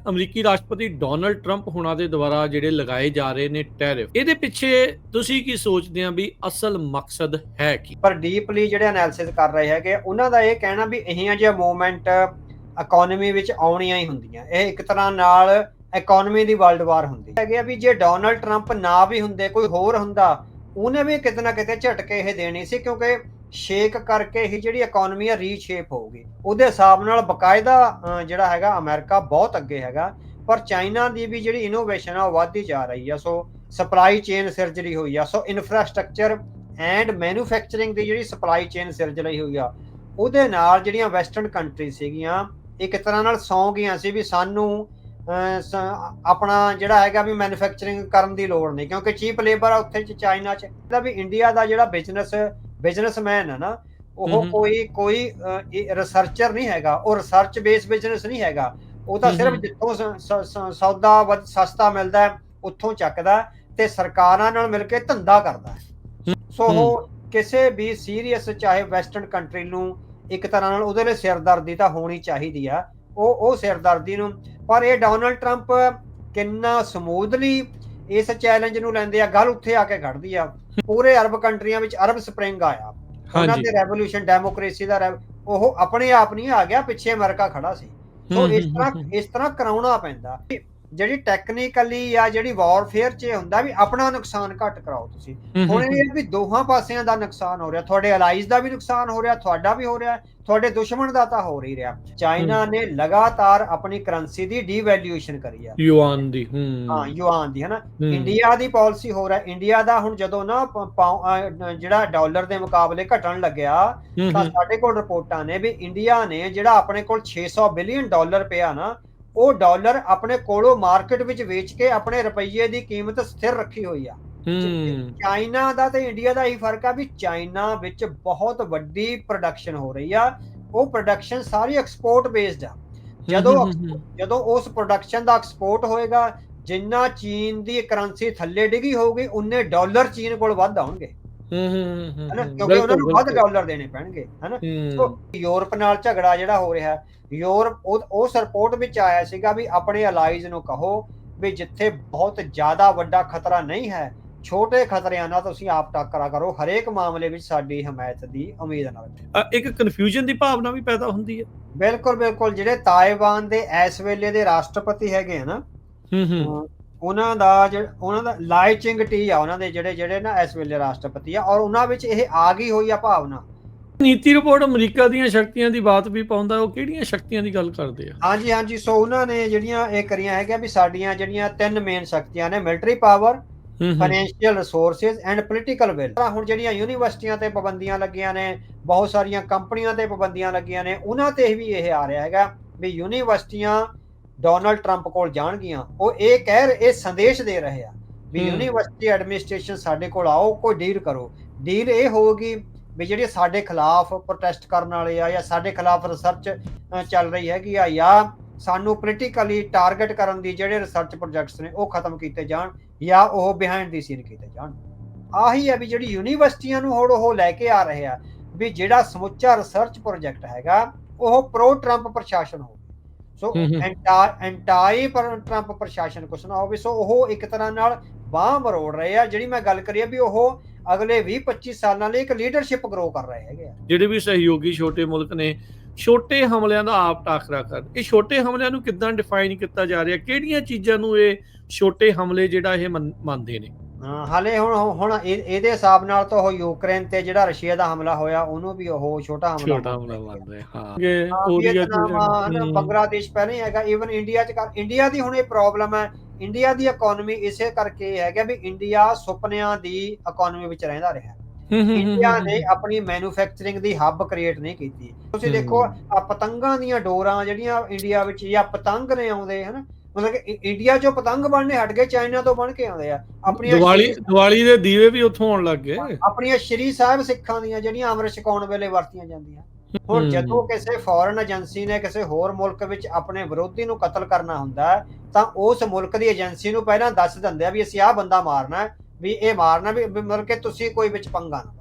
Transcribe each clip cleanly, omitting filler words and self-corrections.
ਅਮਰੀਕੀ ਰਾਸ਼ਟਰਪਤੀ Donald Trump ਹੁਣਾਂ ਦੇ ਦੁਆਰਾ ਜਿਹੜੇ ਲਗਾਏ ਜਾ ਰਹੇ ਨੇ ਟੈਰਿਫ, ਇਹਦੇ ਪਿੱਛੇ ਤੁਸੀਂ ਕੀ ਸੋਚਦੇ ਆ ਵੀ ਅਸਲ ਮਕਸਦ ਹੈ ਕੀ? ਪਰ ਡੀਪਲੀ ਜਿਹੜੇ ਐਨਾਲਿਸਿਸ ਕਰ ਰਹੇ ਹੈਗੇ ਉਹਨਾਂ ਦਾ ਇਹ ਕਹਿਣਾ ਵੀ ਇਹੀਆਂ ਜਿਹੀਆਂ ਮੂਵਮੈਂਟ ਇਕਨੋਮੀ ਵਿੱਚ ਆਉਣੀਆਂ ਹੀ ਹੁੰਦੀਆਂ। ਇਹ ਇੱਕ ਤਰ੍ਹਾਂ ਨਾਲ ਇਕਨੋਮੀ ਦੀ ਵਰਲਡ ਵਾਰ ਹੁੰਦੀ ਹੈਗੀ ਆ ਵੀ ਜੇ ਡੋਨਲਡ ਟਰੰਪ ਨਾ ਵੀ ਹੁੰਦੇ, ਕੋਈ ਹੋਰ ਹੁੰਦਾ, ਉਹਨੇ ਵੀ ਕਿਤੇ ਨਾ ਕਿਤੇ ਝਟਕੇ ਇਹ ਦੇਣੀ ਸੀ, ਕਿਉਂਕਿ ਸ਼ੇਕ ਕਰਕੇ ਹੀ ਜਿਹੜੀ ਇਕਨੋਮੀ ਆ ਰੀਸ਼ੇਪ ਹੋਊਗੀ। ਉਹਦੇ ਹਿਸਾਬ ਨਾਲ ਬਕਾਇਦਾ ਜਿਹੜਾ ਹੈਗਾ ਅਮਰੀਕਾ ਬਹੁਤ ਅੱਗੇ ਹੈਗਾ, ਪਰ ਚਾਈਨਾ ਦੀ ਵੀ ਜਿਹੜੀ ਇਨੋਵੇਸ਼ਨ ਆ ਉਹ ਵੱਧਦੀ ਜਾ ਰਹੀ ਆ। ਸੋ ਸਪਲਾਈ ਚੇਨ ਸਿਰਜਰੀ ਹੋਈ ਆ, ਸੋ ਇਨਫਰਾਸਟ੍ਰਕਚਰ ਐਂਡ ਮੈਨੂਫੈਕਚਰਿੰਗ ਦੀ ਜਿਹੜੀ ਸਪਲਾਈ ਚੇਨ ਸਿਰਜ ਲਈ ਹੋਈ ਆ, ਉਹਦੇ ਨਾਲ ਜਿਹੜੀਆਂ ਵੈਸਟਰਨ ਕੰਟਰੀ ਸੀਗੀਆਂ ਇੱਕ ਤਰ੍ਹਾਂ ਨਾਲ ਸੌਂ ਗਈਆਂ ਸੀ ਵੀ ਸਾਨੂੰ ਆਪਣਾ ਜਿਹੜਾ ਹੈਗਾ ਵੀ ਮੈਨੂਫੈਕਚਰਿੰਗ ਕਰਨ ਦੀ ਲੋੜ ਨਹੀਂ, ਕਿਉਂਕਿ ਚੀਪ ਲੇਬਰ ਆ ਉੱਥੇ ਚਾਈਨਾ 'ਚ। ਇਹਦਾ ਵੀ ਇੰਡੀਆ ਦਾ ਜਿਹੜਾ ਬਿਜ਼ਨਸਮੈਨ ਹੈ ਨਾ, ਉਹ ਕੋਈ ਰਿਸਰਚਰ ਨਹੀਂ ਹੈਗਾ, ਉਹ ਰਿਸਰਚ ਬੇਸ ਬਿਜ਼ਨਸ ਨਹੀਂ ਹੈਗਾ। ਉਹ ਤਾਂ ਸਿਰਫ ਜਿੱਥੋਂ ਸੌਦਾ ਸਸਤਾ ਮਿਲਦਾ ਉੱਥੋਂ ਚੱਕਦਾ ਤੇ ਸਰਕਾਰਾਂ ਨਾਲ ਮਿਲ ਕੇ ਧੰਦਾ ਕਰਦਾ। ਸੋ ਉਹ ਕਿਸੇ ਵੀ ਸੀਰੀਅਸ ਚਾਹੇ ਵੈਸਟਰਨ ਕੰਟਰੀ ਨੂੰ ਇੱਕ ਤਰ੍ਹਾਂ ਨਾਲ ਉਹਦੇ ਲਈ ਸਿਰਦਰਦੀ ਤਾਂ ਹੋਣੀ ਚਾਹੀਦੀ ਆ, ਉਹ ਸਿਰਦਰਦੀ ਨੂੰ। ਪਰ ਇਹ ਡੋਨਲਡ ਟਰੰਪ ਕਿੰਨਾ ਸਮੂਥਲੀ ਇਸ ਚੈਲੰਜ ਨੂੰ ਲੈਂਦੇ ਆ, ਗੱਲ ਉੱਥੇ ਆ ਕੇ ਖੜਦੀ ਆ। ਪੂਰੇ ਅਰਬ ਕੰਟਰੀਆਂ ਵਿੱਚ ਅਰਬ ਸਪਰਿੰਗ ਆਇਆ, ਉਹਨਾਂ ਦੇ ਰੈਵੋਲੂਸ਼ਨ ਡੈਮੋਕ੍ਰੇਸੀ ਦਾ ਉਹ ਆਪਣੇ ਆਪ ਨਹੀਂ ਆ ਗਿਆ, ਪਿੱਛੇ ਅਮਰੀਕਾ ਖੜਾ ਸੀ। ਸੋ ਇਸ ਤਰ੍ਹਾਂ ਕਰਾਉਣਾ ਪੈਂਦਾ। ਜਿਹੜੀ ਟੈਕਨੀਕਲੀ ਆ ਜਿਹੜੀ ਵਾਰਫੇਅਰ 'ਚ ਹੁੰਦਾ ਵੀ ਆਪਣਾ ਨੁਕਸਾਨ ਘੱਟ ਕਰਾਓ ਤੁਸੀਂ। ਹੁਣ ਇਹ ਵੀ ਦੋਹਾਂ ਪਾਸਿਆਂ ਦਾ ਨੁਕਸਾਨ ਹੋ ਰਿਹਾ, ਤੁਹਾਡੇ ਅਲਾਈਜ਼ ਦਾ ਵੀ ਨੁਕਸਾਨ ਹੋ ਰਿਹਾ, ਤੁਹਾਡਾ ਵੀ ਹੋ ਰਿਹਾ, ਤੁਹਾਡੇ ਦੁਸ਼ਮਣ ਦਾ ਤਾਂ ਹੋ ਹੀ ਰਿਹਾ। ਚਾਈਨਾ ਨੇ ਲਗਾਤਾਰ ਆਪਣੀ ਕਰੰਸੀ ਦੀ ਡੀਵੈਲਿਊਏਸ਼ਨ ਕਰੀ ਆ, ਯੂਆਨ ਦੀ ਹਨਾ। ਇੰਡੀਆ ਦੀ ਪਾਲਿਸੀ ਹੋ ਰਿਹਾ, ਇੰਡੀਆ ਦਾ ਹੁਣ ਜਦੋਂ ਨਾ ਜਿਹੜਾ ਡਾਲਰ ਦੇ ਮੁਕਾਬਲੇ ਘਟਣ ਲੱਗਿਆ ਤਾਂ ਸਾਡੇ ਕੋਲ ਰਿਪੋਰਟਾਂ ਨੇ ਵੀ ਇੰਡੀਆ ਨੇ ਜਿਹੜਾ ਆਪਣੇ ਕੋਲ $600 ਬਿਲੀਅਨ ਪਿਆ ਨਾ, ਉਹ ਡਾਲਰ ਆਪਣੇ ਕੋਲੋਂ ਮਾਰਕੀਟ ਵਿੱਚ ਵੇਚ ਕੇ ਆਪਣੇ ਰੁਪਈਏ ਦੀ ਕੀਮਤ ਸਥਿਰ ਰੱਖੀ ਹੋਈ ਆ। ਚਾਈਨਾ ਦਾ ਤੇ ਇੰਡੀਆ ਦਾ ਇਹੀ ਫਰਕ ਆ ਵੀ ਚਾਈਨਾ ਵਿੱਚ ਬਹੁਤ ਵੱਡੀ ਪ੍ਰੋਡਕਸ਼ਨ ਹੋ ਰਹੀ ਆ, ਉਹ ਪ੍ਰੋਡਕਸ਼ਨ ਸਾਰੀ ਐਕਸਪੋਰਟ ਬੇਸਡ ਆ। ਜਦੋਂ ਉਸ ਪ੍ਰੋਡਕਸ਼ਨ ਦਾ ਐਕਸਪੋਰਟ ਹੋਏਗਾ, ਜਿੰਨਾ ਚੀਨ ਦੀ ਕਰੰਸੀ ਥੱਲੇ ਡਿੱਗੀ ਹੋਊਗੀ ਉਨੇ ਡਾਲਰ ਚੀਨ ਕੋਲ ਵੱਧ ਆਉਣਗੇ, ਕਿਉਂਕਿ ਉਹਨਾਂ ਨੂੰ ਵੱਧ ਡਾਲਰ ਦੇਣੇ ਪੈਣਗੇ, ਹਨਾ। ਯੂਰਪ ਨਾਲ ਝਗੜਾ ਜਿਹੜਾ ਹੋ ਰਿਹਾ, ਯੂਰਪ ਉਸ ਰਿਪੋਰਟ ਵਿੱਚ ਆਇਆ ਸੀਗਾ ਵੀ ਆਪਣੇ ਅਲਾਈਜ਼ ਨੂੰ ਕਹੋ ਵੀ ਜਿੱਥੇ ਬਹੁਤ ਜ਼ਿਆਦਾ ਵੱਡਾ ਖਤਰਾ ਨਹੀਂ ਹੈ, ਛੋਟੇ ਖਤਰਿਆਂ ਨਾਲ ਤੁਸੀਂ ਆਪ ਟਾਕਰਾ ਕਰੋ, ਹਰੇਕ ਮਾਮਲੇ ਵਿੱਚ ਸਾਡੀ ਹਮਾਇਤ ਦੀ ਉਮੀਦ ਨਾ ਰੱਖੋ। ਇੱਕ ਕਨਫਿਊਜ਼ਨ ਦੀ ਭਾਵਨਾ ਵੀ ਪੈਦਾ ਹੁੰਦੀ ਹੈ। ਬਿਲਕੁਲ ਜਿਹੜੇ ਤਾਇਵਾਨ ਦੇ ਇਸ ਵੇਲੇ ਦੇ ਰਾਸ਼ਟਰਪਤੀ ਹੈਗੇ ਨਾ, ਉਹਨਾਂ ਦਾ ਲਾਈ ਚਿੰਗ ਟੀ ਆ, ਉਹਨਾਂ ਦੇ ਜਿਹੜੇ ਨਾ ਇਸ ਵੇਲੇ ਰਾਸ਼ਟਰਪਤੀ ਆ, ਔਰ ਉਹਨਾਂ ਵਿੱਚ ਇਹ ਆ ਗਈ ਹੋਈ ਆ ਭਾਵਨਾ। ਨੀਤੀ ਰਿਪੋਰਟ ਅਮਰੀਕਾ ਦੀਆਂ ਸ਼ਕਤੀਆਂ ਦੀ ਬਾਤ ਵੀ ਪਾਉਂਦਾ, ਉਹ ਕਿਹੜੀਆਂ ਸ਼ਕਤੀਆਂ ਦੀ ਗੱਲ ਕਰਦੇ ਆ? ਹਾਂਜੀ ਸੋ ਉਹਨਾਂ ਨੇ ਜਿਹੜੀਆਂ ਇਹ ਕਰੀਆਂ ਹੈਗੀਆਂ ਵੀ ਸਾਡੀਆਂ ਜਿਹੜੀਆਂ 3 ਮੇਨ ਸ਼ਕਤੀਆਂ ਨੇ, military power, financial resources and political will. ਹੁਣ ਜਿਹੜੀਆਂ ਯੂਨੀਵਰਸਿਟੀਆਂ ਤੇ ਪਾਬੰਦੀਆਂ ਲੱਗੀਆਂ ਨੇ, ਬਹੁਤ ਸਾਰੀਆਂ ਕੰਪਨੀਆਂ ਤੇ ਪਾਬੰਦੀਆਂ ਲੱਗੀਆਂ ਨੇ, ਉਹਨਾਂ ਤੇ ਵੀ ਇਹ ਆ ਰਿਹਾ ਹੈਗਾ ਵੀ ਯੂਨੀਵਰਸਿਟੀਆਂ ਡੋਨਲਡ ਟਰੰਪ ਕੋਲ ਜਾਣਗੀਆਂ। ਉਹ ਇਹ ਸੰਦੇਸ਼ ਦੇ ਰਹੇ ਆ ਵੀ ਯੂਨੀਵਰਸਿਟੀ ਐਡਮਿਨਿਸਟ੍ਰੇਸ਼ਨ ਸਾਡੇ ਕੋਲ ਆਓ, ਕੋਈ ਡੀਲ ਕਰੋ। ਡੀਲ ਇਹ ਹੋਊਗੀ ਵੀ ਜਿਹੜੇ ਸਾਡੇ ਖਿਲਾਫ ਪ੍ਰੋਟੈਸਟ ਕਰਨ ਵਾਲੇ ਆ, ਜਾਂ ਸਾਡੇ ਖਿਲਾਫ ਰਿਸਰਚ ਚੱਲ ਰਹੀ ਹੈਗੀ ਆ, ਜਾਂ ਸਾਨੂੰ ਪੋਲੀਟੀਕਲੀ ਟਾਰਗੇਟ ਕਰਨ ਦੀ ਜਿਹੜੇ ਰਿਸਰਚ ਪ੍ਰੋਜੈਕਟਸ ਨੇ ਉਹ ਖਤਮ ਕੀਤੇ ਜਾਣ, ਜਾਂ ਉਹ ਬਿਹਾਈਂਡ ਦੀ ਸੀਨ ਕੀਤੇ ਜਾਣ। ਆਹੀ ਹੈ ਵੀ ਜਿਹੜੀ ਯੂਨੀਵਰਸਿਟੀਆਂ ਨੂੰ ਹੁਣ ਉਹ ਲੈ ਕੇ ਆ ਰਹੇ ਆ ਵੀ ਜਿਹੜਾ ਸਮੁੱਚਾ ਰਿਸਰਚ ਪ੍ਰੋਜੈਕਟ ਹੈਗਾ ਉਹ ਪ੍ਰੋ ਟਰੰਪ ਪ੍ਰਸ਼ਾਸਨ ਹੋਵੇ, ਸੋ ਐਂਟਾਈ ਟਰੰਪ ਪ੍ਰਸ਼ਾਸਨ ਕੁਛ ਨਾ ਹੋਵੇ। ਸੋ ਉਹ ਇੱਕ ਤਰ੍ਹਾਂ ਨਾਲ ਬਾਂਹ ਮਰੋੜ ਰਹੇ ਆ, ਜਿਹੜੀ ਮੈਂ ਗੱਲ ਕਰੀ ਆ ਵੀ ਉਹ ਅਗਲੇ 20-25 ਸਾਲਾਂ ਲਈ ਇੱਕ ਲੀਡਰਸ਼ਿਪ ਗਰੋ ਕਰ ਰਹੇ ਹੈਗੇ ਆ। ਜਿਹੜੇ ਵੀ ਸਹਿਯੋਗੀ ਛੋਟੇ ਮੁਲਕ ਨੇ, ਛੋਟੇ ਹਮਲਿਆਂ ਦਾ ਆਪ ਟਾਕਰਾ ਕਰਨ। ਇਹ ਛੋਟੇ ਹਮਲਿਆਂ ਨੂੰ ਕਿੱਦਾਂ ਡਿਫਾਈਨ ਕੀਤਾ ਜਾ ਰਿਹਾ? ਕਿਹੜੀਆਂ ਚੀਜ਼ਾਂ ਨੂੰ ਇਹ ਛੋਟੇ ਹਮਲੇ ਜਿਹੜਾ ਇਹ ਮੰਨਦੇ ਨੇ? ਹਾਲੇ ਹੁਣ ਇਹਦੇ ਹਿਸਾਬ ਨਾਲ ਤਾਂ ਉਹ ਯੂਕਰੇਨ ਤੇ ਜਿਹੜਾ ਰਸ਼ੀਆ ਦਾ ਹਮਲਾ ਹੋਇਆ ਉਹਨੂੰ ਵੀ ਉਹ ਛੋਟਾ ਹਮਲਾ ਮੰਨਦੇ। ਬੰਗਲਾਦੇਸ਼ ਪਹਿਲਾਂ ਹੀ ਹੈਗਾ, ਈਵਨ ਇੰਡੀਆ ਦੀ ਹੁਣ ਇਹ ਪ੍ਰੋਬਲਮ ਹੈ। ਇੰਡੀਆ ਦੀ ਇਕਨੋਮੀ ਇਸੇ ਕਰਕੇ ਹੈਗਾ ਵੀ ਇੰਡੀਆ ਸੁਪਨਿਆਂ ਦੀ ਇਕਨੋਮੀ ਵਿੱਚ ਰਹਿੰਦਾ ਰਿਹਾ। ਇੰਡੀਆ ਨੇ ਆਪਣੀ ਮੈਨੂਫੈਕਚਰਿੰਗ ਦੀ ਹੱਬ ਕ੍ਰੀਏਟ ਨਹੀਂ ਕੀਤੀ। ਤੁਸੀਂ ਦੇਖੋ ਆ ਪਤੰਗਾਂ ਦੀਆਂ ਡੋਰਾਂ ਜਿਹੜੀਆਂ ਇੰਡੀਆ ਵਿੱਚ ਜਾਂ ਪਤੰਗ ਨੇ ਆਉਂਦੇ ਹਨਾ, ਮਤਲਬ ਕਿ ਇੰਡੀਆ ਚੋਂ ਪਤੰਗ ਬਣਨੇ ਹਟ ਗਏ, ਚਾਈਨਾ ਤੋਂ ਬਣ ਕੇ ਆਉਂਦੇ ਆ। ਆਪਣੀਆਂ ਦੀਵਾਲੀ ਦੇ ਦੀਵੇ ਵੀ ਉੱਥੋਂ ਆਉਣ ਲੱਗ ਗਏ। ਆਪਣੀਆਂ ਸ਼੍ਰੀ ਸਾਹਿਬ ਸਿੱਖਾਂ ਦੀਆਂ ਜਿਹੜੀਆਂ ਅੰਮ੍ਰਿਤ ਛਕਾਉਣ ਵੇਲੇ ਵਰਤੀਆਂ ਜਾਂਦੀਆਂ। ਹੁਣ ਜਦੋਂ ਕਿਸੇ ਫੋਰਨ ਏਜੰਸੀ ਨੇ ਕਿਸੇ ਹੋਰ ਮੁਲਕ ਵਿੱਚ ਆਪਣੇ ਵਿਰੋਧੀ ਨੂੰ ਕਤਲ ਕਰਨਾ ਹੁੰਦਾ ਤਾਂ ਉਸ ਮੁਲਕ ਦੀ ਏਜੰਸੀ ਨੂੰ ਪਹਿਲਾਂ ਦੱਸ ਦਿੰਦੇ ਆ ਵੀ ਅਸੀਂ ਆਹ ਬੰਦਾ ਮਾਰਨਾ, ਵੀ ਇਹ ਮਾਰਨਾ, ਵੀ ਮਤਲਬ ਕਿ ਤੁਸੀਂ ਕੋਈ ਵਿੱਚ ਪੰਗਾ ਨਾ।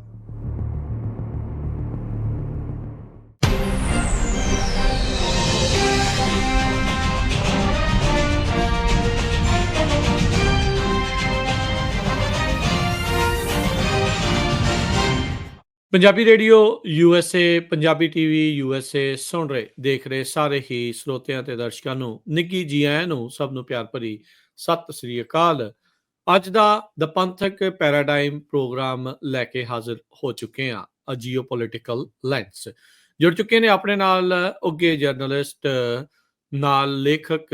Punjabi radio USA, Punjabi TV USA ਸੁਣ ਰਹੇ ਦੇਖ ਰਹੇ ਸਾਰੇ ਹੀ ਸਰੋਤਿਆਂ ਤੇ ਦਰਸ਼ਕਾਂ ਨੂੰ ਨਿੱਘੀ ਜੀ ਆਇਆਂ ਨੂੰ ਸਭ ਨੂੰ ਪਿਆਰ ਭਰੀ ਸਤਿ ਸ੍ਰੀ ਅਕਾਲ। ਅੱਜ ਦਾ ਦ ਪੰਥਕ ਪੈਰਾਡਾਈਮ ਪ੍ਰੋਗਰਾਮ ਲੈ ਕੇ ਹਾਜ਼ਰ ਹੋ ਚੁੱਕੇ ਹਾਂ। ਜੀਓ ਪੋਲੀਟੀਕਲ ਲੈਂਸ ਜੁੜ ਚੁੱਕੇ ਨੇ ਆਪਣੇ ਨਾਲ ਉੱਘੇ ਜਰਨਲਿਸਟ ਨਾਲ ਲੇਖਕ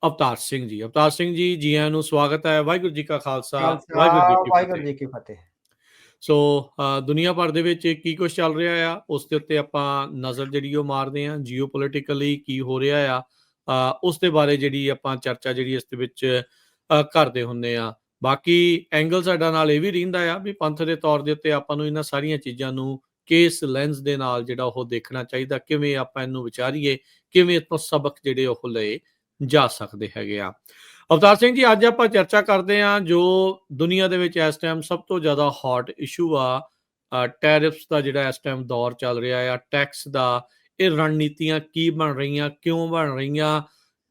ਅਵਤਾਰ ਸਿੰਘ ਜੀ। ਅਵਤਾਰ ਸਿੰਘ ਜੀ, ਜੀ ਆਇਆਂ ਨੂੰ ਸਵਾਗਤ ਹੈ। ਵਾਹਿਗੁਰੂ ਜੀ ਕਾ ਖਾਲਸਾ, ਖਾਲਸਾ ਵਾਹਿਗੁਰੂ ਜੀ ਕੀ ਵਾਹਿਗੁਰੂ ਫਤਿਹ। ਜੀ ਕੀ ਫਤਿਹ। ਸੋ ਦੁਨੀਆ ਭਰ ਦੇ ਵਿੱਚ ਕੀ ਕੁਝ ਚੱਲ ਰਿਹਾ ਆ, ਉਸ ਦੇ ਉੱਤੇ ਆਪਾਂ ਨਜ਼ਰ ਜਿਹੜੀ ਉਹ ਮਾਰਦੇ ਹਾਂ। ਜੀਓ ਪੋਲੀਟੀਕਲੀ ਕੀ ਹੋ ਰਿਹਾ ਆ, ਉਸ ਦੇ ਬਾਰੇ ਜਿਹੜੀ ਆਪਾਂ ਚਰਚਾ ਜਿਹੜੀ ਇਸ ਦੇ ਵਿੱਚ ਕਰਦੇ ਹੁੰਦੇ ਆ। ਬਾਕੀ ਐਂਗਲ ਸਾਡਾ ਨਾਲ ਇਹ ਵੀ ਰਹਿੰਦਾ ਆ ਵੀ ਪੰਥ ਦੇ ਤੌਰ ਦੇ ਉੱਤੇ ਆਪਾਂ ਨੂੰ ਇਹਨਾਂ ਸਾਰੀਆਂ ਚੀਜ਼ਾਂ ਨੂੰ ਕਿਸ ਲੈਂਸ ਦੇ ਨਾਲ ਜਿਹੜਾ ਉਹ ਦੇਖਣਾ ਚਾਹੀਦਾ, ਕਿਵੇਂ ਆਪਾਂ ਇਹਨੂੰ ਵਿਚਾਰੀਏ, ਕਿਵੇਂ ਇਹ ਤੋਂ ਸਬਕ ਜਿਹੜੇ ਉਹ ਲਏ ਜਾ ਸਕਦੇ ਹੈਗੇ ਆ। ਅਵਤਾਰ ਸਿੰਘ ਜੀ, ਅੱਜ ਆਪਾਂ ਚਰਚਾ ਕਰਦੇ ਹਾਂ ਜੋ ਦੁਨੀਆ ਦੇ ਵਿੱਚ ਇਸ ਟਾਈਮ ਸਭ ਤੋਂ ਜ਼ਿਆਦਾ ਹੌਟ ਇਸ਼ੂ ਆ, ਟੈਰਿਫਸ ਦਾ ਜਿਹੜਾ ਇਸ ਟਾਈਮ ਦੌਰ ਚੱਲ ਰਿਹਾ ਆ, ਟੈਕਸ ਦਾ। ਇਹ ਰਣਨੀਤੀਆਂ ਕੀ ਬਣ ਰਹੀਆਂ, ਕਿਉਂ ਬਣ ਰਹੀਆਂ,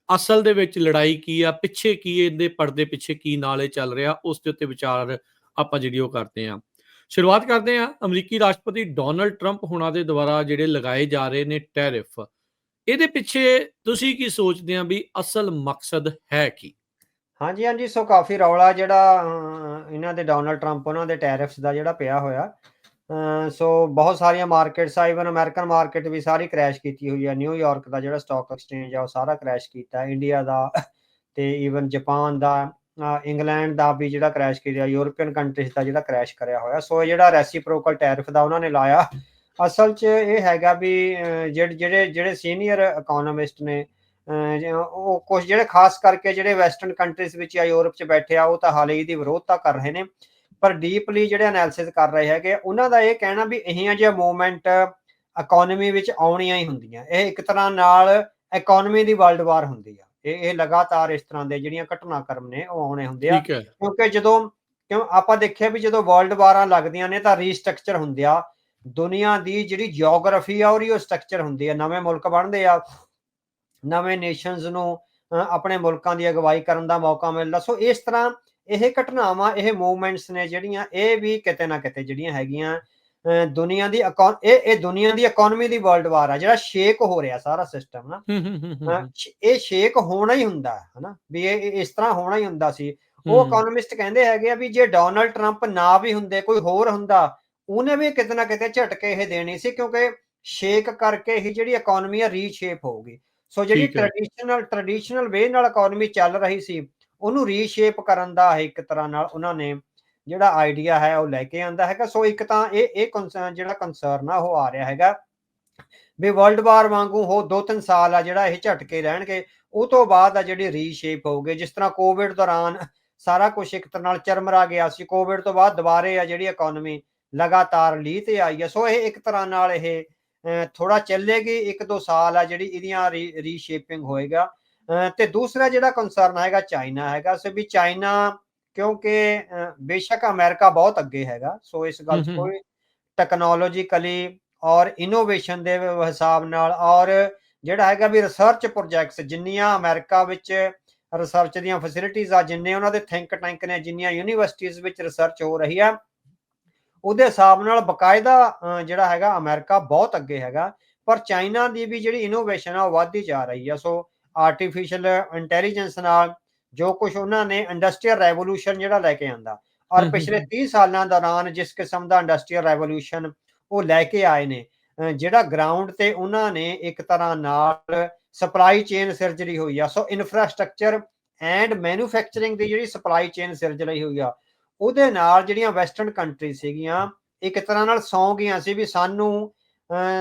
ਅਸਲ ਦੇ ਵਿੱਚ ਲੜਾਈ ਕੀ ਆ, ਪਿੱਛੇ ਕੀ ਇਹਦੇ ਪਰਦੇ ਪਿੱਛੇ ਕੀ ਨਾਲੇ ਚੱਲ ਰਿਹਾ, ਉਸ ਦੇ ਉੱਤੇ ਵਿਚਾਰ ਆਪਾਂ ਜਿਹੜੀ ਉਹ ਕਰਦੇ ਹਾਂ। ਸ਼ੁਰੂਆਤ ਕਰਦੇ ਹਾਂ ਅਮਰੀਕੀ ਰਾਸ਼ਟਰਪਤੀ ਡੋਨਲਡ ਟਰੰਪ ਹੁਣਾਂ ਦੇ ਦੁਆਰਾ ਜਿਹੜੇ ਲਗਾਏ ਜਾ ਰਹੇ ਨੇ ਟੈਰਿਫ, ਇਹਦੇ ਪਿੱਛੇ ਤੁਸੀਂ ਕੀ ਸੋਚਦੇ ਆ ਵੀ ਅਸਲ ਮਕਸਦ ਹੈ ਕੀ? ਹਾਂਜੀ, ਹਾਂਜੀ। ਸੋ ਕਾਫੀ ਰੌਲਾ ਜਿਹੜਾ ਇਹਨਾਂ ਦੇ ਡੋਨਲਡ ਟਰੰਪ ਉਹਨਾਂ ਦੇ ਟੈਰਿਫਸ ਦਾ ਜਿਹੜਾ ਪਿਆ ਹੋਇਆ। ਸੋ ਬਹੁਤ ਸਾਰੀਆਂ ਮਾਰਕੀਟਸ ਆ, ਈਵਨ ਅਮਰੀਕਨ ਮਾਰਕੀਟ ਵੀ ਸਾਰੀ ਕ੍ਰੈਸ਼ ਕੀਤੀ ਹੋਈ ਆ। ਨਿਊਯਾਰਕ ਦਾ ਜਿਹੜਾ ਸਟਾਕ ਐਕਸਚੇਂਜ ਆ ਉਹ ਸਾਰਾ ਕ੍ਰੈਸ਼ ਕੀਤਾ। ਇੰਡੀਆ ਦਾ ਤੇ ਈਵਨ ਜਾਪਾਨ ਦਾ, ਇੰਗਲੈਂਡ ਦਾ ਵੀ ਜਿਹੜਾ ਕ੍ਰੈਸ਼ ਕੀਤਾ, ਯੂਰਪੀਅਨ ਕੰਟਰੀਜ਼ ਦਾ ਜਿਹੜਾ ਕ੍ਰੈਸ਼ ਕਰਿਆ ਹੋਇਆ। ਸੋ ਇਹ ਜਿਹੜਾ ਰੈਸੀਪ੍ਰੋਕਲ ਟੈਰਿਫ ਦਾ ਉਹਨਾਂ ਨੇ ਲਾਇਆ, ਅਸਲ 'ਚ ਇਹ ਹੈਗਾ ਵੀ ਜਿਹੜੇ ਸੀਨੀਅਰ ਇਕੋਨੋਮਿਸਟ ਨੇ, ਉਹ ਕੁਝ ਜਿਹੜੇ ਖਾਸ ਕਰਕੇ ਜਿਹੜੇ ਵੈਸਟਰਨ ਕੰਟਰੀਜ਼ ਵਿੱਚ ਜਾਂ ਯੂਰਪ 'ਚ ਬੈਠੇ ਆ, ਉਹ ਤਾਂ ਹਾਲੇ ਇਹਦੀ ਵਿਰੋਧਤਾ ਕਰ ਰਹੇ ਨੇ। ਪਰ ਡੀਪਲੀ ਜਿਹੜੇ ਐਨਾਲਿਸਿਸ ਕਰ ਰਹੇ ਹੈਗੇ, ਉਹਨਾਂ ਦਾ ਇਹ ਕਹਿਣਾ ਵੀ ਇਹੀਆਂ ਜਿਹੀਆਂ ਮੂਵਮੈਂਟ ਇਕੋਨਮੀ ਵਿੱਚ ਆਉਣੀਆਂ ਹੀ ਹੁੰਦੀਆਂ। ਇਹ ਇੱਕ ਤਰ੍ਹਾਂ ਨਾਲ ਇਕੋਨਮੀ ਦੀ ਵਰਲਡ ਵਾਰ ਹੁੰਦੀ ਆ। ਇਹ ਲਗਾਤਾਰ ਇਸ ਤਰ੍ਹਾਂ ਦੇ ਜਿਹੜੀਆਂ ਘਟਨਾਕ੍ਰਮ ਨੇ ਉਹ ਆਉਣੇ ਹੁੰਦੇ ਆ, ਠੀਕ ਹੈ। ਕਿਉਂਕਿ ਕਿਉਂ ਆਪਾਂ ਦੇਖਿਆ ਵੀ ਜਦੋਂ ਵਰਲਡ ਵਾਰਾਂ ਲੱਗਦੀਆਂ ਨੇ ਤਾਂ ਰੀਸਟਰਕਚਰ ਹੁੰਦੇ ਆ। ਦੁਨੀਆ ਦੀ ਜਿਹੜੀ ਜਿਓਗ੍ਰਾਫੀ ਆ ਉਹਦੀ ਉਹ ਸਟਰਕਚਰ ਹੁੰਦੀ ਆ। ਨਵੇਂ ਮੁਲਕ ਬਣਦੇ ਆ, ਨਵੇਂ ਨੇਸ਼ਨਸ ਨੂੰ ਆਪਣੇ ਮੁਲਕਾਂ ਦੀ ਅਗਵਾਈ ਕਰਨ ਦਾ ਮੌਕਾ ਮਿਲਦਾ। ਸੋ ਇਸ ਤਰ੍ਹਾਂ ਇਹ ਘਟਨਾਵਾਂ, ਇਹ ਮੂਵਮੈਂਟਸ ਨੇ ਜਿਹੜੀਆਂ, ਇਹ ਵੀ ਕਿਤੇ ਨਾ ਕਿਤੇ ਜਿਹੜੀਆਂ ਹੈਗੀਆਂ ਦੁਨੀਆ ਦੀ ਇਹ ਦੁਨੀਆ ਦੀ ਇਕੋਨਮੀ ਦੀ ਵਰਲਡ ਵਾਰ ਆ। ਜਿਹੜਾ ਸ਼ੇਕ ਹੋ ਰਿਹਾ ਸਾਰਾ ਸਿਸਟਮ ਨਾ, ਇਹ ਸ਼ੇਕ ਹੋਣਾ ਹੀ ਹੁੰਦਾ ਹੈ ਨਾ, ਵੀ ਇਹ ਇਸ ਤਰ੍ਹਾਂ ਹੋਣਾ ਹੀ ਹੁੰਦਾ ਸੀ। ਉਹ ਇਕੋਨੋਮਿਸਟ ਕਹਿੰਦੇ ਹੈਗੇ ਆ ਵੀ ਜੇ ਡੋਨਲਡ ਟਰੰਪ ਨਾ ਵੀ ਹੁੰਦੇ, ਕੋਈ ਹੋਰ ਹੁੰਦਾ, ਉਹਨੇ ਵੀ ਕਿਤੇ ਨਾ ਕਿਤੇ ਝਟਕੇ ਇਹ ਦੇਣੀ ਸੀ, ਕਿਉਂਕਿ ਸ਼ੇਕ ਕਰਕੇ ਹੀ ਜਿਹੜੀ ਇਕੋਨਮੀ ਆ ਰੀਸ਼ੇਪ ਹੋਊਗੀ। ਸੋ ਜਿਹੜੀ ਟ੍ਰੈਡੀਸ਼ਨਲ ਵੇ ਨਾਲ ਇਕੋਨਮੀ ਚੱਲ ਰਹੀ ਸੀ, ਉਹਨੂੰ ਰੀਸ਼ੇਪ ਕਰਨ ਦਾ ਇੱਕ ਤਰ੍ਹਾਂ ਨਾਲ ਉਹਨਾਂ ਨੇ ਜਿਹੜਾ ਆਈਡੀਆ ਹੈ ਉਹ ਲੈ ਕੇ ਆਂਦਾ ਹੈਗਾ। ਸੋ ਇੱਕ ਤਾਂ ਇਹ ਜਿਹੜਾ ਕੰਸਰਨ ਆ ਉਹ ਆ ਰਿਹਾ ਹੈਗਾ ਵੀ ਵਰਲਡ ਵਾਰ ਵਾਂਗੂ ਹੋ 2-3 ਸਾਲ ਆ ਜਿਹੜਾ ਇਹ ਝਟਕੇ ਰਹਿਣਗੇ, ਉਹ ਤੋਂ ਬਾਅਦ ਆ ਜਿਹੜੀ ਰੀਸ਼ੇਪ ਹੋਊਗੀ। ਜਿਸ ਤਰ੍ਹਾਂ ਕੋਵਿਡ ਦੌਰਾਨ ਸਾਰਾ ਕੁਝ ਇੱਕ ਤਰ੍ਹਾਂ ਨਾਲ ਚਰਮਰਾ ਗਿਆ ਸੀ, ਕੋਵਿਡ ਤੋਂ ਬਾਅਦ ਦੁਬਾਰੇ ਆ ਜਿਹੜੀ ਇਕੋਨਮੀ ਲਗਾਤਾਰ ਲੀਹ ਤੇ ਆਈ ਆ। ਸੋ ਇਹ ਇੱਕ ਤਰ੍ਹਾਂ ਨਾਲ ਇਹ ਥੋੜਾ ਚੱਲੇਗੀ, 1-2 ਸਾਲ ਆ ਜਿਹੜੀ ਇਹਦੀਆਂ ਰੀਸ਼ੇਪਿੰਗ ਹੋਏਗਾ। ਤੇ ਦੂਸਰਾ ਜਿਹੜਾ ਕੰਸਰਨ ਹੈਗਾ ਚਾਈਨਾ ਹੈਗਾ। ਸੋ ਵੀ ਚਾਈਨਾ, ਕਿਉਂਕਿ ਬੇਸ਼ੱਕ ਅਮਰੀਕਾ ਬਹੁਤ ਅੱਗੇ ਹੈਗਾ, ਸੋ ਇਸ ਗੱਲ 'ਚ ਕੋਈ ਟੈਕਨੋਲੋਜੀਕਲੀ ਔਰ ਇਨੋਵੇਸ਼ਨ ਦੇ ਹਿਸਾਬ ਨਾਲ, ਔਰ ਜਿਹੜਾ ਹੈਗਾ ਵੀ ਰਿਸਰਚ ਪ੍ਰੋਜੈਕਟਸ, ਜਿੰਨੀਆਂ ਅਮਰੀਕਾ ਵਿੱਚ ਰਿਸਰਚ ਦੀਆਂ ਫੈਸਿਲਿਟੀਜ਼ ਆ, ਜਿੰਨੇ ਉਹਨਾਂ ਦੇ ਥਿੰਕ ਟੈਂਕ ਨੇ, ਜਿੰਨੀਆਂ ਯੂਨੀਵਰਸਿਟੀਜ਼ ਵਿੱਚ ਰਿਸਰਚ ਹੋ ਰਹੀ ਆ, ਉਹਦੇ ਹਿਸਾਬ ਨਾਲ ਬਕਾਇਦਾ ਜਿਹੜਾ ਹੈਗਾ ਅਮਰੀਕਾ ਬਹੁਤ ਅੱਗੇ ਹੈਗਾ। ਪਰ ਚਾਈਨਾ ਦੀ ਵੀ ਜਿਹੜੀ ਇਨੋਵੇਸ਼ਨ ਆ ਉਹ ਵੱਧਦੀ ਜਾ ਰਹੀ ਆ। ਸੋ ਆਰਟੀਫਿਸ਼ੀਅਲ ਇੰਟੈਲੀਜੈਂਸ ਨਾਲ ਜੋ ਕੁਝ ਉਹਨਾਂ ਨੇ ਇੰਡਸਟਰੀਅਲ ਰੈਵੋਲੂਸ਼ਨ ਜਿਹੜਾ ਲੈ ਕੇ ਆਂਦਾ, ਔਰ ਪਿਛਲੇ 30 ਸਾਲਾਂ ਦੌਰਾਨ ਜਿਸ ਕਿਸਮ ਦਾ ਇੰਡਸਟਰੀਅਲ ਰੈਵੋਲੂਸ਼ਨ ਉਹ ਲੈ ਕੇ ਆਏ ਨੇ, ਜਿਹੜਾ ਗਰਾਊਂਡ ਤੇ ਉਹਨਾਂ ਨੇ ਇੱਕ ਤਰ੍ਹਾਂ ਨਾਲ ਸਪਲਾਈ ਚੇਨ ਸਿਰਜਰੀ ਹੋਈ ਆ। ਸੋ ਇਨਫਰਾਸਟ੍ਰਕਚਰ ਐਂਡ ਮੈਨੂਫੈਕਚਰਿੰਗ ਦੀ ਜਿਹੜੀ ਸਪਲਾਈ ਚੇਨ ਸਿਰਜ ਲਈ ਹੋਈ ਆ, ਉਹਦੇ ਨਾਲ ਜਿਹੜੀਆਂ ਵੈਸਟਰਨ ਕੰਟਰੀ ਸੀਗੀਆਂ ਇੱਕ ਤਰ੍ਹਾਂ ਨਾਲ ਸੌਂ ਗਈਆਂ ਸੀ ਵੀ ਸਾਨੂੰ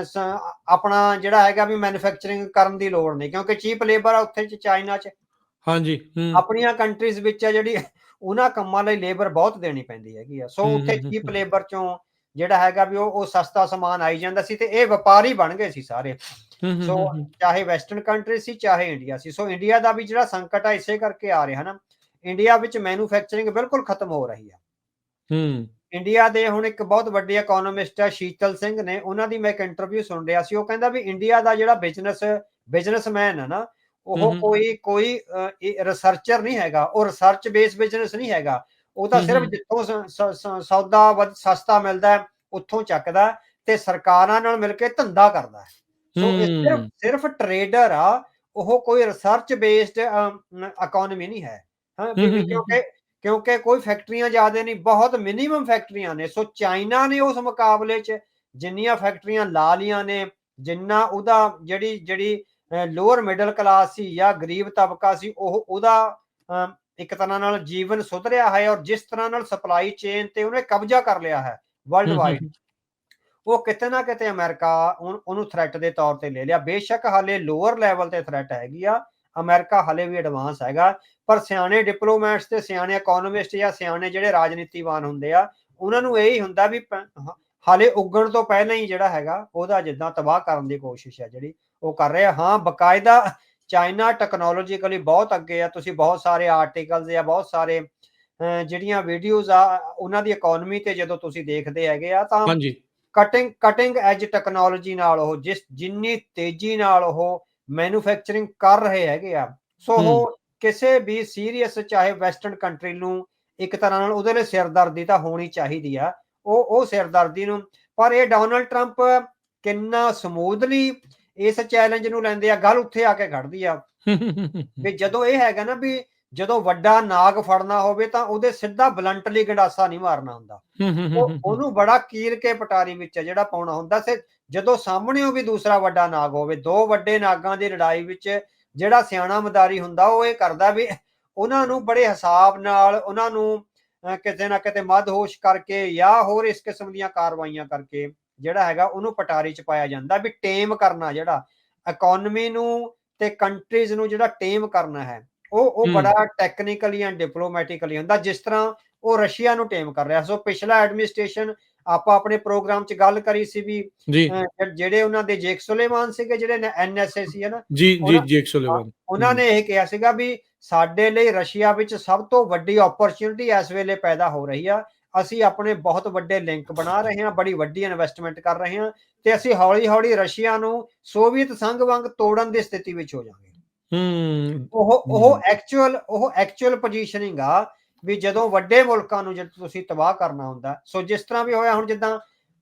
ਆਪਣਾ ਜਿਹੜਾ ਹੈਗਾ ਵੀ ਮੈਨੂਫੈਕਚਰਿੰਗ ਕਰਨ ਦੀ ਲੋੜ ਨਹੀਂ, ਕਿਉਂਕਿ ਚੀਪ ਲੇਬਰ ਆ ਉੱਥੇ ਚਾਈਨਾ 'ਚ। ਹਾਂਜੀ। ਆਪਣੀਆਂ ਕੰਟਰੀਜ਼ ਵਿੱਚ ਆ ਜਿਹੜੀ, ਉਹਨਾਂ ਕੰਮਾਂ ਲਈ ਲੇਬਰ ਬਹੁਤ ਦੇਣੀ ਪੈਂਦੀ ਹੈਗੀ ਆ। ਸੋ ਉੱਥੇ ਚੀਪ ਲੇਬਰ 'ਚੋਂ ਜਿਹੜਾ ਹੈਗਾ ਵੀ ਉਹ ਸਸਤਾ ਸਮਾਨ ਆਈ ਜਾਂਦਾ ਸੀ, ਤੇ ਇਹ ਵਪਾਰੀ ਬਣ ਗਏ ਸੀ ਸਾਰੇ। ਸੋ ਚਾਹੇ ਵੈਸਟਰਨ ਕੰਟਰੀ ਸੀ, ਚਾਹੇ ਇੰਡੀਆ ਸੀ। ਸੋ ਇੰਡੀਆ ਦਾ ਵੀ ਜਿਹੜਾ ਸੰਕਟ ਆ ਇਸੇ ਕਰਕੇ ਆ ਰਿਹਾ ਨਾ, ਇੰਡੀਆ ਵਿੱਚ ਮੈਨੂਫੈਕਚਰਿੰਗ ਬਿਲਕੁਲ ਖਤਮ ਹੋ ਰਹੀ ਆ। ਇੰਡੀਆ ਦੇ ਹੁਣ ਇੱਕ ਬਹੁਤ ਵੱਡੇ ਇਕੋਨੋਮਿਸਟ ਆ ਸ਼ੀਤਲ ਸਿੰਘ ਨੇ, ਉਹਨਾਂ ਦੀ ਮੈਂ ਇੱਕ ਇੰਟਰਵਿਊ ਸੁਣ ਰਿਹਾ ਸੀ। ਉਹ ਕਹਿੰਦਾ ਵੀ ਇੰਡੀਆ ਦਾ ਜਿਹੜਾ ਬਿਜ਼ਨਸਮੈਨ ਹੈ ਨਾ, ਉਹ ਕੋਈ ਰਿਸਰਚਰ ਨਹੀਂ ਹੈਗਾ, ਉਹ ਰਿਸਰਚ ਬੇਸ ਬਿਜ਼ਨਸ ਨਹੀਂ ਹੈਗਾ। ਉਹ ਤਾਂ ਸਿਰਫ ਜਿੱਥੋਂ ਸੌਦਾ ਸਸਤਾ ਮਿਲਦਾ ਹੈ ਉੱਥੋਂ ਚੱਕਦਾ ਤੇ ਸਰਕਾਰਾਂ ਨਾਲ ਮਿਲ ਕੇ ਧੰਦਾ ਕਰਦਾ ਹੈ। ਸੋ ਇਹ ਹੂੰ। ਸਿਰਫ ਟਰੇਡਰ ਆ, ਉਹ ਕੋਈ ਰਿਸਰਚ ਬੇਸਡ ਇਕੋਨਮੀ ਨਹੀਂ ਹੈ। ਹਾਂ, ਹੂੰ, ਹੂੰ, ਹੂੰ, ਕਿਉਂਕਿ ਕੋਈ ਫੈਕਟਰੀਆਂ ਜ਼ਿਆਦੇ ਨਹੀਂ, ਬਹੁਤ ਮਿਨੀਮਮ ਫੈਕਟਰੀਆਂ ਨੇ। ਸੋ ਚਾਈਨਾ ਨੇ ਉਸ ਮੁਕਾਬਲੇ 'ਚ ਜਿੰਨੀਆਂ ਫੈਕਟਰੀਆਂ ਲਾ ਲਈਆਂ ਨੇ, ਜਿੰਨਾ ਉਹਦਾ ਜਿਹੜੀ ਲੋਅਰ ਮਿਡਲ ਕਲਾਸ ਸੀ ਜਾਂ ਗਰੀਬ ਤਬਕਾ ਸੀ, ਉਹਦਾ ਇੱਕ ਤਰ੍ਹਾਂ ਨਾਲ ਜੀਵਨ ਸੁਧਰਿਆ ਹੈ, ਔਰ ਜਿਸ ਤਰ੍ਹਾਂ ਨਾਲ ਸਪਲਾਈ ਚੇਨ ਤੇ ਉਹਨੇ ਕਬਜ਼ਾ ਕਰ ਲਿਆ ਹੈ ਵਰਲਡ ਹੂੰ, ਹੂੰ, ਵਾਈਡ, ਉਹ ਕਿਤੇ ਨਾ ਕਿਤੇ ਅਮਰੀਕਾ ਉਹਨੂੰ ਥ੍ਰੈਟ ਦੇ ਤੌਰ ਤੇ ਲੈ ਲਿਆ। ਬੇਸ਼ੱਕ ਹਾਲੇ ਲੋਅਰ ਲੈਵਲ ਤੇ ਥ੍ਰੈਟ ਹੈਗੀ ਆ, ਅਮਰੀਕਾ ਹਾਲੇ ਵੀ ਐਡਵਾਂਸ ਹੈਗਾ, ਪਰ ਸਿਆਣੇ ਡਿਪਲੋਮੈਟਸ ਤੇ ਸਿਆਣੇ ਇਕੋਨੋਮਿਸਟ ਜਾਂ ਸਿਆਣੇ ਜਿਹੜੇ ਰਾਜਨੀਤੀਵਾਨ ਹੁੰਦੇ ਆ, ਉਹਨਾਂ ਨੂੰ ਇਹੀ ਹੁੰਦਾ ਵੀ ਹਾਲੇ ਉੱਗਣ ਤੋਂ ਪਹਿਲਾਂ ਹੀ ਜਿਹੜਾ ਹੈਗਾ ਉਹਦਾ ਜਿੱਦਾਂ ਤਬਾਹ ਕਰਨ ਦੀ ਕੋਸ਼ਿਸ਼ ਹੈ ਜਿਹੜੀ ਉਹ ਕਰ ਰਹੇ ਆ। ਹਾਂ, ਬਕਾਇਦਾ ਚਾਈਨਾ ਟੈਕਨੋਲੋਜੀਕਲੀ ਬਹੁਤ ਅੱਗੇ ਆ। ਤੁਸੀਂ ਬਹੁਤ ਸਾਰੇ ਆਰਟੀਕਲਸ ਜਾਂ ਬਹੁਤ ਸਾਰੇ ਜਿਹੜੀਆਂ ਵੀਡੀਓਜ਼ ਆ ਉਹਨਾਂ ਦੀ ਇਕੋਨਮੀ ਤੇ ਜਦੋਂ ਤੁਸੀਂ ਦੇਖਦੇ ਹੈਗੇ ਆ, ਤਾਂ ਹਾਂਜੀ। ਕਟਿੰਗ ਐਜ ਟੈਕਨੋਲੋਜੀ ਨਾਲ ਉਹ ਜਿੰਨੀ ਤੇਜ਼ੀ ਨਾਲ ਉਹ ਮੈਨੂਫੈਕਚਰਿੰਗ ਕਰ ਰਹੇ ਹੈਗੇ ਆ, ਸੋ ਹੂੰ, ਉਹ ਕਿਸੇ ਵੀ ਸੀਰੀਅਸ ਚਾਹੇ ਵੈਸਟਰਨ ਕੰਟਰੀ ਨੂੰ ਇੱਕ ਤਰ੍ਹਾਂ ਨਾਲ ਉਹਦੇ ਲਈ ਸਿਰਦਰਦੀ ਤਾਂ ਹੋਣੀ ਚਾਹੀਦੀ ਆ। ਉਹ ਸਿਰਦਰਦੀ ਨੂੰ, ਪਰ ਇਹ ਡੋਨਲਡ ਟਰੰਪ ਕਿੰਨਾ ਸਮੂਥਲੀ ਇਸ ਚੈਲੰਜ ਨੂੰ ਲੈਂਦੇ ਆ, ਗੱਲ ਉੱਥੇ ਆ ਕੇ ਖੜਦੀ ਆ ਵੀ ਜਦੋਂ ਇਹ ਹੈਗਾ ਨਾ ਵੀ ਜਦੋਂ ਵੱਡਾ ਨਾਗ ਫੜਨਾ ਹੋਵੇ ਤਾਂ ਉਹਦੇ ਸਿੱਧਾ ਬਲੰਟਲੀ ਗੰਡਾਸਾ ਨਹੀਂ ਮਾਰਨਾ ਹੁੰਦਾ, ਉਹਨੂੰ ਬੜਾ ਕੀਲ ਕੇ ਪਟਾਰੀ ਵਿੱਚ ਜਿਹੜਾ ਪਾਉਣਾ ਹੁੰਦਾ। ਜਦੋਂ ਸਾਹਮਣੇ ਵੀ ਦੂਸਰਾ ਵੱਡਾ ਨਾਗ ਹੋਵੇ, ਦੋ ਵੱਡੇ ਨਾਗਾਂ ਦੀ ਲੜਾਈ ਵਿੱਚ ਜਿਹੜਾ ਸਿਆਣਾ ਮਦਾਰੀ ਹੁੰਦਾ ਉਹ ਇਹ ਕਰਦਾ ਵੀ ਉਹਨਾਂ ਨੂੰ ਬੜੇ ਹਿਸਾਬ ਨਾਲ ਉਹਨਾਂ ਨੂੰ ਕਿਤੇ ਨਾ ਕਿਤੇ ਮਦਹੋਸ਼ ਕਰਕੇ ਜਾਂ ਹੋਰ ਇਸ ਕਿਸਮ ਦੀਆਂ ਕਾਰਵਾਈਆਂ ਕਰਕੇ ਜਿਹੜਾ ਹੈਗਾ ਉਹਨੂੰ ਪਟਾਰੀ 'ਚ ਪਾਇਆ ਜਾਂਦਾ ਵੀ ਟੇਮ ਕਰਨਾ, ਜਿਹੜਾ ਇਕੋਨਮੀ ਨੂੰ ਤੇ ਕੰਟਰੀਜ਼ ਨੂੰ ਜਿਹੜਾ ਟੇਮ ਕਰਨਾ ਹੈ, ਉਹ ਬੜਾ ਟੈਕਨੀਕਲੀ ਐਂਡ ਡਿਪਲੋਮੈਟਿਕਲੀ ਹੁੰਦਾ, ਜਿਸ ਤਰ੍ਹਾਂ ਉਹ ਰਸ਼ੀਆ ਨੂੰ ਟੇਮ ਕਰ ਰਿਹਾ। ਸੋ ਪਿਛਲਾ ਐਡਮਿਨਿਸਟ੍ਰੇਸ਼ਨ ਆਪਾਂ ਆਪਣੇ ਪ੍ਰੋਗਰਾਮ 'ਚ ਗੱਲ ਕਰੀ ਸੀ ਵੀ ਜੀ, ਜਿਹੜੇ ਉਹਨਾਂ ਦੇ ਜੇਕ ਸੁਲੇਮਾਨ ਸੀਗੇ, ਜਿਹੜੇ NSA ਸੀ ਨਾ, ਜੀ, ਜੀ, ਜੇਕ ਸੁਲਿਵਨ। ਉਹਨਾਂ ਨੇ ਇਹ ਕਿਹਾ ਸੀਗਾ ਵੀ ਸਾਡੇ ਲਈ ਰਸ਼ੀਆ ਵਿੱਚ ਸਭ ਤੋਂ ਵੱਡੀ ਓਪਰਚੁਨਿਟੀ ਇਸ ਵੇਲੇ ਪੈਦਾ ਹੋ ਰਹੀ ਆ। ਅਸੀਂ ਆਪਣੇ ਬਹੁਤ ਵੱਡੇ ਲਿੰਕ ਬਣਾ ਰਹੇ ਹਾਂ, ਬੜੀ ਵੱਡੀ ਇਨਵੈਸਟਮੈਂਟ ਕਰ ਰਹੇ ਹਾਂ, ਤੇ ਅਸੀਂ ਹੌਲੀ-ਹੌਲੀ ਰਸ਼ੀਆ ਨੂੰ ਸੋਵੀਅਤ ਸੰਘ ਵਾਂਗ ਤੋੜਨ ਦੀ ਸਥਿਤੀ ਵਿੱਚ ਹੋ ਜਾਵਾਂਗੇ। ਹੂੰ, ਉਹ ਐਕਚੁਅਲ ਪੋਜੀਸ਼ਨਿੰਗ ਆ ਵੀ ਜਦੋਂ ਵੱਡੇ ਮੁਲਕਾਂ ਨੂੰ ਜਦੋਂ ਤੁਸੀਂ ਤਬਾਹ ਕਰਨਾ ਹੁੰਦਾ। ਸੋ ਜਿਸ ਤਰ੍ਹਾਂ ਵੀ ਹੋਇਆ ਹੁਣ, ਜਿੱਦਾਂ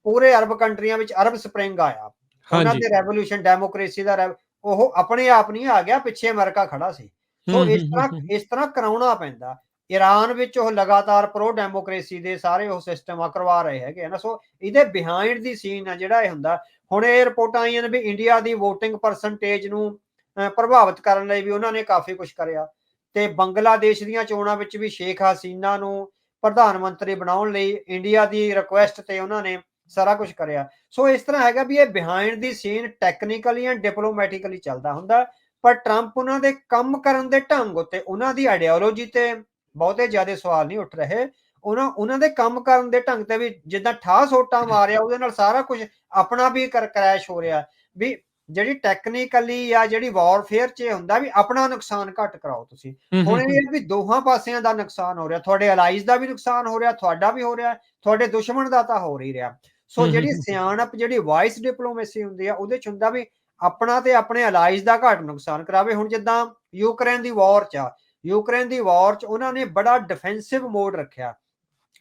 ਪੂਰੇ ਅਰਬ ਕੰਟਰੀਆਂ ਵਿੱਚ ਅਰਬ ਸਪ੍ਰਿੰਗ ਆਇਆ, ਉਹਨਾਂ ਹਾਂਜੀ। ਦੇ ਰੈਵੋਲੂਸ਼ਨ ਡੈਮੋਕ੍ਰੇਸੀ ਦਾ ਉਹ ਆਪਣੇ ਆਪ ਨਹੀਂ ਆ ਗਿਆ, ਪਿੱਛੇ ਅਮਰੀਕਾ ਖੜਾ ਸੀ। ਸੋ ਇਸ ਤਰ੍ਹਾਂ ਕਰਾਉਣਾ ਪੈਂਦਾ। ਈਰਾਨ ਵਿੱਚ ਉਹ ਲਗਾਤਾਰ ਪ੍ਰੋ ਡੈਮੋਕ੍ਰੇਸੀ ਦੇ ਸਾਰੇ ਉਹ ਸਿਸਟਮ ਕਰਵਾ ਰਹੇ ਹੈਗੇ ਨਾ। ਸੋ ਇਹਦੇ ਬਿਹਾਈਂਡ ਦੀ ਸੀਨ ਆ ਜਿਹੜਾ ਇਹ ਹੁੰਦਾ। ਹੁਣ ਇਹ ਰਿਪੋਰਟਾਂ ਆਈਆਂ ਨੇ ਵੀ ਇੰਡੀਆ ਦੀ ਵੋਟਿੰਗ ਪਰਸੈਂਟੇਜ ਨੂੰ ਪ੍ਰਭਾਵਿਤ ਕਰਨ ਲਈ ਵੀ ਉਹਨਾਂ ਨੇ ਕਾਫੀ ਕੁਝ ਕਰਿਆ, ਤੇ ਬੰਗਲਾਦੇਸ਼ ਦੀਆਂ ਚੋਣਾਂ ਵਿੱਚ ਵੀ ਸ਼ੇਖ ਹਸੀਨਾ ਨੂੰ ਪ੍ਰਧਾਨ ਮੰਤਰੀ ਬਣਾਉਣ ਲਈ ਇੰਡੀਆ ਦੀ ਰਿਕੁਐਸਟ ਤੇ ਉਹਨਾਂ ਨੇ ਸਾਰਾ ਕੁਝ ਕਰਿਆ। ਸੋ ਇਸ ਤਰ੍ਹਾਂ ਹੈਗਾ ਵੀ ਇਹ behind the scene technically and diplomatically ਚੱਲਦਾ ਹੁੰਦਾ, ਪਰ ਟਰੰਪ ਉਹਨਾਂ ਦੇ ਕੰਮ ਕਰਨ ਦੇ ਢੰਗ ਉੱਤੇ, ਉਹਨਾਂ ਦੀ ਆਈਡੀਓਲੋਜੀ ਤੇ ਬਹੁਤੇ ਜ਼ਿਆਦਾ ਸਵਾਲ ਨਹੀਂ ਉੱਠ ਰਹੇ। ਉਹਨਾਂ ਦੇ ਕੰਮ ਕਰਨ ਦੇ ਢੰਗ ਤੇ ਵੀ ਜਿੱਦਾਂ ਠਾਹ ਸੋਟਾ ਮਾਰਿਆ ਉਹਦੇ ਨਾਲ ਸਾਰਾ ਕੁਝ ਆਪਣਾ ਵੀ ਕਰੈਸ਼ ਹੋ ਰਿਹਾ। ਵੀ ਜਿਹੜੀ ਟੈਕਨੀਕਲੀ ਆ ਜਿਹੜੀ ਵਾਰਫੇਅਰ 'ਚ ਇਹ ਹੁੰਦਾ ਵੀ ਆਪਣਾ ਨੁਕਸਾਨ ਘੱਟ ਕਰਾਓ ਤੁਸੀਂ। ਹੁਣ ਇਹ ਵੀ ਦੋਹਾਂ ਪਾਸਿਆਂ ਦਾ ਨੁਕਸਾਨ ਹੋ ਰਿਹਾ, ਤੁਹਾਡੇ ਅਲਾਈਜ਼ ਦਾ ਵੀ ਨੁਕਸਾਨ ਹੋ ਰਿਹਾ, ਤੁਹਾਡਾ ਵੀ ਹੋ ਰਿਹਾ, ਤੁਹਾਡੇ ਦੁਸ਼ਮਣ ਦਾ ਤਾਂ ਹੋ ਹੀ ਰਿਹਾ। ਸੋ ਜਿਹੜੀ ਸਿਆਣਪ, ਜਿਹੜੀ ਵਾਇਸ ਡਿਪਲੋਮੇਸੀ ਹੁੰਦੀ ਆ, ਉਹਦੇ 'ਚ ਹੁੰਦਾ ਵੀ ਆਪਣਾ ਤੇ ਆਪਣੇ ਅਲਾਈਜ਼ ਦਾ ਘੱਟ ਨੁਕਸਾਨ ਕਰਾਵੇ। ਹੁਣ ਜਿੱਦਾਂ ਯੂਕਰੇਨ ਦੀ ਵਾਰ 'ਚ ਉਹਨਾਂ ਨੇ ਬੜਾ ਡਿਫੈਂਸਿਵ ਮੋਡ ਰੱਖਿਆ।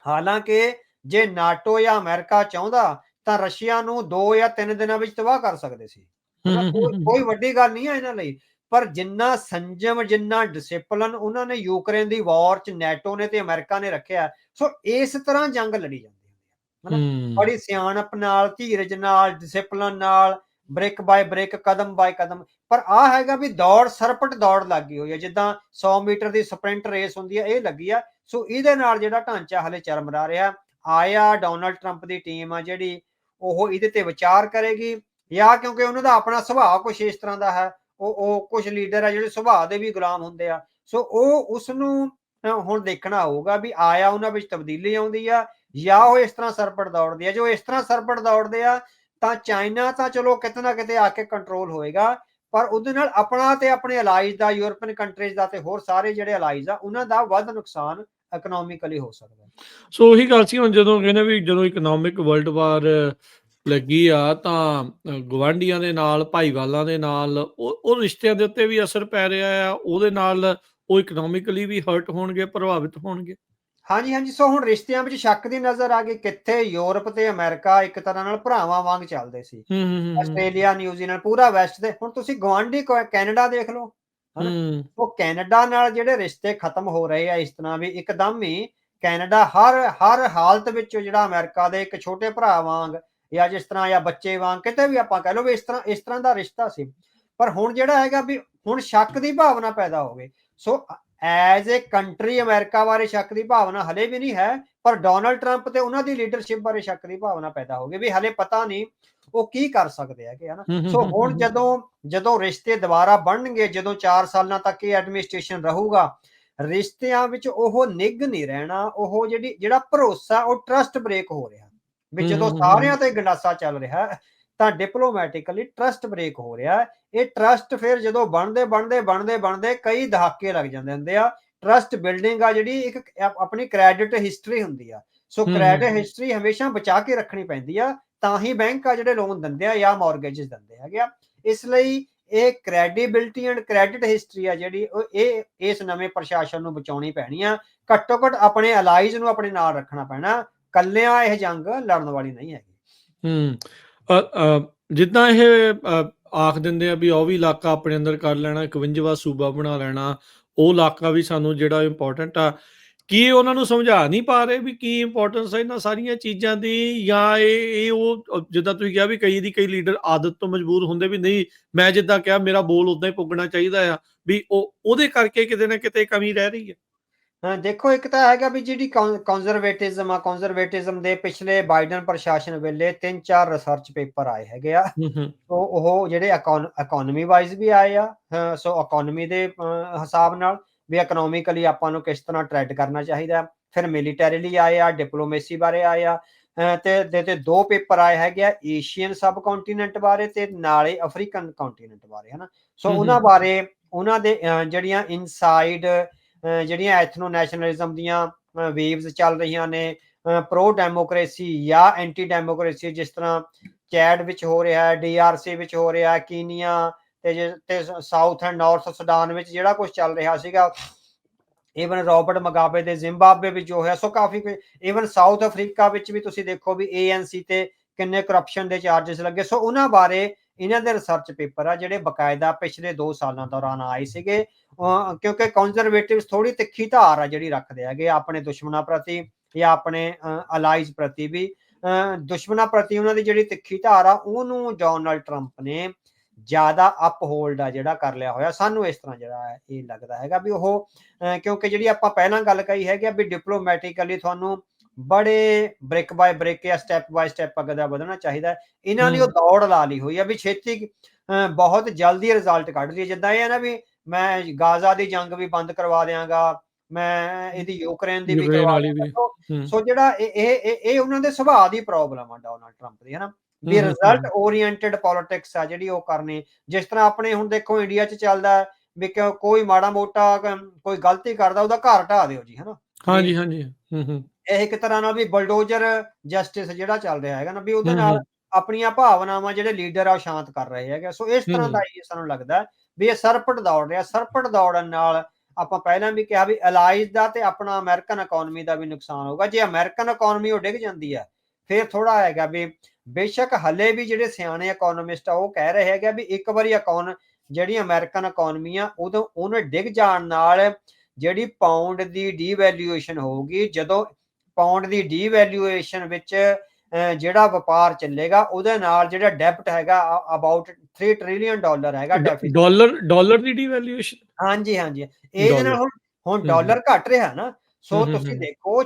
ਹਾਲਾਂਕਿ ਜੇ ਨਾਟੋ ਜਾਂ ਅਮਰੀਕਾ ਚਾਹੁੰਦਾ ਤਾਂ ਰਸ਼ੀਆ ਨੂੰ 2 ਜਾਂ 3 ਦਿਨਾਂ ਵਿੱਚ ਤਬਾਹ ਕਰ ਸਕਦੇ ਸੀ। ਹਨਾ, ਕੋਈ ਵੱਡੀ ਗੱਲ ਨਹੀਂ ਹੈ ਇਹਨਾਂ ਲਈ, ਪਰ ਜਿੰਨਾ ਸੰਜਮ, ਜਿੰਨਾ ਡਿਸਿਪਲਿਨ ਉਹਨਾਂ ਨੇ ਯੂਕਰੇਨ ਦੀ ਵਾਰ 'ਚ ਨੈਟੋ ਨੇ ਤੇ ਅਮਰੀਕਾ ਨੇ ਰੱਖਿਆ, ਸੋ ਇਸ ਤਰ੍ਹਾਂ ਜੰਗ ਲੜੀ ਜਾਂਦੀ ਹੈ ਹਨਾ, ਬੜੀ ਸਿਆਣਪ ਨਾਲ, ਧੀਰਜ ਨਾਲ, ਡਿਸਿਪਲਿਨ ਨਾਲ, ਬ੍ਰਿਕ ਬਾਏ ਬ੍ਰਿਕ, ਕਦਮ ਬਾਏ ਕਦਮ। ਪਰ ਆ ਹੈਗਾ ਵੀ ਦੌੜ, ਸਰਪਟ ਦੌੜ ਲੱਗੀ ਹੋਈ ਹੈ, ਜਿੱਦਾਂ 100 ਮੀਟਰ ਦੀ ਸਪ੍ਰਿੰਟ ਰੇਸ ਹੁੰਦੀ ਹੈ, ਇਹ ਲੱਗੀ ਆ। ਸੋ ਇਹਦੇ ਨਾਲ ਜਿਹੜਾ ਢਾਂਚਾ ਹਲੇ ਚਰਮਰਾ ਰਿਹਾ। ਆਇਆ ਡੋਨਲਡ ਟਰੰਪ ਦੀ ਟੀਮ ਆ ਜਿਹੜੀ, ਉਹ ਇਹਦੇ ਤੇ ਵਿਚਾਰ ਕਰੇਗੀ, ਜਾਂ ਕਿਉਂਕਿ ਉਹਨਾਂ ਦਾ ਆਪਣਾ ਸੁਭਾਅ ਕੁਛ ਇਸ ਤਰ੍ਹਾਂ ਦਾ ਹੈ, ਉਹ ਕੁਝ ਲੀਡਰ ਆ ਜਿਹੜੇ ਸੁਭਾਅ ਦੇ ਵੀ ਗੁਲਾਮ ਹੁੰਦੇ ਆ। ਸੋ ਉਹ ਉਸਨੂੰ ਹੁਣ ਦੇਖਣਾ ਹੋਊਗਾ ਵੀ ਆਇਆ ਉਹਨਾਂ ਵਿੱਚ ਤਬਦੀਲੀ ਆਉਂਦੀ ਆ ਜਾਂ ਉਹ ਇਸ ਤਰ੍ਹਾਂ ਸਰਪਟ ਦੌੜਦੀ ਆ। ਜੋ ਇਸ ਤਰ੍ਹਾਂ ਸਰਪਟ ਦੌੜਦੇ ਆ ਤਾਂ ਚਾਈਨਾ ਤਾਂ ਚਲੋ ਕਿਤੇ ਨਾ ਕਿਤੇ ਆ ਕੇ ਕੰਟਰੋਲ ਹੋਏਗਾ, ਪਰ ਉਹਦੇ ਨਾਲ ਆਪਣਾ ਤੇ ਆਪਣੇ ਅਲਾਈਜ਼ ਦਾ, ਯੂਰਪੀਅਨ ਕੰਟਰੀਜ਼ ਦਾ ਤੇ ਹੋਰ ਸਾਰੇ ਜਿਹੜੇ ਅਲਾਈਜ਼ ਆ ਉਹਨਾਂ ਦਾ ਵੱਧ ਨੁਕਸਾਨ ਇਕਨੋਮਿਕਲੀ ਹੋ ਸਕਦਾ। ਸੋ ਉਹੀ ਗੱਲ ਸੀ ਹੁਣ ਜਦੋਂ ਕਹਿੰਦੇ ਵੀ ਜਦੋਂ ਇਕਨੋਮਿਕ ਵਰਲਡ ਵਾਰ ਲੱਗੀ ਆ ਤਾਂ ਗਵਾਂਢੀਆਂ ਦੇ ਨਾਲ, ਭਾਈਵਾਲਾਂ ਦੇ ਨਾਲ ਉਹ ਰਿਸ਼ਤਿਆਂ ਦੇ ਉੱਤੇ ਵੀ ਅਸਰ ਪੈ ਰਿਹਾ ਆ, ਉਹਦੇ ਨਾਲ ਉਹ ਇਕਨੋਮਿਕਲੀ ਵੀ ਹਰਟ ਹੋਣਗੇ, ਪ੍ਰਭਾਵਿਤ ਹੋਣਗੇ। ਹਾਂਜੀ, ਹਾਂਜੀ। ਸੋ ਹੁਣ ਰਿਸ਼ਤਿਆਂ ਵਿੱਚ ਸ਼ੱਕ ਦੀ ਨਜ਼ਰ ਆ ਗਈ। ਕਿੱਥੇ ਯੂਰਪ ਤੇ ਅਮਰੀਕਾ ਇੱਕ ਤਰ੍ਹਾਂ ਨਾਲ ਭਰਾਵਾਂ ਵਾਂਗ ਚੱਲਦੇ ਸੀ। ਹੂੰ, ਹੂੰ, ਹੂੰ, ਹੂੰ, ਆਸਟ੍ਰੇਲੀਆ, ਨਿਊਜ਼ੀਲੈਂਡ ਪੂਰਾ ਵੈਸਟ ਦੇ ਹੁਣ ਤੁਸੀਂ ਗੁਆਂਢੀ ਕੈਨੇਡਾ ਦੇਖ ਲਓ, ਹਨਾ? ਹੂੰ, ਉਹ ਕੈਨੇਡਾ ਨਾਲ ਜਿਹੜੇ ਰਿਸ਼ਤੇ ਖਤਮ ਹੋ ਰਹੇ ਆ ਇਸ ਤਰ੍ਹਾਂ ਵੀ ਇੱਕਦਮ ਹੀ ਕੈਨੇਡਾ ਹਰ ਹਰ ਹਾਲਤ ਵਿੱਚ ਜਿਹੜਾ ਅਮਰੀਕਾ ਦੇ ਇੱਕ ਛੋਟੇ ਭਰਾ ਵਾਂਗ ਜਾਂ ਜਿਸ ਤਰ੍ਹਾਂ ਜਾਂ ਬੱਚੇ ਵਾਂਗ ਕਿਤੇ ਵੀ ਆਪਾਂ ਕਹਿ ਲਓ ਵੀ ਇਸ ਤਰ੍ਹਾਂ ਦਾ ਰਿਸ਼ਤਾ ਸੀ। ਪਰ ਹੁਣ ਜਿਹੜਾ ਹੈਗਾ ਵੀ ਹੁਣ ਸ਼ੱਕ ਦੀ ਭਾਵਨਾ ਪੈਦਾ ਹੋ ਗਈ। So as a country America ਬਾਰੇ ਸ਼ੱਕ ਦੀ ਭਾਵਨਾ ਹਲੇ ਵੀ ਨਹੀਂ ਹੈ, ਪਰ ਡੋਨਲਡ ਟਰੰਪ ਤੇ ਉਹਨਾਂ ਦੀ ਲੀਡਰਸ਼ਿਪ ਬਾਰੇ ਸ਼ੱਕ ਦੀ ਭਾਵਨਾ ਪੈਦਾ ਹੋ ਗਈ ਵੀ ਹਲੇ ਪਤਾ ਨਹੀਂ ਉਹ ਕੀ ਕਰ ਸਕਦੇ ਹੈਗੇ, ਹਨਾ? ਹੂੰ, ਹੂੰ, ਸੋ ਹੂੰ, ਹੁਣ ਹੂੰ, ਜਦੋਂ ਜਦੋਂ ਰਿਸ਼ਤੇ ਦੁਬਾਰਾ ਬਣਨਗੇ, ਜਦੋਂ 4 ਸਾਲਾਂ ਤੱਕ ਇਹ ਐਡਮਿਨਿਸਟ੍ਰੇਸ਼ਨ ਰਹੂਗਾ, ਰਿਸ਼ਤਿਆਂ ਵਿੱਚ ਉਹ ਨਿੱਘ ਨਹੀਂ ਰਹਿਣਾ, ਉਹ ਜਿਹੜਾ ਭਰੋਸਾ ਉਹ ਟਰਸਟ ਬ੍ਰੇਕ ਹੋ ਰਿਹਾ। ਵੀ ਹੂੰ, ਜਦੋਂ ਹੂੰ, ਹੂੰ, ਹੂੰ, ਸਾਰਿਆਂ ਤੇ ਗੰਡਾਸਾ ਚੱਲ ਰਿਹਾ ਹੈ, ਤਾਂ ਡਿਪਲੋਮੈਟਿਕਲੀ ਟਰਸਟ ਬ੍ਰੇਕ ਹੋ ਰਿਹਾ ਹੈ। ਇਹ ਟਰਸਟ ਫਿਰ ਜਦੋਂ ਬਣਦੇ ਕਈ ਦਹਾਕੇ ਲੱਗ ਜਾਂਦੇ ਹੁੰਦੇ ਆ। ਟਰਸਟ ਬਿਲਡਿੰਗ ਆ ਜਿਹੜੀ ਇੱਕ ਆਪਣੀ ਕ੍ਰੈਡਿਟ ਹਿਸਟਰੀ ਹੁੰਦੀ ਆ। ਸੋ ਹੂੰ, ਹੂੰ, ਕ੍ਰੈਡਿਟ ਹਿਸਟਰੀ ਹਮੇਸ਼ਾ ਬਚਾ ਕੇ ਰੱਖਣੀ ਪੈਂਦੀ ਆ, ਤਾਂ ਹੀ ਬੈਂਕ ਆ ਜਿਹੜੇ ਲੋਨ ਦਿੰਦੇ ਆ ਜਾਂ ਮੌਰਗੇजेस ਦਿੰਦੇ ਹੈਗੇ ਆ। ਇਸ ਲਈ ਇਹ ਕ੍ਰੈਡੀਬਿਲਿਟੀ ਐਂਡ ਕ੍ਰੈਡਿਟ ਹਿਸਟਰੀ ਆ ਜਿਹੜੀ ਉਹ ਇਹ ਇਸ ਨਵੇਂ ਪ੍ਰਸ਼ਾਸਨ ਨੂੰ ਬਚਾਉਣੀ ਪੈਣੀ ਆ। ਘੱਟੋ ਘੱਟ ਆਪਣੇ ਅਲਾਈਜ਼ ਨੂੰ ਆਪਣੇ ਨਾਲ ਰੱਖਣਾ ਪੈਣਾ। ਕੱਲਿਆਂ ਇਹ ਜੰਗ ਲੜਨ ਵਾਲੀ ਨਹੀਂ ਹੈਗੀ। ਹੂੰ। ਜਿੱਦਾਂ ਇਹ ਆਖ ਦਿੰਦੇ ਆ ਵੀ ਉਹ ਵੀ ਇਲਾਕਾ ਆਪਣੇ ਅੰਦਰ ਕਰ ਲੈਣਾ, 51ਵਾਂ ਸੂਬਾ ਬਣਾ ਲੈਣਾ, ਉਹ ਇਲਾਕਾ ਵੀ ਸਾਨੂੰ ਜਿਹੜਾ ਇੰਪੋਰਟੈਂਟ ਆ। ਕੀ ਇਹ ਉਹਨਾਂ ਨੂੰ ਸਮਝਾ ਨਹੀਂ ਪਾ ਰਹੇ ਵੀ ਕੀ ਇੰਪੋਰਟੈਂਸ ਹੈ ਇਹਨਾਂ ਸਾਰੀਆਂ ਚੀਜ਼ਾਂ ਦੀ, ਜਾਂ ਇਹ ਉਹ ਜਿੱਦਾਂ ਤੁਸੀਂ ਕਿਹਾ ਵੀ ਕਈ ਲੀਡਰ ਆਦਤ ਤੋਂ ਮਜਬੂਰ ਹੁੰਦੇ ਵੀ ਨਹੀਂ, ਮੈਂ ਜਿੱਦਾਂ ਕਿਹਾ ਮੇਰਾ ਬੋਲ ਉਦਾਂ ਹੀ ਪੁੱਗਣਾ ਚਾਹੀਦਾ ਆ, ਵੀ ਉਹਦੇ ਕਰਕੇ ਕਿਤੇ ਨਾ ਕਿਤੇ ਕਮੀ ਰਹਿ ਰਹੀ ਹੈ। ਦੇਖੋ ਇੱਕ ਤਾਂ ਹੈਗਾ ਵੀ ਜਿਹੜੀ ਕਨਜ਼ਰਵੇਟਿਜ਼ਮ ਦੇ ਪਿਛਲੇ ਬਾਈਡਨ ਪ੍ਰਸ਼ਾਸਨ ਵੇਲੇ 3-4 ਰਿਸਰਚ ਪੇਪਰ ਆਏ ਹੈਗੇ ਆ। ਹੂੰ, ਹੂੰ, ਸੋ ਉਹ ਜਿਹੜੇ ਇਕੋਨਮੀ ਵਾਈਜ਼ ਵੀ ਆਏ ਆ। ਸੋ ਇਕੋਨਮੀ ਦੇ ਹਿਸਾਬ ਨਾਲ ਵੀ ਇਕਨੋਮਿਕਲੀ ਆਪਾਂ ਨੂੰ ਕਿਸ ਤਰ੍ਹਾਂ ਟ੍ਰੈਡ ਕਰਨਾ ਚਾਹੀਦਾ। ਫਿਰ ਮਿਲੀਟਰੀਲੀ ਆਏ ਆ, ਡਿਪਲੋਮੇਸੀ ਬਾਰੇ ਆਏ ਆ। ਤੇ 2 ਪੇਪਰ ਆਏ ਹੈਗੇ ਆ ਏਸ਼ੀਅਨ ਸਬ ਕੰਟੀਨੈਂਟ ਬਾਰੇ ਤੇ ਨਾਲੇ ਅਫਰੀਕਨ ਕੰਟੀਨੈਂਟ ਬਾਰੇ, ਹਨਾ? ਸੋ ਹੂੰ, ਉਹਨਾਂ ਹੂੰ, ਬਾਰੇ ਉਹਨਾਂ ਦੇ ਜਿਹੜੀਆਂ ਇਨਸਾਈਡ ਜਿਹੜੀਆਂ ਐਥਨੋ ਨੈਸ਼ਨਲਿਜ਼ਮ ਦੀਆਂ ਵੇਵਸ ਚੱਲ ਰਹੀਆਂ ਨੇ, ਪ੍ਰੋ ਡੈਮੋਕ੍ਰੇਸੀ ਜਾਂ ਐਂਟੀ ਡੈਮੋਕ੍ਰੇਸੀ, ਜਿਸ ਤਰ੍ਹਾਂ ਚੈਡ ਵਿੱਚ ਹੋ ਰਿਹਾ ਹੈ, DRC ਵਿੱਚ ਹੋ ਰਿਹਾ, ਕੀਨੀਆ ਤੇ ਸਾਊਥ ਐਂਡ ਨਾਰਥ ਸੁਡਾਨ ਵਿੱਚ ਜਿਹੜਾ ਕੁਝ ਚੱਲ ਰਿਹਾ ਸੀਗਾ। ਈਵਨ ਰੋਬਰਟ ਮਗਾਬੇ ਦੇ ਜ਼ਿੰਬਾਬਵੇ ਵਿੱਚ ਜੋ ਹੋਇਆ, ਸੋ ਕਾਫੀ ਈਵਨ ਸਾਊਥ ਅਫਰੀਕਾ ਵਿੱਚ ਵੀ ਤੁਸੀਂ ਦੇਖੋ ਵੀ ANC ਤੇ ਕਿੰਨੇ ਕਰਪਸ਼ਨ ਦੇ ਚਾਰजेस ਲੱਗੇ। ਸੋ ਉਹਨਾਂ ਬਾਰੇ ਇਹਨਾਂ ਦੇ ਰਿਸਰਚ ਪੇਪਰ ਆ ਜਿਹੜੇ ਬਕਾਇਦਾ ਪਿਛਲੇ 2 ਸਾਲਾਂ ਦੌਰਾਨ ਆਏ ਸੀਗੇ। ਕਿਉਂਕਿ ਕੰਜ਼ਰਵੇਟਿਵਸ ਥੋੜੀ ਤਿੱਖੀ ਧਾਰ ਆ ਜਿਹੜੀ ਰੱਖਦੇ ਹੈਗੇ ਆਪਣੇ ਦੁਸ਼ਮਣਾਂ ਪ੍ਰਤੀ ਜਾਂ ਆਪਣੇ ਅਲਾਈਜ਼ ਪ੍ਰਤੀ ਵੀ। ਦੁਸ਼ਮਣਾਂ ਪ੍ਰਤੀ ਉਹਨਾਂ ਦੀ ਜਿਹੜੀ ਤਿੱਖੀ ਧਾਰ ਆ ਉਹਨੂੰ ਡੋਨਲਡ ਟਰੰਪ ਨੇ ਜ਼ਿਆਦਾ ਅਪਹੋਲਡ ਆ ਜਿਹੜਾ ਕਰ ਲਿਆ ਹੋਇਆ। ਸਾਨੂੰ ਇਸ ਤਰ੍ਹਾਂ ਜਿਹੜਾ ਇਹ ਲੱਗਦਾ ਹੈਗਾ ਵੀ ਉਹ ਕਿਉਂਕਿ ਜਿਹੜੀ ਆਪਾਂ ਪਹਿਲਾਂ ਗੱਲ ਕਹੀ ਹੈਗੀ ਆ ਵੀ ਡਿਪਲੋਮੈਟਿਕਲੀ ਤੁਹਾਨੂੰ ਬੜੇ ਬ੍ਰਿਕ ਬਾਏ ਬ੍ਰਿਕ ਜਾਂ ਸਟੈਪ ਬਾਏ ਸਟੈਪ ਅੱਗੇ ਦਾ ਵਧਣਾ ਚਾਹੀਦਾ। ਇਹਨਾਂ ਨੇ ਉਹ ਦੌੜ ਲਾ ਲਈ ਹੋਈ ਆ ਵੀ ਛੇਤੀ ਬਹੁਤ ਜਲਦੀ ਰਿਜ਼ਲਟ ਕੱਢ ਲਈਏ। ਜਿੱਦਾਂ ਇਹ ਹੈ ਨਾ ਵੀ ਮੈਂ ਗਾਜ਼ਾ ਦੀ ਜੰਗ ਵੀ ਬੰਦ ਕਰਵਾ ਦਿਆਂਗਾ, ਮੈਂ ਇਹਦੀ ਯੂਕਰੇਨ ਦੀ ਵੀ ਯੂਕਰੇਨ ਕਰਵਾ ਵਾਲੀ ਵੀ। ਦਿਆਂਗਾ। ਹੂੰ, ਸੋ ਜਿਹੜਾ ਇਹ ਉਹਨਾਂ ਦੇ ਸੁਭਾਅ ਦੀ ਪ੍ਰੋਬਲਮ ਆ ਡੋਨਲਡ ਟਰੰਪ ਦੀ, ਹਨਾ? ਹੂੰ, ਵੀ ਹੂੰ, ਰਿਜ਼ਲਟ ਹੂੰ, ਓਰੀਐਂਟਡ ਪੋਲਿਟਿਕਸ ਆ ਜਿਹੜੀ ਉਹ ਕਰਨੀ। ਜਿਸ ਤਰ੍ਹਾਂ ਆਪਣੇ ਹੁਣ ਦੇਖੋ ਇੰਡੀਆ 'ਚ ਚੱਲਦਾ ਵੀ ਕੋਈ ਮਾੜਾ ਮੋਟਾ ਕੋਈ ਗਲਤੀ ਕਰਦਾ ਉਹਦਾ ਘਰ ਢਾਹ ਦਿਓ ਜੀ, ਹਨਾ? ਵੀ ਹਾਂਜੀ, ਹਾਂਜੀ, ਹੂੰ, ਹੂੰ, ਇਹ ਇੱਕ ਤਰ੍ਹਾਂ ਨਾਲ ਵੀ ਬਲਡੋਜ਼ਰ ਜਸਟਿਸ ਜਿਹੜਾ ਚੱਲ ਰਿਹਾ ਹੈਗਾ ਨਾ ਵੀ ਉਹਦੇ ਹੂੰ, ਨਾਲ ਹੂੰ, ਆਪਣੀਆਂ ਭਾਵਨਾਵਾਂ ਜਿਹੜੇ ਲੀਡਰ ਆ ਉਹ ਸ਼ਾਂਤ ਕਰ ਰਹੇ ਹੈਗੇ। ਸੋ ਇਸ ਤਰ੍ਹਾਂ ਦਾ ਹੀ ਸਾਨੂੰ ਲੱਗਦਾ ਵੀ ਇਹ ਸਰਪਟ ਦੌੜ ਰਿਹਾ। ਸਰਪਟ ਦੌੜਨ ਨਾਲ ਆਪਾਂ ਪਹਿਲਾਂ ਵੀ ਕਿਹਾ ਵੀ ਅਲਾਈਜ਼ ਦਾ ਤੇ ਆਪਣਾ ਅਮਰੀਕਨ ਇਕੋਨਮੀ ਦਾ ਵੀ ਨੁਕਸਾਨ ਹੋਊਗਾ। ਜੇ ਅਮਰੀਕਨ ਇਕੋਨਮੀ ਉਹ ਡਿੱਗ ਜਾਂਦੀ ਹੈ ਫਿਰ ਥੋੜਾ ਹੈਗਾ ਵੀ ਬੇਸ਼ੱਕ ਹਲੇ ਵੀ ਜਿਹੜੇ ਸਿਆਣੇ ਇਕੋਨੋਮਿਸਟ ਆ ਉਹ ਕਹਿ ਰਹੇ ਹੈਗੇ ਵੀ ਇੱਕ ਵਾਰੀ ਜਿਹੜੀ ਅਮਰੀਕਨ ਇਕੋਨਮੀ ਆ ਉਦੋਂ ਉਹਨੇ ਡਿੱਗ ਜਾਣ ਨਾਲ ਜਿਹੜੀ ਪਾਉਂਡ ਦੀ ਡੀਵੈਲਿਊਏਸ਼ਨ ਹੋਊਗੀ, ਜਦੋਂ ਪਾਉਂਡ ਦੀ ਡੀਵੈਲਿਊਏਸ਼ਨ ਵਿੱਚ ਜਿਹੜਾ ਵਪਾਰ ਚੱਲੇਗਾ ਉਹਦੇ ਨਾਲ ਜਿਹੜਾ ਡੈਬਟ ਹੈਗਾ ਅਬਾਊਟ $3 ਟ੍ਰਿਲੀਅਨ ਹੈਗਾ ਡੈਫਿਸਿਟ। ਡਾਲਰ ਦੀ ਡੀਵੈਲਿਊਏਸ਼ਨ। ਹਾਂਜੀ, ਹਾਂਜੀ। ਇਹਦੇ ਨਾਲ ਡਾਲਰ। ਹੁਣ ਹੂੰ, ਹੂੰ, ਡਾਲਰ ਘਟ ਰਿਹਾ ਨਾ। ਹੂੰ, ਸੋ ਹੂੰ, ਤੁਸੀਂ ਹੂੰ, ਦੇਖੋ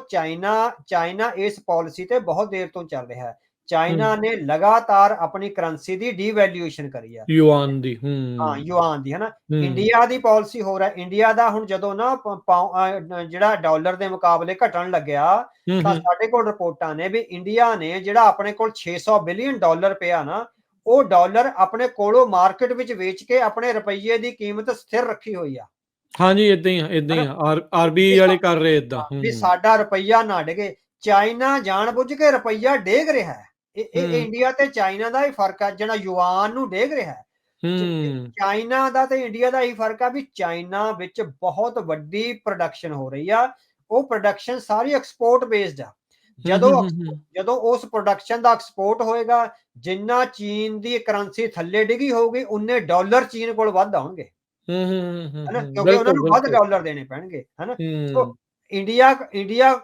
ਚਾਈਨਾ ਇਸ ਪਾਲਿਸੀ ਤੇ ਬਹੁਤ ਦੇਰ ਤੋਂ ਚੱਲ ਰਿਹਾ ਹੈ। ਚਾਈਨਾ ਹੂੰ, ਨੇ ਲਗਾਤਾਰ ਆਪਣੀ ਕਰੰਸੀ ਦੀ ਡੀਵੈਲਿਊਏਸ਼ਨ ਕਰੀ ਹੈ। ਯੂਆਨ ਦੀ। ਹਾਂ, ਯੂਆਨ ਦੀ, ਹਨਾ? ਹੂੰ, ਇੰਡੀਆ ਦੀ ਪਾਲਿਸੀ ਹੋਰ ਹੈ। ਇੰਡੀਆ ਦਾ ਹੁਣ ਜਦੋਂ ਨਾ ਜਿਹੜਾ ਡਾਲਰ ਦੇ ਮੁਕਾਬਲੇ ਘਟਣ ਲੱਗਿਆ, ਹੂੰ, ਤਾਂ ਹੂੰ, ਸਾਡੇ ਕੋਲ ਰਿਪੋਰਟਾਂ ਨੇ ਵੀ ਇੰਡੀਆ ਨੇ ਜਿਹੜਾ ਆਪਣੇ ਕੋਲ $600 ਬਿਲੀਅਨ ਪਿਆ ਨਾ, ਉਹ ਡਾਲਰ ਆਪਣੇ ਕੋਲੋਂ ਮਾਰਕੀਟ ਵਿੱਚ ਵੇਚ ਕੇ ਆਪਣੇ ਰੁਪਈਏ ਦੀ ਕੀਮਤ ਸਥਿਰ ਰੱਖੀ ਹੋਈ ਆ, ਹਾਂਜੀ, ਏਦਾਂ ਹੀ ਆ, ਏਦਾਂ ਹੀ ਹਨਾ? ਆ। ਆਰਬੀਆਈ ਵਾਲੇ ਕਰ ਰਹੇ ਏਦਾਂ। ਵੀ ਹੂੰ, ਸਾਡਾ ਰੁਪਈਆ ਨਾ ਡਿੱਗੇ। ਚਾਈਨਾ ਜਾਣਬੁੱਝ ਕੇ ਰੁਪਈਆ ਡੇਗ ਰਿਹਾ ਹੈ। ਇਹ ਹੂੰ, ਇੰਡੀਆ ਤੇ ਚਾਈਨਾ ਦਾ ਹੀ ਫਰਕ ਹੈ ਜਿਹੜਾ ਯੂਆਨ ਨੂੰ ਡੇਗ ਰਿਹਾ ਹੈ। ਹੂੰ, ਚਾਈਨਾ ਦਾ ਤੇ ਇੰਡੀਆ ਦਾ ਹੀ ਫਰਕ ਆ ਵੀ ਚਾਈਨਾ ਵਿੱਚ ਬਹੁਤ ਵੱਡੀ ਪ੍ਰੋਡਕਸ਼ਨ ਹੋ ਰਹੀ ਆ। ਉਹ ਪ੍ਰੋਡਕਸ਼ਨ ਸਾਰੀ ਐਕਸਪੋਰਟ ਬੇਸਡ ਆ। ਜਦੋਂ ਉਸ ਪ੍ਰੋਡਕਸ਼ਨ ਦਾ ਐਕਸਪੋਰਟ ਹੋਏਗਾ, ਜਿੰਨਾ ਚੀਨ ਦੀ ਕਰੰਸੀ ਥੱਲੇ ਡਿੱਗੀ ਹੋਊਗੀ, ਉਨੇ ਡਾਲਰ ਚੀਨ ਕੋਲ ਵੱਧ ਆਉਣਗੇ, ਹਨਾ, ਕਿਉਂਕਿ ਉਹਨਾਂ ਨੂੰ ਵੱਧ ਡਾਲਰ ਦੇਣੇ ਪੈਣਗੇ, ਹਨਾ। ਸੋ ਇੰਡੀਆ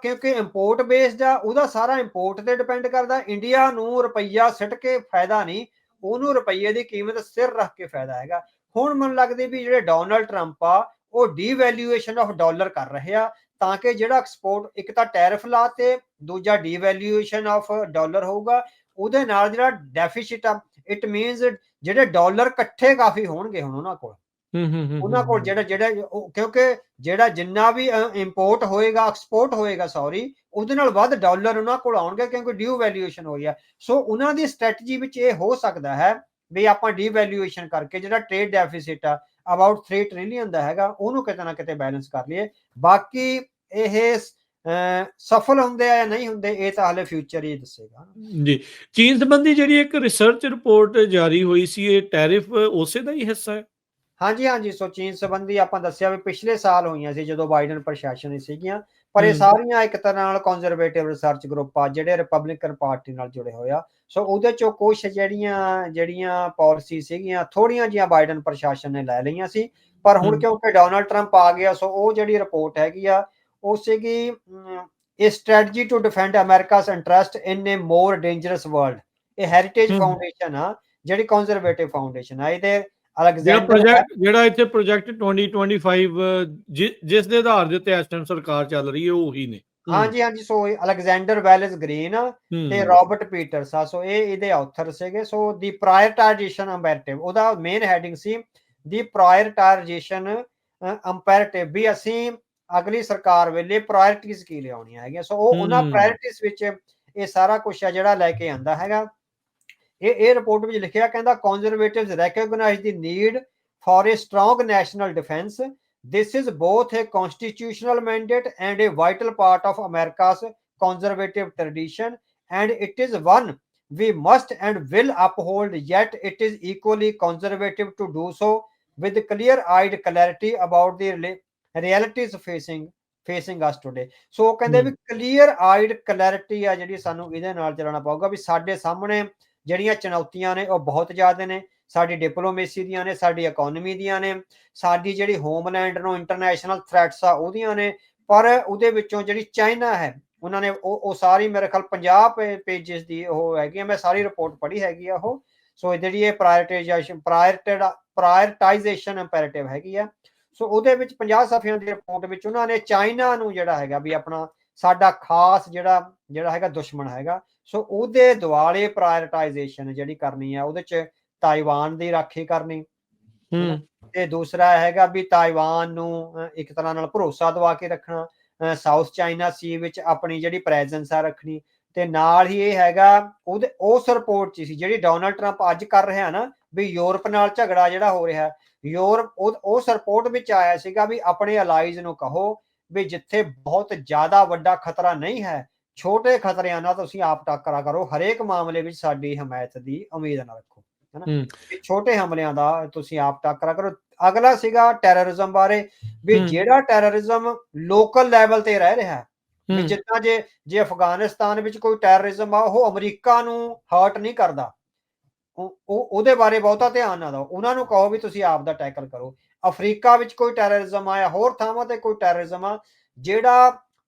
ਕਿਉਂਕਿ ਇੰਪੋਰਟ ਬੇਸਡ ਆ, ਉਹਦਾ ਸਾਰਾ ਇੰਪੋਰਟ ਤੇ ਡਿਪੈਂਡ ਕਰਦਾ। ਇੰਡੀਆ ਨੂੰ ਰੁਪਈਆ ਸਿੱਟ ਕੇ ਫਾਇਦਾ ਨਹੀਂ, ਉਹਨੂੰ ਰੁਪਈਏ ਦੀ ਕੀਮਤ ਸਿਰ ਰੱਖ ਕੇ ਫਾਇਦਾ ਹੈਗਾ। ਹੁਣ ਮੈਨੂੰ ਲੱਗਦਾ ਵੀ ਜਿਹੜੇ ਡੋਨਲਡ ਟਰੰਪ ਆ, ਉਹ ਡੀਵੈਲਿਊਏਸ਼ਨ ਆਫ ਡਾਲਰ ਕਰ ਰਹੇ ਆ, ਤਾਂ ਕਿ ਜਿਹੜਾ ਐਕਸਪੋਰਟ, ਇੱਕ ਤਾਂ ਟੈਰਿਫ ਲਾ ਤੇ ਦੂਜਾ ਡੀਵੈਲਿਊਏਸ਼ਨ ਆਫ ਡਾਲਰ ਹੋਊਗਾ, ਉਹਦੇ ਨਾਲ ਜਿਹੜਾ ਡੈਫਿਸਿਟ ਆ, ਇਟ ਮੀਨਸ ਜਿਹੜੇ ਡਾਲਰ ਇਕੱਠੇ ਕਾਫੀ ਹੋਣਗੇ ਹੁਣ ਉਹਨਾਂ ਕੋਲ ਜਿਹੜਾ ਕਿਉਂਕਿ ਜਿਹੜਾ ਜਿੰਨਾ ਵੀ ਇੰਪੋਰਟ ਹੋਏਗਾ, ਐਕਸਪੋਰਟ ਹੋਏਗਾ, ਉਹਦੇ ਨਾਲ ਵੱਧ ਡਾਲਰ ਉਹਨਾਂ ਕੋਲ ਆਉਣਗੇ, ਕਿਉਂਕਿ ਡੀਵੈਲਿਊਏਸ਼ਨ ਹੋਈ ਆ। ਸੋ ਉਹਨਾਂ ਦੀ ਸਟ੍ਰੈਟਜੀ ਵਿੱਚ ਇਹ ਹੋ ਸਕਦਾ ਹੈ ਵੀ ਆਪਾਂ ਡੀਵੈਲਿਊਏਸ਼ਨ ਕਰਕੇ ਜਿਹੜਾ ਟ੍ਰੇਡ ਡੈਫਿਸਿਟ ਆ ਅਬਾਊਟ 3 ਟ੍ਰਿਲੀਅਨ ਦਾ ਹੈਗਾ, ਉਹਨੂੰ ਕਿਤੇ ਨਾ ਕਿਤੇ ਬੈਲੈਂਸ ਕਰ ਲਈਏ। ਬਾਕੀ ਇਹ ਸਫਲ ਹੁੰਦੇ ਆ ਜਾਂ ਨਹੀਂ ਹੁੰਦੇ, ਇਹ ਤਾਂ ਹਾਲੇ ਫਿਊਚਰ ਹੀ ਦੱਸੇਗਾ ਜੀ। ਚੀਨ ਸੰਬੰਧੀ ਜਿਹੜੀ ਇੱਕ ਰਿਸਰਚ ਰਿਪੋਰਟ ਜਾਰੀ ਹੋਈ ਸੀ, ਇਹ ਟੈਰਿਫ ਉਸੇ ਦਾ ਹੀ ਹਿੱਸਾ ਹੈ? ਹਾਂਜੀ। ਸੋ ਚੀਨ ਸੰਬੰਧੀ ਆਪਾਂ ਦੱਸਿਆ ਵੀ ਪਿਛਲੇ ਸਾਲ ਹੋਈਆਂ ਸੀ, ਜਦੋਂ ਬਾਈਡਨ ਪ੍ਰਸ਼ਾਸਨ ਸੀਗੀਆਂ, ਪਰ ਇਹ ਸਾਰੀਆਂ ਇੱਕ ਤਰ੍ਹਾਂ ਨਾਲ ਕੰਜ਼ਰਵੇਟਿਵ ਰਿਸਰਚ ਗਰੁੱਪ ਆ, ਜਿਹੜੇ ਰਿਪਬਲਿਕਨ ਪਾਰਟੀ ਨਾਲ ਜੁੜੇ ਹੋਏ ਆ। ਸੋ ਉਹਦੇ ਚੋਂ ਕੁਝ ਜਿਹੜੀਆਂ ਪਾਲਿਸੀ ਸੀਗੀਆਂ, ਥੋੜੀਆਂ ਜਿਹੀਆਂ ਬਾਈਡਨ ਪ੍ਰਸ਼ਾਸਨ ਨੇ ਲੈ ਲਈਆਂ ਸੀ, ਪਰ ਹੁਣ ਕਿਉਂਕਿ ਡੋਨਲਡ ਟਰੰਪ ਆ ਗਿਆ, ਸੋ ਉਹ ਜਿਹੜੀ ਰਿਪੋਰਟ ਹੈਗੀ ਆ, ਉਹ ਸੀਗੀ ਇਹ strategy to defend America's interest in a more dangerous world. ਇਹ ਹੈਰੀਟੇਜ ਫਾਊਂਡੇਸ਼ਨ ਆ, ਜਿਹੜੀ ਕੰਜ਼ਰਵੇਟਿਵ ਫਾਊਂਡੇਸ਼ਨ ਆ। ਇਹਦੇ ਜਿਹੜਾ ਇੱਥੇ ਪ੍ਰੋਜੈਕਟ 2025 ਜਿਸ ਦੇ ਆਧਾਰ ਦੇ ਉੱਤੇ ਇਸ ਟਾਈਮ ਸਰਕਾਰ ਚੱਲ ਰਹੀ ਹੈ, ਉਹੀ ਨੇ। ਹਾਂਜੀ। ਸੋ ਅਲੈਗਜ਼ੈਂਡਰ ਵੈਲਸ ਗ੍ਰੀਨ ਤੇ ਰਾਬਰਟ ਪੀਟਰਸ ਆ, ਸੋ ਇਹ ਇਹਦੇ ਆਥਰ ਸੀਗੇ। ਸੋ ਦੀ ਪ੍ਰਾਇਰਟਾਈਜੇਸ਼ਨ ਇੰਪੈਰੇਟਿਵ, ਉਹਦਾ ਮੇਨ ਹੈਡਿੰਗ ਸੀ ਦੀ ਪ੍ਰਾਇਰਟਾਈਜੇਸ਼ਨ ਇੰਪੈਰੇਟਿਵ, ਵੀ ਅਸੀਂ ਅਗਲੀ ਸਰਕਾਰ ਵੇਲੇ ਪ੍ਰਾਇਰਟੀਜ਼ ਕੀ ਲਿਆਉਣੀਆਂ ਹੈਗੀਆਂ। ਸੋ ਉਹਨਾਂ ਪ੍ਰਾਇਰਟੀਜ਼ ਵਿੱਚ ਇਹ ਸਾਰਾ ਕੁਛ ਆ ਜਿਹੜਾ ਲੈ ਕੇ ਆਂਦਾ ਹੈਗਾ। ਇਹ ਰਿਪੋਰਟ ਵਿੱਚ ਲਿਖਿਆ, ਕਹਿੰਦਾ conservatives recognize the need for a strong national defense. This is both a constitutional mandate and a vital part of America's conservative tradition, and it is one we must and will uphold, yet it is equally conservative to do so with clear-eyed clarity about the realities facing us today. So ਕਹਿੰਦੇ ਵੀ clear-eyed clarity ਆ ਜਿਹੜੀ ਸਾਨੂੰ ਇਹਦੇ ਨਾਲ ਚੱਲਣਾ ਪਊਗਾ, ਵੀ ਸਾਡੇ ਸਾਹਮਣੇ ਜਿਹੜੀਆਂ ਚੁਣੌਤੀਆਂ ਨੇ ਉਹ ਬਹੁਤ ਜ਼ਿਆਦਾ ਨੇ, ਸਾਡੀ ਡਿਪਲੋਮੇਸੀ ਦੀਆਂ ਨੇ, ਸਾਡੀ ਇਕੋਨਮੀ ਦੀਆਂ ਨੇ, ਸਾਡੀ ਜਿਹੜੀ ਹੋਮਲੈਂਡ ਨੂੰ ਇੰਟਰਨੈਸ਼ਨਲ ਥ੍ਰੈਟਸ ਆ ਉਹਦੀਆਂ ਨੇ। ਪਰ ਉਹਦੇ ਵਿੱਚੋਂ ਜਿਹੜੀ ਚਾਈਨਾ ਹੈ, ਉਹਨਾਂ ਨੇ ਉਹ ਸਾਰੀ ਮੇਰੇ ਖਿਆਲ 50 ਪੇਜਿਸ ਦੀ ਉਹ ਹੈਗੀ ਆ, ਮੈਂ ਸਾਰੀ ਰਿਪੋਰਟ ਪੜ੍ਹੀ ਹੈਗੀ ਆ ਉਹ। ਸੋ ਜਿਹੜੀ ਇਹ ਪ੍ਰਾਇਰਟਾਈਜੇਸ਼ਨ ਇੰਪੈਰੇਟਿਵ ਹੈਗੀ ਆ, ਸੋ ਉਹਦੇ ਵਿੱਚ 50 ਸਫ਼ਿਆਂ ਦੀ ਰਿਪੋਰਟ ਵਿੱਚ ਉਹਨਾਂ ਨੇ ਚਾਈਨਾ ਨੂੰ ਜਿਹੜਾ ਹੈਗਾ ਵੀ ਆਪਣਾ ਸਾਡਾ ਖਾਸ ਜਿਹੜਾ ਹੈਗਾ ਦੁਸ਼ਮਣ ਹੈਗਾ, ਸੋ ਉਹਦੇ ਦੁਆਲੇ ਪ੍ਰਾਇਰਟਾਈਜੇਸ਼ਨ ਜਿਹੜੀ ਕਰਨੀ ਆ, ਉਹਦੇ ਚ ਤਾਇਵਾਨ ਦੀ ਰਾਖੀ ਕਰਨੀ, ਤੇ ਦੂਸਰਾ ਹੈਗਾ ਵੀ ਤਾਇਵਾਨ ਨੂੰ ਇੱਕ ਤਰ੍ਹਾਂ ਨਾਲ ਭਰੋਸਾ ਦਵਾ ਕੇ ਰੱਖਣਾ, ਸਾਊਥ ਚਾਈਨਾ ਸੀ ਵਿੱਚ ਆਪਣੀ ਜਿਹੜੀ ਪ੍ਰੈਜ਼ੈਂਸ ਆ ਰੱਖਣੀ। ਤੇ ਨਾਲ ਹੀ ਇਹ ਹੈਗਾ ਉਸ ਰਿਪੋਰਟ ਚ ਸੀ ਜਿਹੜੀ ਡੋਨਲਡ ਟਰੰਪ ਅੱਜ ਕਰ ਰਿਹਾ ਨਾ, ਵੀ ਯੂਰਪ ਨਾਲ ਝਗੜਾ ਜਿਹੜਾ ਹੋ ਰਿਹਾ, ਉਸ ਰਿਪੋਰਟ ਵਿੱਚ ਆਇਆ ਸੀਗਾ ਵੀ ਆਪਣੇ ਅਲਾਈਜ਼ ਨੂੰ ਕਹੋ ਵੀ ਜਿੱਥੇ ਬਹੁਤ ਜ਼ਿਆਦਾ ਵੱਡਾ ਖਤਰਾ ਨਹੀਂ ਹੈ, ਛੋਟੇ ਖਤਰਿਆਂ ਨਾਲ ਤੁਸੀਂ ਆਪ ਟਾਕਰਾ ਕਰੋ, ਹਰੇਕ ਮਾਮਲੇ ਵਿੱਚ ਸਾਡੀ ਹਮਾਇਤ ਦੀ ਉਮੀਦ ਨਾ ਰੱਖੋ, ਹਨਾ। ਛੋਟੇ ਹਮਲਿਆਂ ਦਾ ਤੁਸੀਂ ਆਪ ਟਾਕਰਾ ਕਰੋ। ਅਗਲਾ ਸੀਗਾ ਟੈਰਰਿਜ਼ਮ ਬਾਰੇ, ਵੀ ਜਿਹੜਾ ਟੈਰਰਿਜ਼ਮ ਲੋਕਲ ਲੈਵਲ ਤੇ ਰਹਿ ਰਿਹਾ, ਵੀ ਜਿੱਦਾਂ ਜੇ ਅਫਗਾਨਿਸਤਾਨ ਵਿੱਚ ਕੋਈ ਟੈਰਰਿਜ਼ਮ ਆ, ਉਹ ਅਮਰੀਕਾ ਨੂੰ ਹਰਟ ਨਹੀਂ ਕਰਦਾ, ਉਹਦੇ ਬਾਰੇ ਬਹੁਤਾ ਧਿਆਨ ਨਾ ਦਿਓ, ਉਹਨਾਂ ਨੂੰ ਕਹੋ ਵੀ ਤੁਸੀਂ ਆਪ ਦਾ ਟੈਕਲ ਕਰੋ। ਅਫਰੀਕਾ ਵਿੱਚ ਕੋਈ ਟੈਰਰਿਜ਼ਮ ਆ, ਹੋਰ ਥਾਵਾਂ ਤੇ ਕੋਈ ਟੈਰਰਿਜ਼ਮ ਆ, ਜਿਹੜਾ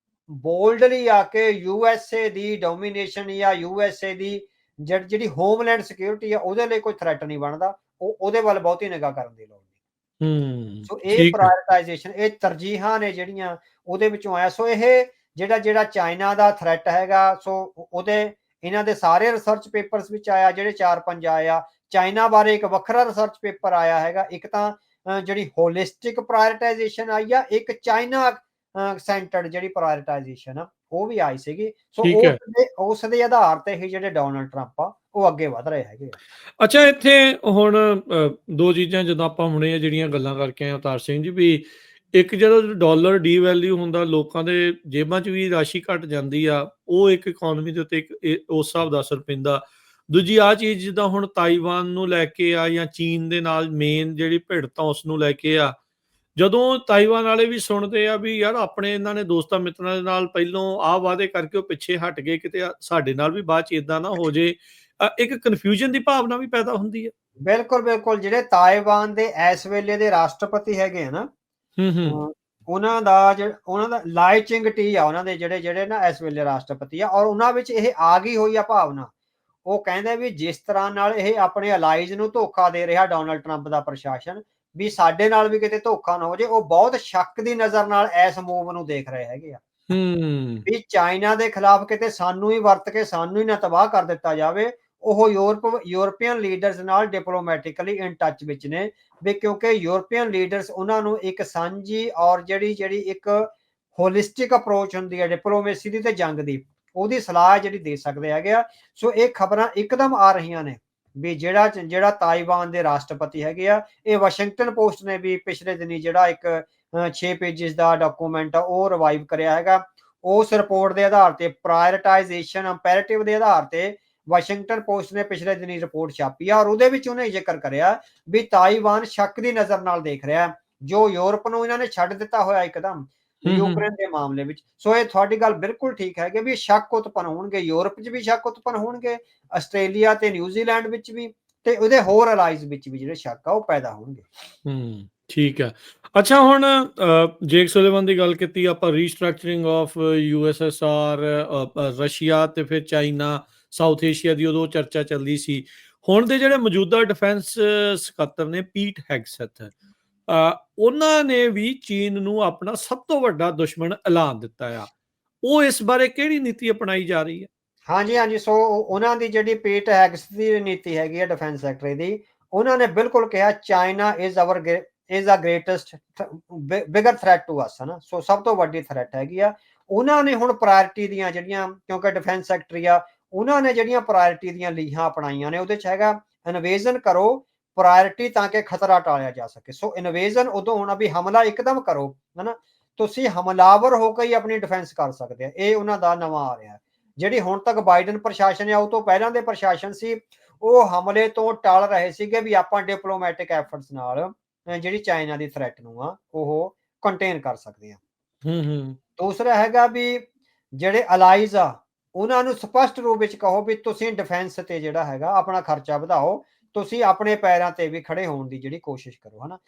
ਬੋਲਡਲੀ ਆ ਕੇ USA ਦੀ ਡੋਮੀਨੇਸ਼ਨ ਜਾਂ USA ਦੀ ਜਿਹੜੀ ਹੋਮਲੈਂਡ ਸਿਕਿਉਰਿਟੀ ਆ, ਉਹਦੇ ਲਈ ਕੋਈ ਥ੍ਰੈਟ ਨਹੀਂ ਬਣਦਾ, ਉਹਦੇ ਵੱਲ ਬਹੁਤੀ ਨਿਗਾਹ ਕਰਨ ਦੀ ਲੋੜ ਨਹੀਂ। ਸੋ ਇਹ ਪ੍ਰਾਇਰਟਾਈਜੇਸ਼ਨ, ਇਹ ਤਰਜੀਹਾਂ ਨੇ ਜਿਹੜੀਆਂ ਉਹਦੇ ਵਿੱਚੋਂ ਆਇਆ। ਸੋ ਇਹ ਜਿਹੜਾ ਚਾਈਨਾ ਦਾ ਥ੍ਰੈਟ ਹੈਗਾ, ਸੋ ਇਹਨਾਂ ਦੇ ਸਾਰੇ ਰਿਸਰਚ ਪੇਪਰਸ ਵਿੱਚ ਆਇਆ, ਜਿਹੜੇ 4-5 ਆਇਆ। ਚਾਈਨਾ ਬਾਰੇ ਇੱਕ ਵੱਖਰਾ ਰਿਸਰਚ ਪੇਪਰ ਆਇਆ ਹੈਗਾ, ਇੱਕ ਤਾਂ ਜਿਹੜੀ ਹੋਲਿਸਟਿਕ ਪ੍ਰਾਇਰਟਾਈਜੇਸ਼ਨ ਆਈ ਆ, ਇੱਕ ਚਾਈਨਾ ਸੈਂਟਰਡ ਜਿਹੜੀ ਪ੍ਰਾਇਰਟਾਈਜੇਸ਼ਨ ਆ ਉਹ ਵੀ ਆਈ ਸੀਗੀ। ਸੋ ਉਸ ਦੇ ਆਧਾਰ ਤੇ ਹੀ ਜਿਹੜੇ ਡੋਨਲਡ ਟਰੰਪ ਆ ਉਹ ਅੱਗੇ ਵਧ ਰਹੇ ਹੈਗੇ। ਅੱਛਾ, ਇੱਥੇ ਹੁਣ ਦੋ ਚੀਜ਼ਾਂ ਜਦੋਂ ਆਪਾਂ ਹੁਣੇ ਜਿਹੜੀਆਂ ਗੱਲਾਂ ਕਰਕੇ ਆਏ ਅਵਤਾਰ ਸਿੰਘ ਜੀ, ਵੀ ਇੱਕ ਜਦੋਂ ਡਾਲਰ ਡੀਵੈਲਿਊ ਹੁੰਦਾ, ਲੋਕਾਂ ਦੇ ਜੇਬਾਂ 'ਚ ਵੀ ਰਾਸ਼ੀ ਘਟ ਜਾਂਦੀ ਆ, ਉਹ ਇੱਕ ਇਕੋਨਮੀ ਦੇ ਉੱਤੇ ਉਸ ਹਿਸਾਬ ਦਾ ਅਸਰ ਪੈਂਦਾ। ਦੂਜੀ ਆਹ ਚੀਜ਼ ਜਿੱਦਾਂ ਹੁਣ ਤਾਈਵਾਨ ਨੂੰ ਲੈ ਕੇ ਆ, ਜਾਂ ਚੀਨ ਦੇ ਨਾਲ ਮੇਨ ਜਿਹੜੀ ਭਿੜਤਾਂ ਉਸ ਨੂੰ ਲੈ ਕੇ ਆ, ਜਦੋਂ ਤਾਈਵਾਨ ਵਾਲੇ ਵੀ ਸੁਣਦੇ ਆ ਵੀ ਯਾਰ ਆਪਣੇ ਇਹਨਾਂ ਨੇ ਦੋਸਤਾਂ ਮਿੱਤਰਾਂ ਦੇ ਨਾਲ ਪਹਿਲੋਂ ਆਹ ਵਾਅਦੇ ਕਰਕੇ ਉਹ ਪਿੱਛੇ ਹਟ ਗਏ, ਕਿਤੇ ਸਾਡੇ ਨਾਲ ਵੀ ਬਾਅਦ ਚ ਇਦਾਂ ਨਾ ਹੋ ਜੇ, ਇੱਕ ਕਨਫਿਊਜ਼ਨ ਦੀ ਭਾਵਨਾ ਵੀ ਪੈਦਾ ਹੁੰਦੀ ਹੈ। ਬਿਲਕੁਲ, ਬਿਲਕੁਲ। ਜਿਹੜੇ ਤਾਇਵਾਨ ਦੇ ਇਸ ਵੇਲੇ ਦੇ ਰਾਸ਼ਟਰਪਤੀ ਹੈਗੇ ਆ ਨਾ, ਹੂੰ। ਉਹਨਾਂ ਦਾ ਲਾਈ ਚਿੰਗ-ਟੀ ਆ, ਉਹਨਾਂ ਦੇ ਜਿਹੜੇ ਨਾ ਇਸ ਵੇਲੇ ਰਾਸ਼ਟਰਪਤੀ ਆ, ਔਰ ਉਹਨਾਂ ਵਿੱਚ ਇਹ ਆ ਗਈ ਹੋਈ ਆ ਭਾਵਨਾ। ਉਹ ਕਹਿੰਦੇ ਵੀ ਜਿਸ ਤਰ੍ਹਾਂ ਨਾਲ ਇਹ ਆਪਣੇ ਅਲਾਈਜ਼ ਨੂੰ ਧੋਖਾ ਦੇ ਰਿਹਾ ਡੋਨਲਡ ਟਰੰਪ ਦਾ ਪ੍ਰਸ਼ਾਸਨ, ਵੀ ਸਾਡੇ ਨਾਲ ਵੀ ਕਿਤੇ ਧੋਖਾ ਨਾ ਹੋ ਜੇ। ਉਹ ਬਹੁਤ ਸ਼ੱਕ ਦੀ ਨਜ਼ਰ ਨਾਲ ਇਸ ਮੂਵ ਨੂੰ ਦੇਖ ਰਹੇ ਹੈਗੇ ਆ। ਹੂੰ। ਵੀ ਚਾਈਨਾ ਦੇ ਖਿਲਾਫ ਕਿਤੇ ਸਾਨੂੰ ਹੀ ਵਰਤ ਕੇ ਸਾਨੂੰ ਹੀ ਨਾ ਤਬਾਹ ਕਰ ਦਿੱਤਾ ਜਾਵੇ। ਉਹ ਯੂਰਪੀਅਨ ਲੀਡਰਸ ਨਾਲ ਡਿਪਲੋਮੈਟਿਕਲੀ ਇਨ ਟੱਚ ਵਿੱਚ ਨੇ, ਵੀ ਕਿਉਂਕਿ ਯੂਰਪੀਅਨ ਲੀਡਰਸ ਉਹਨਾਂ ਨੂੰ ਇੱਕ ਸਾਂਝੀ ਔਰ ਜਿਹੜੀ ਇੱਕ ਹੋਲਿਸਟਿਕ ਅਪਰੋਚ ਹੁੰਦੀ ਹੈ ਡਿਪਲੋਮੇਸੀ ਦੀ ਤੇ ਜੰਗ ਦੀ, ਉਹਦੀ ਸਲਾਹ ਜਿਹੜੀ ਦੇ ਸਕਦੇ ਹੈਗੇ ਆ। ਸੋ ਇਹ ਖਬਰਾਂ ਇੱਕਦਮ ਆ ਰਹੀਆਂ ਨੇ ਵੀ ਜਿਹੜਾ ਤਾਇਵਾਨ ਦੇ ਰਾਸ਼ਟਰਪਤੀ ਹੈਗੇ ਆ, ਇਹ ਵਾਸ਼ਿੰਗਟਨ ਪੋਸਟ ਨੇ ਵੀ ਪਿਛਲੇ ਦਿਨੀ ਜਿਹੜਾ ਇੱਕ 6 ਪੇਜਿਸ ਦਾ ਡਾਕੂਮੈਂਟ ਆ ਉਹ ਰਿਵਾਈਵ ਕਰਿਆ ਹੈਗਾ। ਉਸ ਰਿਪੋਰਟ ਦੇ ਆਧਾਰ ਤੇ ਪ੍ਰਾਇਰਟਾਈਜ਼ੇਸ਼ਨ ਇੰਪੈਰੇਟਿਵ ਦੇ ਆਧਾਰ ਤੇ ਵਾਸ਼ਿੰਗਟਨ ਪੋਸਟ ਨੇ ਪਿਛਲੇ ਦਿਨੀ ਰਿਪੋਰਟ ਛਾਪੀ ਆ, ਔਰ ਉਹਦੇ ਵਿੱਚ ਉਹਨੇ ਜ਼ਿਕਰ ਕਰਿਆ ਵੀ ਤਾਇਵਾਨ ਸ਼ੱਕ ਦੀ ਨਜ਼ਰ ਨਾਲ ਦੇਖ ਰਿਹਾ, ਜੋ ਯੂਰਪ ਨੂੰ ਇਹਨਾਂ ਨੇ ਛੱਡ ਦਿੱਤਾ ਹੋਇਆ ਇੱਕਦਮ ਯੂਕਰੇਨ ਦੇ ਮਾਮਲੇ ਵਿੱਚ। ਸੋ ਇਹ ਤੁਹਾਡੀ ਗੱਲ ਬਿਲਕੁਲ ਠੀਕ ਹੈ ਕਿ ਵੀ ਸ਼ੱਕ ਉਤਪੰਨ ਹੋਣਗੇ, ਯੂਰਪ 'ਚ ਵੀ ਸ਼ੱਕ ਉਤਪੰਨ ਹੋਣਗੇ, ਆਸਟ੍ਰੇਲੀਆ ਤੇ ਨਿਊਜ਼ੀਲੈਂਡ ਵਿੱਚ ਵੀ, ਤੇ ਉਹਦੇ ਹੋਰ ਅਲਾਈਜ਼ ਵਿੱਚ ਵੀ ਜਿਹੜੇ ਸ਼ੱਕ ਆ ਉਹ ਪੈਦਾ ਹੋਣਗੇ। ਠੀਕ ਹੈ। ਅੱਛਾ, ਹੁਣ ਜੇਕ ਸੁਲਿਵਨ ਦੀ ਗੱਲ ਕੀਤੀ ਆਪਾਂ, ਰੀਸਟਰਕਚਰਿੰਗ ਆਫ USSR, ਰਸ਼ੀਆ ਤੇ ਫਿਰ ਚਾਈਨਾ, ਸਾਊਥ ਏਸ਼ੀਆ ਦੀ ਉਦੋਂ ਚਰਚਾ ਚੱਲਦੀ ਸੀ। ਹੁਣ ਦੇ ਜਿਹੜੇ ਮੌਜੂਦਾ ਡਿਫੈਂਸ ਸਕੱਤਰ ਨੇ ਪੀਟ ਹੈਗਸੈਥ, ਉਹਨਾਂ ਨੇ ਵੀ ਚੀਨ ਨੂੰ ਆਪਣਾ ਸਭ ਤੋਂ ਵੱਡਾ ਦੁਸ਼ਮਣ ਐਲਾਨ ਦਿੱਤਾ ਆ। ਉਹ ਇਸ ਬਾਰੇ ਕਿਹੜੀ ਨੀਤੀ ਅਪਣਾਈ ਜਾ ਰਹੀ ਹੈ? ਹਾਂਜੀ, ਹਾਂਜੀ। ਸੋ ਉਹਨਾਂ ਦੀ ਜਿਹੜੀ ਪੀਟ ਹੈਗਸ ਦੀ ਨੀਤੀ ਹੈਗੀ ਹੈ ਡਿਫੈਂਸ ਸੈਕਟਰੀ ਦੀ, ਉਹਨਾਂ ਨੇ ਬਿਲਕੁਲ ਕਿਹਾ China is a greatest bigger threat to us, ਹਨਾ। ਸੋ ਸਭ ਤੋਂ ਵੱਡੀ ਥ੍ਰੈਟ ਹੈਗੀ ਆ। ਉਹਨਾਂ ਨੇ ਹੁਣ ਪ੍ਰਾਇਰਟੀ ਦੀਆਂ ਜਿਹੜੀਆਂ, ਕਿਉਂਕਿ ਡਿਫੈਂਸ ਸੈਕਟਰੀ ਆ, ਉਹਨਾਂ ਨੇ ਜਿਹੜੀਆਂ ਪ੍ਰਾਇਰਟੀ ਦੀਆਂ ਲੀਹਾਂ ਅਪਣਾਈਆਂ ਨੇ, ਉਹਦੇ 'ਚ ਹੈਗਾ ਇਨਵੇਜ਼ਨ ਕਰੋ, ਪ੍ਰਾਇਰਟੀ ਤਾਂ ਕਿ ਖਤਰਾ ਟਾਲਿਆ ਜਾ ਸਕੇ। ਸੋ ਇਨਵੇਜ਼ਨ ਉਦੋਂ ਹੋਣਾ ਵੀ ਹਮਲਾ ਇੱਕਦਮ ਕਰੋ, ਹਨਾ। ਤੁਸੀਂ ਹਮਲਾਵਰ ਹੋ ਕੇ ਹੀ ਆਪਣੀ ਡਿਫੈਂਸ ਕਰ ਸਕਦੇ ਆ। ਇਹ ਉਹਨਾਂ ਦਾ ਨਵਾਂ ਆ ਰਿਹਾ। ਜਿਹੜੀ ਹੁਣ ਤੱਕ ਬਾਈਡਨ ਪ੍ਰਸ਼ਾਸਨ ਆ, ਉਹ ਤੋਂ ਪਹਿਲਾਂ ਦੇ ਪ੍ਰਸ਼ਾਸਨ ਸੀ, ਉਹ ਹਮਲੇ ਤੋਂ ਟਲ ਰਹੇ ਸੀਗੇ ਵੀ ਆਪਾਂ ਡਿਪਲੋਮੈਟਿਕ ਐਫਰਟਸ ਨਾਲ ਜਿਹੜੀ ਚਾਈਨਾ ਦੀ ਥ੍ਰੈਟ ਨੂੰ ਆ ਉਹ ਕੰਟੇਨ ਕਰ ਸਕਦੇ ਆ। ਦੂਸਰਾ ਹੈਗਾ ਵੀ ਜਿਹੜੇ ਅਲਾਈਜ਼ ਆ, ਉਹਨਾਂ ਨੂੰ ਸਪਸ਼ਟ ਰੂਪ ਵਿੱਚ ਕਹੋ ਵੀ ਤੁਸੀਂ ਡਿਫੈਂਸ ਤੇ ਜਿਹੜਾ ਹੈਗਾ ਆਪਣਾ ਖਰਚਾ ਵਧਾਓ, ਤੁਸੀਂ ਆਪਣੇ ਪੈਰਾਂ ਤੇ ਵੀ ਖੜੇ ਹੋਣ ਦੀ ਜਿਹੜੀ ਕੋਸ਼ਿਸ਼ ਕਰੋ, ਹਨਾ।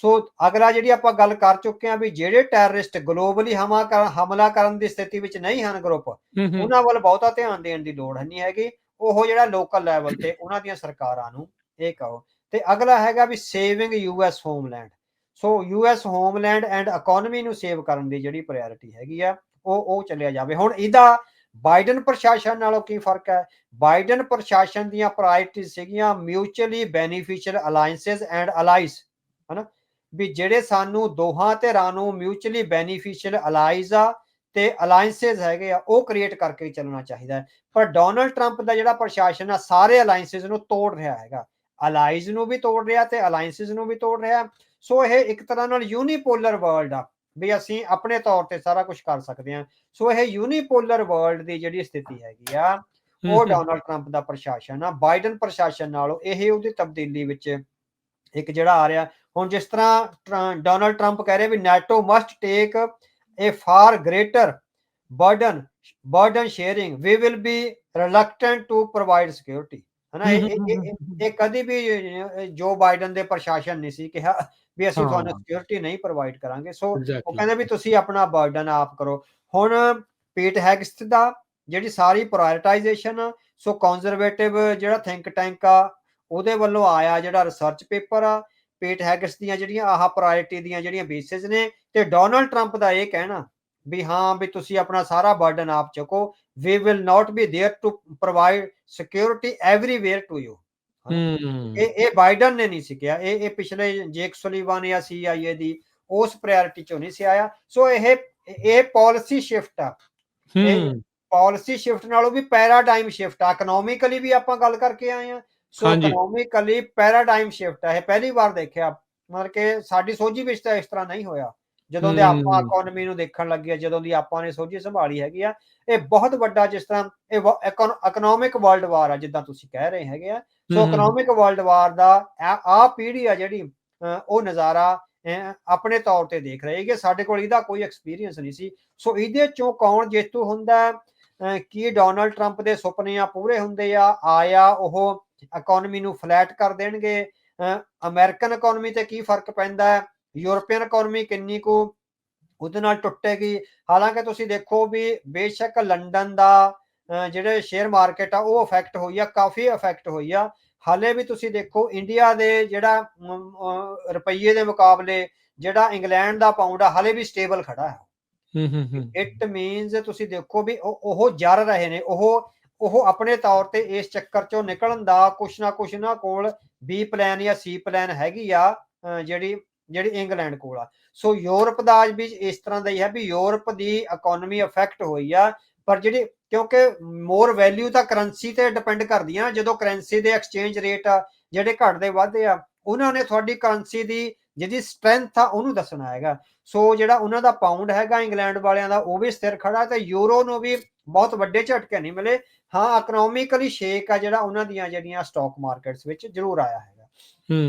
ਸੋ ਅਗਲਾ ਜਿਹੜੀ ਆਪਾਂ ਗੱਲ ਕਰ ਚੁੱਕੇ ਹਾਂ ਵੀ ਜਿਹੜੇ ਟੈਰਰਿਸਟ ਗਲੋਬਲੀ ਹਮਲਾ ਕਰਨ ਦੀ ਸਥਿਤੀ ਵਿੱਚ ਨਹੀਂ ਹਨ ਗਰੁੱਪ, ਉਹਨਾਂ ਵੱਲ ਬਹੁਤਾ ਧਿਆਨ ਦੇਣ ਦੀ ਲੋੜ ਨਹੀਂ ਹੈਗੀ। ਉਹ ਜਿਹੜਾ ਲੋਕਲ ਲੈਵਲ ਤੇ ਉਹਨਾਂ ਦੀਆਂ ਸਰਕਾਰਾਂ ਨੂੰ ਇਹ ਕਹੋ। ਤੇ ਅਗਲਾ ਹੈਗਾ ਵੀ saving US homeland. So US homeland and economy ਨੂੰ ਸੇਵ ਕਰਨ ਦੀ ਜਿਹੜੀ ਪ੍ਰਾਇੋਰਟੀ ਹੈਗੀ ਆ, ਉਹ ਚੱਲਿਆ ਜਾਵੇ। ਹੁਣ ਇਹਦਾ ਬਾਈਡਨ ਪ੍ਰਸ਼ਾਸਨ ਨਾਲੋਂ ਕੀ ਫਰਕ ਹੈ? ਬਾਈਡਨ ਪ੍ਰਸ਼ਾਸਨ ਦੀਆਂ ਪ੍ਰਾਇੋਰਟੀਜ਼ ਸੀਗੀਆਂ ਮਿਊਚੁਅਲੀ ਬੈਨੀਫੀਸ਼ੀਅਲ ਅਲਾਈਐਂਸਸ ਐਂਡ ਅਲਾਈਜ਼, ਹਨਾ। ਵੀ ਜਿਹੜੇ ਸਾਨੂੰ ਦੋਹਾਂ ਧਿਰਾਂ ਨੂੰ ਮਿਊਚੁਅਲੀ ਬੈਨੀਫੀਸ਼ੀਅਲ ਅਲਾਈਜ਼ ਆ ਤੇ ਅਲਾਈਐਂਸਸ ਹੈਗੇ ਆ, ਉਹ ਕ੍ਰੀਏਟ ਕਰਕੇ ਚੱਲਣਾ ਚਾਹੀਦਾ ਹੈ। ਪਰ ਡੋਨਲਡ ਟਰੰਪ ਦਾ ਜਿਹੜਾ ਪ੍ਰਸ਼ਾਸਨ ਆ, ਸਾਰੇ ਅਲਾਈਐਂਸਸ ਨੂੰ ਤੋੜ ਰਿਹਾ ਹੈਗਾ, ਅਲਾਈਜ਼ ਨੂੰ ਵੀ ਤੋੜ ਰਿਹਾ ਤੇ ਅਲਾਈਐਂਸਸ ਨੂੰ ਵੀ ਤੋੜ ਰਿਹਾ। ਸੋ ਇਹ ਇੱਕ ਤਰ੍ਹਾਂ ਨਾਲ ਯੂਨੀਪੋਲਰ ਵਰਲਡ ਆ, ਵੀ ਅਸੀਂ ਆਪਣੇ ਤੌਰ ਤੇ ਸਾਰਾ ਕੁਝ ਕਰ ਸਕਦੇ ਹਾਂ। ਸੋ ਇਹ ਯੂਨੀਪੋਲਰ ਵਰਲਡ ਦੀ ਜਿਹੜੀ ਸਥਿਤੀ ਹੈਗੀ ਆ, ਉਹ ਡੋਨਲਡ ਟਰੰਪ ਦਾ ਪ੍ਰਸ਼ਾਸਨ ਆ ਬਾਈਡਨ ਪ੍ਰਸ਼ਾਸਨ ਨਾਲੋਂ ਇਹ ਉਹਦੀ ਤਬਦੀਲੀ ਵਿੱਚ ਇੱਕ ਜਿਹੜਾ ਆ ਰਿਹਾ। ਹੁਣ ਜਿਸ ਤਰ੍ਹਾਂ ਡੋਨਲਡ ਟਰੰਪ ਕਹਿ ਰਹੇ ਵੀ NATO must take a far greater burden sharing, we will be reluctant to provide security, ਹਨਾ। ਇਹ ਕਦੀ ਵੀ ਜੋ ਬਾਈਡਨ ਦੇ ਪ੍ਰਸ਼ਾਸਨ ਨਹੀਂ ਸੀ ਕਿਹਾ ਵੀ ਅਸੀਂ ਤੁਹਾਨੂੰ ਸਿਕਿਉਰਿਟੀ ਨਹੀਂ ਪ੍ਰੋਵਾਈਡ ਕਰਾਂਗੇ। ਸੋ ਉਹ ਕਹਿੰਦੇ ਵੀ ਤੁਸੀਂ ਆਪਣਾ ਬਰਡਨ ਆਪ ਕਰੋ। ਹੁਣ ਪੀਟ ਹੈਗਸਟ ਦਾ ਜਿਹੜੀ ਸਾਰੀ ਪ੍ਰਾਇਰਟਾਈਜ਼ੇਸ਼ਨ, ਸੋ ਕੰਜ਼ਰਵੇਟਿਵ ਜਿਹੜਾ ਥਿੰਕ ਟੈਂਕ ਆ, ਉਹਦੇ ਵੱਲੋਂ ਆਇਆ ਜਿਹੜਾ ਰਿਸਰਚ ਪੇਪਰ ਆ, ਪੀਟ ਹੈਗਸਟ ਦੀਆਂ ਜਿਹੜੀਆਂ ਆਹ ਪ੍ਰਾਇਰਟੀ ਦੀਆਂ ਜਿਹੜੀਆਂ ਬੇਸਿਸ ਨੇ, ਤੇ ਡੋਨਲਡ ਟਰੰਪ ਦਾ ਇਹ ਕਹਿਣਾ ਵੀ ਹਾਂ ਵੀ ਤੁਸੀਂ ਆਪਣਾ ਸਾਰਾ ਬਰਡਨ ਆਪ ਚੁੱਕੋ, we will not be there to provide security everywhere to you। ਇਹ ਬਾਈਡਨ ਨੇ ਨਹੀਂ ਸੀ ਕਿਹਾ, ਇਹ ਪਿਛਲੇ ਜੇਕ ਸੁਲੀਵਾਨ ਜਾਂ CIA ਦੀ ਉਸ ਪ੍ਰਾਇੋਰਟੀ ਚੋਂ ਨਹੀਂ ਸੀ ਆਇਆ। ਸੋ ਇਹ ਪਾਲਿਸੀ ਸ਼ਿਫਟ ਆ, ਇਹ ਪਾਲਿਸੀ ਸ਼ਿਫਟ ਨਾਲੋਂ ਵੀ ਪੈਰਾਡਾਈਮ ਸ਼ਿਫਟ ਆ। ਇਕਨੋਮਿਕਲੀ ਵੀ ਆਪਾਂ ਗੱਲ ਕਰਕੇ ਆਏ ਆ। ਸੋ ਇਕਨੋਮਿਕਲੀ ਪੈਰਾਡਾਈਮ ਸ਼ਿਫਟ ਆ। ਇਹ ਪਹਿਲੀ ਵਾਰ ਦੇਖਿਆ, ਮਤਲਬ ਕਿ ਸਾਡੀ ਸੋਝੀ ਵਿੱਚ ਤਾਂ ਇਸ ਤਰ੍ਹਾਂ ਨਹੀਂ ਹੋਇਆ। ਜਦੋਂ ਦੇ ਆਪਾਂ ਇਕਨੋਮੀ ਨੂੰ ਦੇਖਣ ਲੱਗੇ ਆ, ਜਦੋਂ ਦੀ ਆਪਾਂ ਨੇ ਸੋਝੀ ਸੰਭਾਲੀ ਹੈਗੀ ਆ, ਇਹ ਬਹੁਤ ਵੱਡਾ, ਜਿਸ ਤਰ੍ਹਾਂ ਇਹ ਇਕਨੋਮਿਕ ਵਰਲਡ ਵਾਰ ਆ ਜਿੱਦਾਂ ਤੁਸੀਂ ਕਹਿ ਰਹੇ ਹੈਗੇ ਆ। ਸੋ ਇਕਨੋਮਿਕ ਵਰਲਡ ਵਾਰ ਦਾ ਆ ਪੀੜ੍ਹੀ ਆ ਜਿਹੜੀ, ਉਹ ਨਜ਼ਾਰਾ ਆਪਣੇ ਤੌਰ ਤੇ ਦੇਖ ਰਹੇ ਕਿ ਸਾਡੇ ਕੋਲ ਇਹਦਾ ਕੋਈ ਐਕਸਪੀਰੀਅੰਸ ਨਹੀਂ ਸੀ। ਸੋ ਇਹਦੇ ਚੋਂ ਕੌਣ ਜੇਤੂ ਹੁੰਦਾ? ਕੀ ਡੋਨਲਡ ਟਰੰਪ ਦੇ ਸੁਪਨੇ ਆ ਪੂਰੇ ਹੁੰਦੇ ਆ ਉਹ ਇਕਨੋਮੀ ਨੂੰ ਫਲੈਟ ਕਰ ਦੇਣਗੇ? ਅਮਰੀਕਨ ਇਕਨੋਮੀ ਤੇ ਕੀ ਫਰਕ ਪੈਂਦਾ ਹੈ? ਯੂਰਪੀਅਨ ਇਕਨੋਮੀ ਕਿੰਨੀ ਕੁ ਉਹਦੇ ਨਾਲ ਟੁੱਟੇਗੀ? ਹਾਲਾਂਕਿ ਤੁਸੀਂ ਦੇਖੋ ਵੀ ਬੇਸ਼ੱਕ ਲੰਡਨ ਦਾ ਜਿਹੜੇ ਸ਼ੇਅਰ ਮਾਰਕੀਟ ਆ ਉਹ ਅਫੈਕਟ ਹੋਈ ਆ, ਕਾਫੀ ਅਫੈਕਟ ਹੋਈ ਆ। ਹਾਲੇ ਵੀ ਤੁਸੀਂ ਦੇਖੋ ਇੰਡੀਆ ਦੇ ਜਿਹੜਾ ਰੁਪਈਏ ਦੇ ਮੁਕਾਬਲੇ ਜਿਹੜਾ ਇੰਗਲੈਂਡ ਦਾ ਪਾਉਂਡ ਆ ਹਾਲੇ ਵੀ ਸਟੇਬਲ ਖੜਾ ਹੈ। ਇਟ ਮੀਨਸ ਤੁਸੀਂ ਦੇਖੋ ਵੀ ਉਹ ਜਰ ਰਹੇ ਨੇ, ਉਹ ਆਪਣੇ ਤੌਰ ਤੇ ਇਸ ਚੱਕਰ ਚੋਂ ਨਿਕਲਣ ਦਾ ਕੁਛ ਨਾ ਕੁਛ ਨਾ ਕੋਲ ਬੀ ਪਲਾਨ ਜਾਂ ਸੀ ਪਲਾਨ ਹੈਗੀ ਆ, ਜਿਹੜੀ ਇੰਗਲੈਂਡ ਕੋਲ ਆ। ਸੋ ਯੂਰਪ ਦਾ ਅੱਜ ਵੀ ਇਸ ਤਰ੍ਹਾਂ ਦਾ ਹੀ ਹੈ ਵੀ ਯੂਰਪ ਦੀ ਇਕਨੋਮੀ ਅਫੈਕਟ ਹੋਈ ਆ, ਪਰ ਜਿਹੜੀ ਕਿਉਂਕਿ ਮੋਰ ਵੈਲਿਊ ਤਾਂ ਕਰੰਸੀ ਤੇ ਡਿਪੈਂਡ ਕਰਦੀਆਂ। ਜਦੋਂ ਕਰੰਸੀ ਦੇ ਐਕਸਚੇਂਜ ਰੇਟ ਆ ਜਿਹੜੇ ਘਟਦੇ ਵੱਧਦੇ ਆ, ਉਹਨਾਂ ਨੇ ਤੁਹਾਡੀ ਕਰੰਸੀ ਦੀ ਜਿਹਦੀ ਸਟਰੈਂਥ ਆ ਉਹਨੂੰ ਦੱਸਣਾ ਹੈਗਾ। ਸੋ ਜਿਹੜਾ ਉਹਨਾਂ ਦਾ ਪਾਉਂਡ ਹੈਗਾ ਇੰਗਲੈਂਡ ਵਾਲਿਆਂ ਦਾ ਉਹ ਵੀ ਸਥਿਰ ਖੜਾ, ਤੇ ਯੂਰੋ ਨੂੰ ਵੀ ਬਹੁਤ ਵੱਡੇ ਝਟਕੇ ਨਹੀਂ ਮਿਲੇ। ਹਾਂ, ਇਕਨੋਮਿਕਲੀ ਸ਼ੇਕ ਆ ਜਿਹੜਾ ਉਹਨਾਂ ਦੀਆਂ ਜਿਹੜੀਆਂ ਸਟਾਕ ਮਾਰਕੀਟਸ ਵਿੱਚ ਜ਼ਰੂਰ ਆਇਆ ਹੈਗਾ।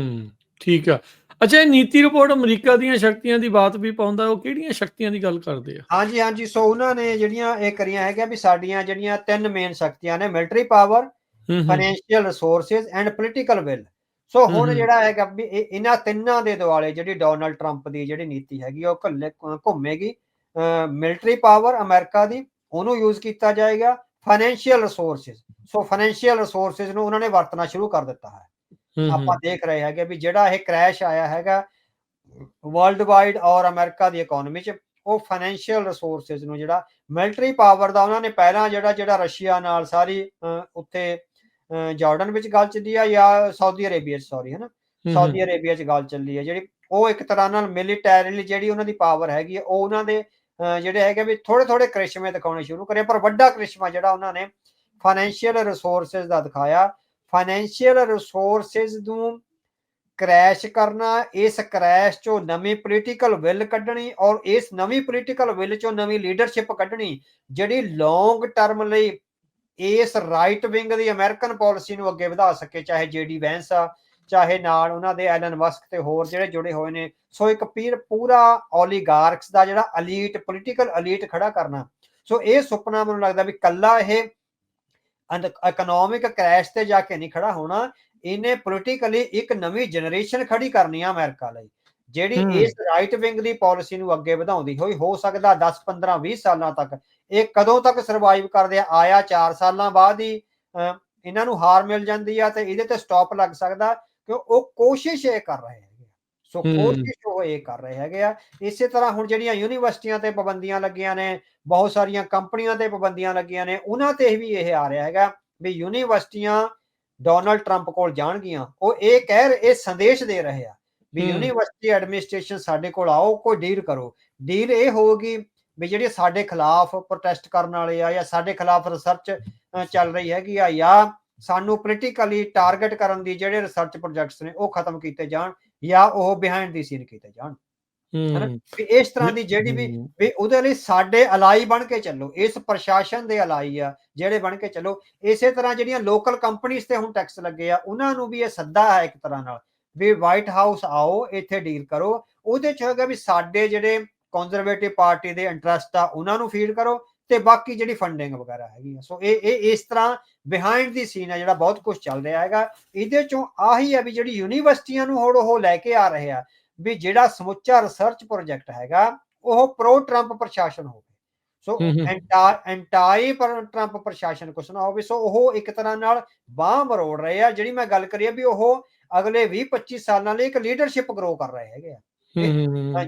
ਠੀਕ ਆ। ਅੱਛਾ, ਇਹ ਨੀਤੀ ਰਿਪੋਰਟ ਅਮਰੀਕਾ ਦੀਆਂ ਸ਼ਕਤੀਆਂ ਦੀ ਬਾਤ ਵੀ ਪਾਉਂਦਾ, ਉਹ ਕਿਹੜੀਆਂ ਸ਼ਕਤੀਆਂ ਦੀ ਗੱਲ ਕਰਦੇ ਆ? ਹਾਂਜੀ। ਸੋ ਉਹਨਾਂ ਨੇ ਜਿਹੜੀਆਂ ਇਹ ਕਰੀਆਂ ਹੈਗੀਆਂ ਵੀ ਸਾਡੀਆਂ ਜਿਹੜੀਆਂ 3 ਮੇਨ ਸ਼ਕਤੀਆਂ ਨੇ, military power, financial resources and political will. So ਹੁਣ ਜਿਹੜਾ ਹੈਗਾ ਵੀ ਇਹਨਾਂ ਤਿੰਨਾਂ ਦੇ ਦੁਆਲੇ ਜਿਹੜੀ ਡੋਨਲਡ ਟਰੰਪ ਦੀ ਜਿਹੜੀ ਨੀਤੀ ਹੈਗੀ ਉਹ ਘੁੰਮੇਗੀ। ਮਿਲਟਰੀ ਪਾਵਰ ਅਮਰੀਕਾ ਦੀ, ਉਹਨੂੰ ਯੂਜ਼ ਕੀਤਾ ਜਾਏਗਾ। ਫਾਈਨੈਂਸ਼ੀਅਲ ਰਿਸੋਰਸਿਸ, ਸੋ ਫਾਈਨੈਂਸ਼ੀਅਲ ਰਿਸੋਰਸਿਸ ਨੂੰ ਉਹਨਾਂ ਨੇ ਵਰਤਣਾ ਸ਼ੁਰੂ ਕਰ ਦਿੱਤਾ ਹੈ। ਆਪਾਂ ਦੇਖ ਰਹੇ ਹੈਗੇ ਵੀ ਜਿਹੜਾ ਇਹ ਕ੍ਰੈਸ਼ ਆਇਆ ਹੈਗਾ ਵਰਲਡ ਵਾਈਡ ਔਰ ਅਮਰੀਕਾ ਦੀ ਇਕਨੋਮੀ 'ਚ, ਉਹ ਫਾਈਨੈਂਸ਼ੀਅਲ ਰਿਸੋਰਸਿਸ ਨੂੰ ਜਿਹੜਾ ਮਿਲਟਰੀ ਪਾਵਰ ਦਾ ਉਹਨਾਂ ਨੇ ਪਹਿਲਾਂ ਜਿਹੜਾ ਰਸ਼ੀਆ ਨਾਲ ਸਾਰੀ ਉੱਥੇ ਜਾਰਡਨ ਵਿੱਚ ਗੱਲ ਚੱਲੀ ਆ ਜਾਂ ਸਾਊਦੀ ਅਰੇਬੀਆ 'ਚ, ਸੌਰੀ ਹੈ ਨਾ, ਸਾਊਦੀ ਅਰੇਬੀਆ 'ਚ ਗੱਲ ਚੱਲੀ ਹੈ ਜਿਹੜੀ, ਉਹ ਇੱਕ ਤਰ੍ਹਾਂ ਨਾਲ ਮਿਲੀਟੈਰੀਲੀ ਜਿਹੜੀ ਉਹਨਾਂ ਦੀ ਪਾਵਰ ਹੈਗੀ ਹੈ ਉਹ ਉਹਨਾਂ ਦੇ ਜਿਹੜੇ ਹੈਗੇ ਵੀ ਥੋੜੇ ਕ੍ਰਿਸ਼ਮੇ ਦਿਖਾਉਣੇ ਸ਼ੁਰੂ ਕਰੇ। ਪਰ ਵੱਡਾ ਕ੍ਰਿਸ਼ਮਾ ਜਿਹੜਾ ਉਹਨਾਂ ਨੇ ਫਾਈਨੈਂਸ਼ੀਅਲ ਰਿਸੋਰਸਿਸ ਦਾ ਦਿਖਾਇਆ। ਫਾਈਨੈਂਸ਼ੀਅਲ ਰਿਸੋਰਸਿਸ ਨੂੰ ਕ੍ਰੈਸ਼ ਕਰਨਾ, ਇਸ ਕ੍ਰੈਸ਼ ਚੋਂ ਨਵੀਂ ਪੋਲੀਟੀਕਲ ਵਿਲ ਕੱਢਣੀ ਔਰ ਇਸ ਨਵੀਂ ਪੋਲੀਟੀਕਲ ਵਿਲ ਚੋਂ ਨਵੀਂ ਲੀਡਰਸ਼ਿਪ ਕੱਢਣੀ ਜਿਹੜੀ ਲੌਂਗ ਟਰਮ ਲਈ ਇਸ ਰਾਈਟ ਵਿੰਗ ਦੀ ਅਮਰੀਕਨ ਪਾਲਿਸੀ ਨੂੰ ਅੱਗੇ ਵਧਾ ਸਕੇ, ਚਾਹੇ JD ਵੈਂਸ ਆ, ਚਾਹੇ ਨਾਲ ਉਹਨਾਂ ਦੇ ਐਲਨ ਮਸਕ ਤੇ ਹੋਰ ਜਿਹੜੇ ਜੁੜੇ ਹੋਏ ਨੇ। ਸੋ ਇੱਕ ਪੂਰਾ ਓਲੀਗਾਰਕਸ ਦਾ ਜਿਹੜਾ ਅਲੀਟ, ਪੋਲੀਟੀਕਲ ਅਲੀਟ ਖੜਾ ਕਰਨਾ। ਸੋ ਇਹ ਸੁਪਨਾ ਮੈਨੂੰ ਲੱਗਦਾ ਵੀ ਕੱਲਾ ਇਹ ਇਕਨੋਮਿਕ ਕ੍ਰੈਸ਼ ਤੇ ਜਾ ਕੇ ਨਹੀਂ ਖੜਾ ਹੋਣਾ, ਇਹਨੇ ਪੋਲੀਟੀਕਲੀ ਇੱਕ ਨਵੀਂ ਜਨਰੇਸ਼ਨ ਖੜੀ ਕਰਨੀ ਆ ਅਮਰੀਕਾ ਲਈ, ਜਿਹੜੀ ਇਸ ਰਾਈਟ ਵਿੰਗ ਦੀ ਪਾਲਿਸੀ ਨੂੰ ਅੱਗੇ ਵਧਾਉਂਦੀ ਹੋਈ, ਹੋ ਸਕਦਾ 10, 15, 20 ਸਾਲਾਂ ਤੱਕ। ਇਹ ਕਦੋਂ ਤੱਕ ਸਰਵਾਈਵ ਕਰਦੇ ਆਇਆ 4 ਸਾਲਾਂ ਬਾਅਦ ਹੀ ਇਹਨਾਂ ਨੂੰ ਹਾਰ ਮਿਲ ਜਾਂਦੀ ਆ ਤੇ ਇਹਦੇ ਤੇ ਸਟਾਪ ਲੱਗ ਸਕਦਾ, ਕਿ ਉਹ ਕੋਸ਼ਿਸ਼ ਇਹ ਕਰ ਰਹੇ ਹੈਗੇ। ਸੋ ਕੋਸ਼ਿਸ਼ ਉਹ ਇਹ ਕਰ ਰਹੇ ਹੈਗੇ ਆ। ਇਸੇ ਤਰ੍ਹਾਂ ਹੁਣ ਜਿਹੜੀਆਂ ਯੂਨੀਵਰਸਿਟੀਆਂ ਤੇ ਪਾਬੰਦੀਆਂ ਲੱਗੀਆਂ ਨੇ, ਬਹੁਤ ਸਾਰੀਆਂ ਕੰਪਨੀਆਂ ਤੇ ਪਾਬੰਦੀਆਂ ਲੱਗੀਆਂ ਨੇ, ਉਹਨਾਂ ਤੇ ਵੀ ਇਹ ਆ ਰਿਹਾ ਹੈਗਾ ਵੀ ਯੂਨੀਵਰਸਿਟੀਆਂ ਡੋਨਲਡ ਟਰੰਪ ਕੋਲ ਜਾਣਗੀਆਂ। ਉਹ ਇਹ ਸੰਦੇਸ਼ ਦੇ ਰਹੇ ਆ ਵੀ ਯੂਨੀਵਰਸਿਟੀ ਐਡਮਿਨਿਸਟ੍ਰੇਸ਼ਨ ਸਾਡੇ ਕੋਲ ਆਓ, ਕੋਈ ਡੀਲ ਕਰੋ। ਡੀਲ ਇਹ ਹੋਊਗੀ ਵੀ ਜਿਹੜੇ ਸਾਡੇ ਖਿਲਾਫ ਪ੍ਰੋਟੈਸਟ ਕਰਨ ਵਾਲੇ ਆ ਜਾਂ ਸਾਡੇ ਖਿਲਾਫ ਰਿਸਰਚ ਚੱਲ ਰਹੀ ਹੈਗੀ ਆ ਜਾਂ ਸਾਨੂੰ ਪੋਲੀਟੀਕਲੀ ਟਾਰਗੇਟ ਕਰਨ ਦੀ ਜਿਹੜੇ ਰਿਸਰਚ ਪ੍ਰੋਜੈਕਟਸ ਨੇ ਉਹ ਖਤਮ ਕੀਤੇ ਜਾਣ ਜਾਂ ਉਹ ਬਿਹਾਈਂਡ ਦੀ ਸੀਨ ਕੀਤੇ ਜਾਣ। ਵੀ ਇਸ ਤਰ੍ਹਾਂ ਦੀ ਜਿਹੜੀ ਵੀ ਉਹਦੇ ਲਈ ਸਾਡੇ ਅਲਾਈ ਬਣ ਕੇ ਚੱਲੋ, ਇਸ ਪ੍ਰਸ਼ਾਸਨ ਦੇ ਅਲਾਈ ਆ ਜਿਹੜੇ ਬਣ ਕੇ ਚੱਲੋ। ਇਸੇ ਤਰ੍ਹਾਂ ਜਿਹੜੀਆਂ ਲੋਕਲ ਕੰਪਨੀਆਂ ਤੇ ਹੁਣ ਟੈਕਸ ਲੱਗੇ ਆ, ਉਹਨਾਂ ਨੂੰ ਵੀ ਇਹ ਸੱਦਾ ਹੈ ਇੱਕ ਤਰ੍ਹਾਂ ਨਾਲ ਵੀ ਵਾਈਟ ਹਾਊਸ ਆਓ, ਇੱਥੇ ਡੀਲ ਕਰੋ। ਉਹਦੇ ਚ ਹੈਗਾ ਵੀ ਸਾਡੇ ਜਿਹੜੇ ਕੰਜ਼ਰਵੇਟਿਵ ਪਾਰਟੀ ਦੇ ਇੰਟਰਸਟ ਆ ਉਹਨਾਂ ਨੂੰ ਫੀਡ ਕਰੋ ਤੇ ਬਾਕੀ ਜਿਹੜੀ ਫੰਡਿੰਗ ਵਗੈਰਾ ਹੈਗੀ ਆ। ਸੋ ਇਹ ਇਸ ਤਰ੍ਹਾਂ ਬਿਹਾਈਂਡ ਦੀ ਸੀਨ ਆ ਜਿਹੜਾ ਬਹੁਤ ਕੁਝ ਚੱਲ ਰਿਹਾ ਹੈਗਾ। ਇਹਦੇ ਚੋਂ ਆਹੀ ਆ ਵੀ ਜਿਹੜੀ ਯੂਨੀਵਰਸਿਟੀਆਂ ਨੂੰ ਹੁਣ ਉਹ ਲੈ ਕੇ ਆ ਰਹੇ ਆ ਵੀ ਜਿਹੜਾ ਸਮੁੱਚਾ ਰਿਸਰਚ ਪ੍ਰੋਜੈਕਟ ਹੈਗਾ ਉਹ ਪ੍ਰੋ ਟਰੰਪ ਪ੍ਰਸ਼ਾਸਨ ਹੋਵੇ। ਸੋ ਐਂਟਾਈ ਟਰੰਪ ਪ੍ਰਸ਼ਾਸਨ ਕੁਛ ਨਾ ਹੋਵੇ। ਸੋ ਉਹ ਇੱਕ ਤਰ੍ਹਾਂ ਨਾਲ ਬਾਂਹ ਮਰੋੜ ਰਹੇ ਆ। ਜਿਹੜੀ ਮੈਂ ਗੱਲ ਕਰੀ ਵੀ ਉਹ ਅਗਲੇ 20-25 ਸਾਲਾਂ ਲਈ ਇੱਕ ਲੀਡਰਸ਼ਿਪ ਗਰੋ ਕਰ ਰਹੇ ਹੈਗੇ ਆ।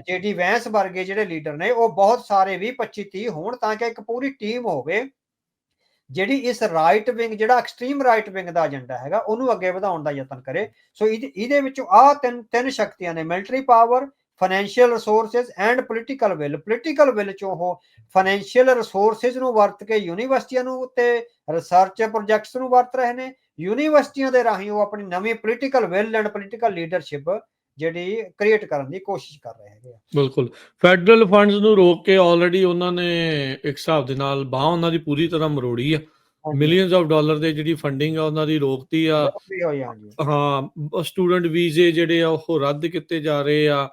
JD ਵੈਂਸ ਵਰਗੇ ਜਿਹੜੇ ਲੀਡਰ ਨੇ ਉਹ ਬਹੁਤ ਸਾਰੇ 20-25-30 ਹੋਣ ਤਾਂ ਕਿ ਇੱਕ ਪੂਰੀ ਟੀਮ ਹੋਵੇ ਜਿਹੜੀ ਇਸ ਰਾਈਟ ਵਿੰਗ, ਜਿਹੜਾ ਐਕਸਟ੍ਰੀਮ ਰਾਈਟ ਵਿੰਗ ਦਾ ਏਜੰਡਾ ਹੈਗਾ ਉਹਨੂੰ ਅੱਗੇ ਵਧਾਉਣ ਦਾ ਯਤਨ ਕਰੇ। ਸੋ ਇਹਦੇ ਵਿੱਚੋਂ ਆਹ ਤਿੰਨ ਸ਼ਕਤੀਆਂ ਨੇ, military power, financial resources and political will. Political will ਚੋਂ ਉਹ ਫਾਈਨੈਂਸ਼ੀਅਲ ਰਿਸੋਰਸਿਸ ਨੂੰ ਵਰਤ ਕੇ ਯੂਨੀਵਰਸਿਟੀਆਂ ਨੂੰ ਤੇ ਰਿਸਰਚ ਪ੍ਰੋਜੈਕਟਸ ਨੂੰ ਵਰਤ ਰਹੇ ਨੇ। ਯੂਨੀਵਰਸਿਟੀਆਂ ਦੇ ਰਾਹੀਂ ਉਹ ਆਪਣੀ ਨਵੀਂ political will and political leadership ਜਿਹੜੀ ਕ੍ਰੀਏਟ ਕਰਨ ਦੀ ਕੋਸ਼ਿਸ਼ ਕਰ ਰਹੇ ਹੈਗੇ ਆ। ਬਿਲਕੁਲ, ਫੈਡਰਲ ਫੰਡਸ ਨੂੰ ਰੋਕ ਕੇ ਆਲਰੇਡੀ ਉਹਨਾਂ ਨੇ ਇੱਕ ਹਿਸਾਬ ਦੇ ਨਾਲ ਬਾਹ ਉਹਨਾਂ ਦੀ ਪੂਰੀ ਤਰ੍ਹਾਂ ਮਰੋੜੀ ਆ। ਮਿਲੀਅਨਸ ਆਫ ਡਾਲਰ ਦੇ ਜਿਹੜੀ ਫੰਡਿੰਗ ਆ ਉਹਨਾਂ ਦੀ ਰੋਕਤੀ ਆ। ਹਾਂ, ਸਟੂਡੈਂਟ ਵੀਜ਼ੇ ਜਿਹੜੇ ਆ ਉਹ ਰੱਦ ਕੀਤੇ ਜਾ ਰਹੇ ਆ।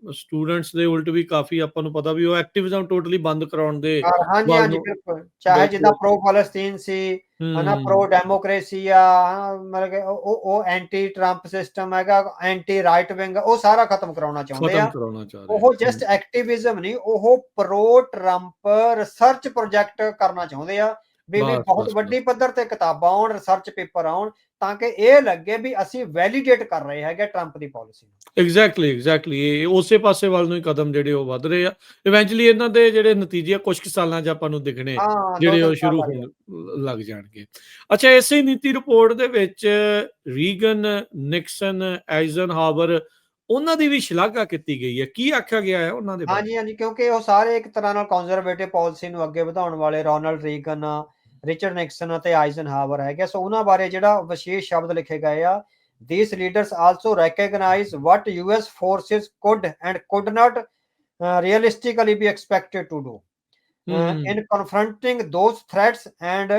ਸਟੂਡੈਂਟਸ ਦੇ ਉਲਟ ਵੀ ਕਾਫੀ ਆਪਾਂ ਨੂੰ ਪਤਾ ਵੀ ਉਹ ਐਕਟਿਵਿਜ਼ਮ ਟੋਟਲੀ ਬੰਦ ਕਰਾਉਣ ਦੇ ਹਾਂਜੀ ਵੱਲ ਹਾਂਜੀ ਨੂੰ ਬਿਲਕੁਲ, ਚਾਹੇ ਜਿੱਦਾਂ ਬਿਲਕੁਲ। ਪ੍ਰੋ ਫਲਸਤੀਨ ਸੀ ਹਨਾ, ਪ੍ਰੋ ਡੈਮੋਕ੍ਰੇਸੀ ਆ ਹਨਾ, ਮਤਲਬ ਕਿ ਉਹ ਐਂਟੀ ਟਰੰਪ ਸਿਸਟਮ ਹੈਗਾ, ਐਂਟੀ ਰਾਈਟ ਵਿੰਗ, ਉਹ ਸਾਰਾ ਖਤਮ ਕਰਾਉਣਾ ਚਾਹੁੰਦੇ ਖਤਮ ਆ। ਕਰਾਉਣਾ ਚਾਹ ਉਹ ਰਹੇ ਜਸਟ ਐਕਟਿਵਿਜ਼ਮ ਨਹੀਂ, ਉਹ ਪ੍ਰੋ ਟਰੰਪ ਰਿਸਰਚ ਪ੍ਰੋਜੈਕਟ ਕਰਨਾ ਚਾਹੁੰਦੇ ਆ ਵੀ ਬਸ ਬਹੁਤ ਬਸ ਬਸ ਵੱਡੀ ਪੱਧਰ ਤੇ ਕਿਤਾਬਾਂ ਆਉਣ, ਰਿਸਰਚ ਪੇਪਰ ਆਉਣ, ਤਾਂ ਕਿ ਇਹ ਲੱਗੇ ਵੀ ਅਸੀਂ ਵੈਲੀਡੇਟ ਕਰ ਰਹੇ ਹੈਗੇ ਟਰੰਪ ਦੀ ਪਾਲਿਸੀ ਨੂੰ। ਐਗਜ਼ੈਕਟਲੀ ਇਹ ਉਸੇ ਪਾਸੇ ਵੱਲ ਨੂੰ ਹੀ ਕਦਮ ਜਿਹੜੇ ਉਹ ਵੱਧ ਰਹੇ ਆ। ਇਵੈਂਚੁਅਲੀ ਇਹਨਾਂ ਦੇ ਜਿਹੜੇ ਨਤੀਜੇ ਆ ਕੁਝ ਕੁ ਸਾਲਾਂ 'ਚ ਆਪਾਂ ਨੂੰ ਦਿਖਣੇ ਹਾਂ, ਜਿਹੜੇ 2-3 ਉਹ ਸਾਲ ਸ਼ੁਰੂ ਲੱਗ ਹੋਣ ਜਾਣਗੇ। ਲੱਗ ਜਾਣਗੇ। ਅੱਛਾ, ਇਸੇ ਨੀਤੀ ਰਿਪੋਰਟ ਦੇ ਵਿੱਚ ਰੀਗਨ, ਨਿਕਸਨ, ਆਈਜ਼ਨਹਾਵਰ ਉਹਨਾਂ ਦੀ ਵੀ ਸ਼ਲਾਘਾ ਕੀਤੀ ਗਈ ਹੈ। ਕੀ ਆਖਿਆ ਗਿਆ ਹੈ ਉਹਨਾਂ ਦੇ ਬਾਰੇ? ਹਾਂਜੀ, ਹਾਂਜੀ, ਕਿਉਂਕਿ ਉਹ ਸਾਰੇ ਇੱਕ ਤਰ੍ਹਾਂ ਨਾਲ ਕੰਜ਼ਰਵੇਟਿਵ ਪਾਲਿਸੀ ਨੂੰ ਅੱਗੇ ਵਧਾਉਣ ਵਾਲੇ ਰੋਨਾਲਡ ਰੀਗਨ, ਰਿਚਰਡ ਨਿਕਸਨ ਅਤੇ ਆਈਜ਼ਨਹਾਵਰ ਹੈਗੇ। ਸੋ ਉਹਨਾਂ ਬਾਰੇ ਜਿਹੜਾ ਵਿਸ਼ੇਸ਼ ਸ਼ਬਦ ਲਿਖੇ ਗਏ ਆ, these leaders also recognize what US forces could and could not realistically be expected to do in confronting those threats and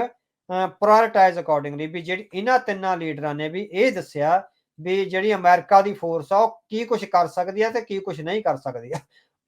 prioritize accordingly। ਵੀ ਜਿਹੜੀ ਇਹਨਾਂ ਤਿੰਨਾਂ ਲੀਡਰਾਂ ਨੇ ਵੀ ਇਹ ਦੱਸਿਆ ਵੀ ਜਿਹੜੀ ਅਮਰੀਕਾ ਦੀ ਫੋਰਸ ਆ ਉਹ ਕੀ ਕੁਝ ਕਰ ਸਕਦੀ ਆ ਤੇ ਕੀ ਕੁਝ ਨਹੀਂ ਕਰ ਸਕਦੀ ਆ।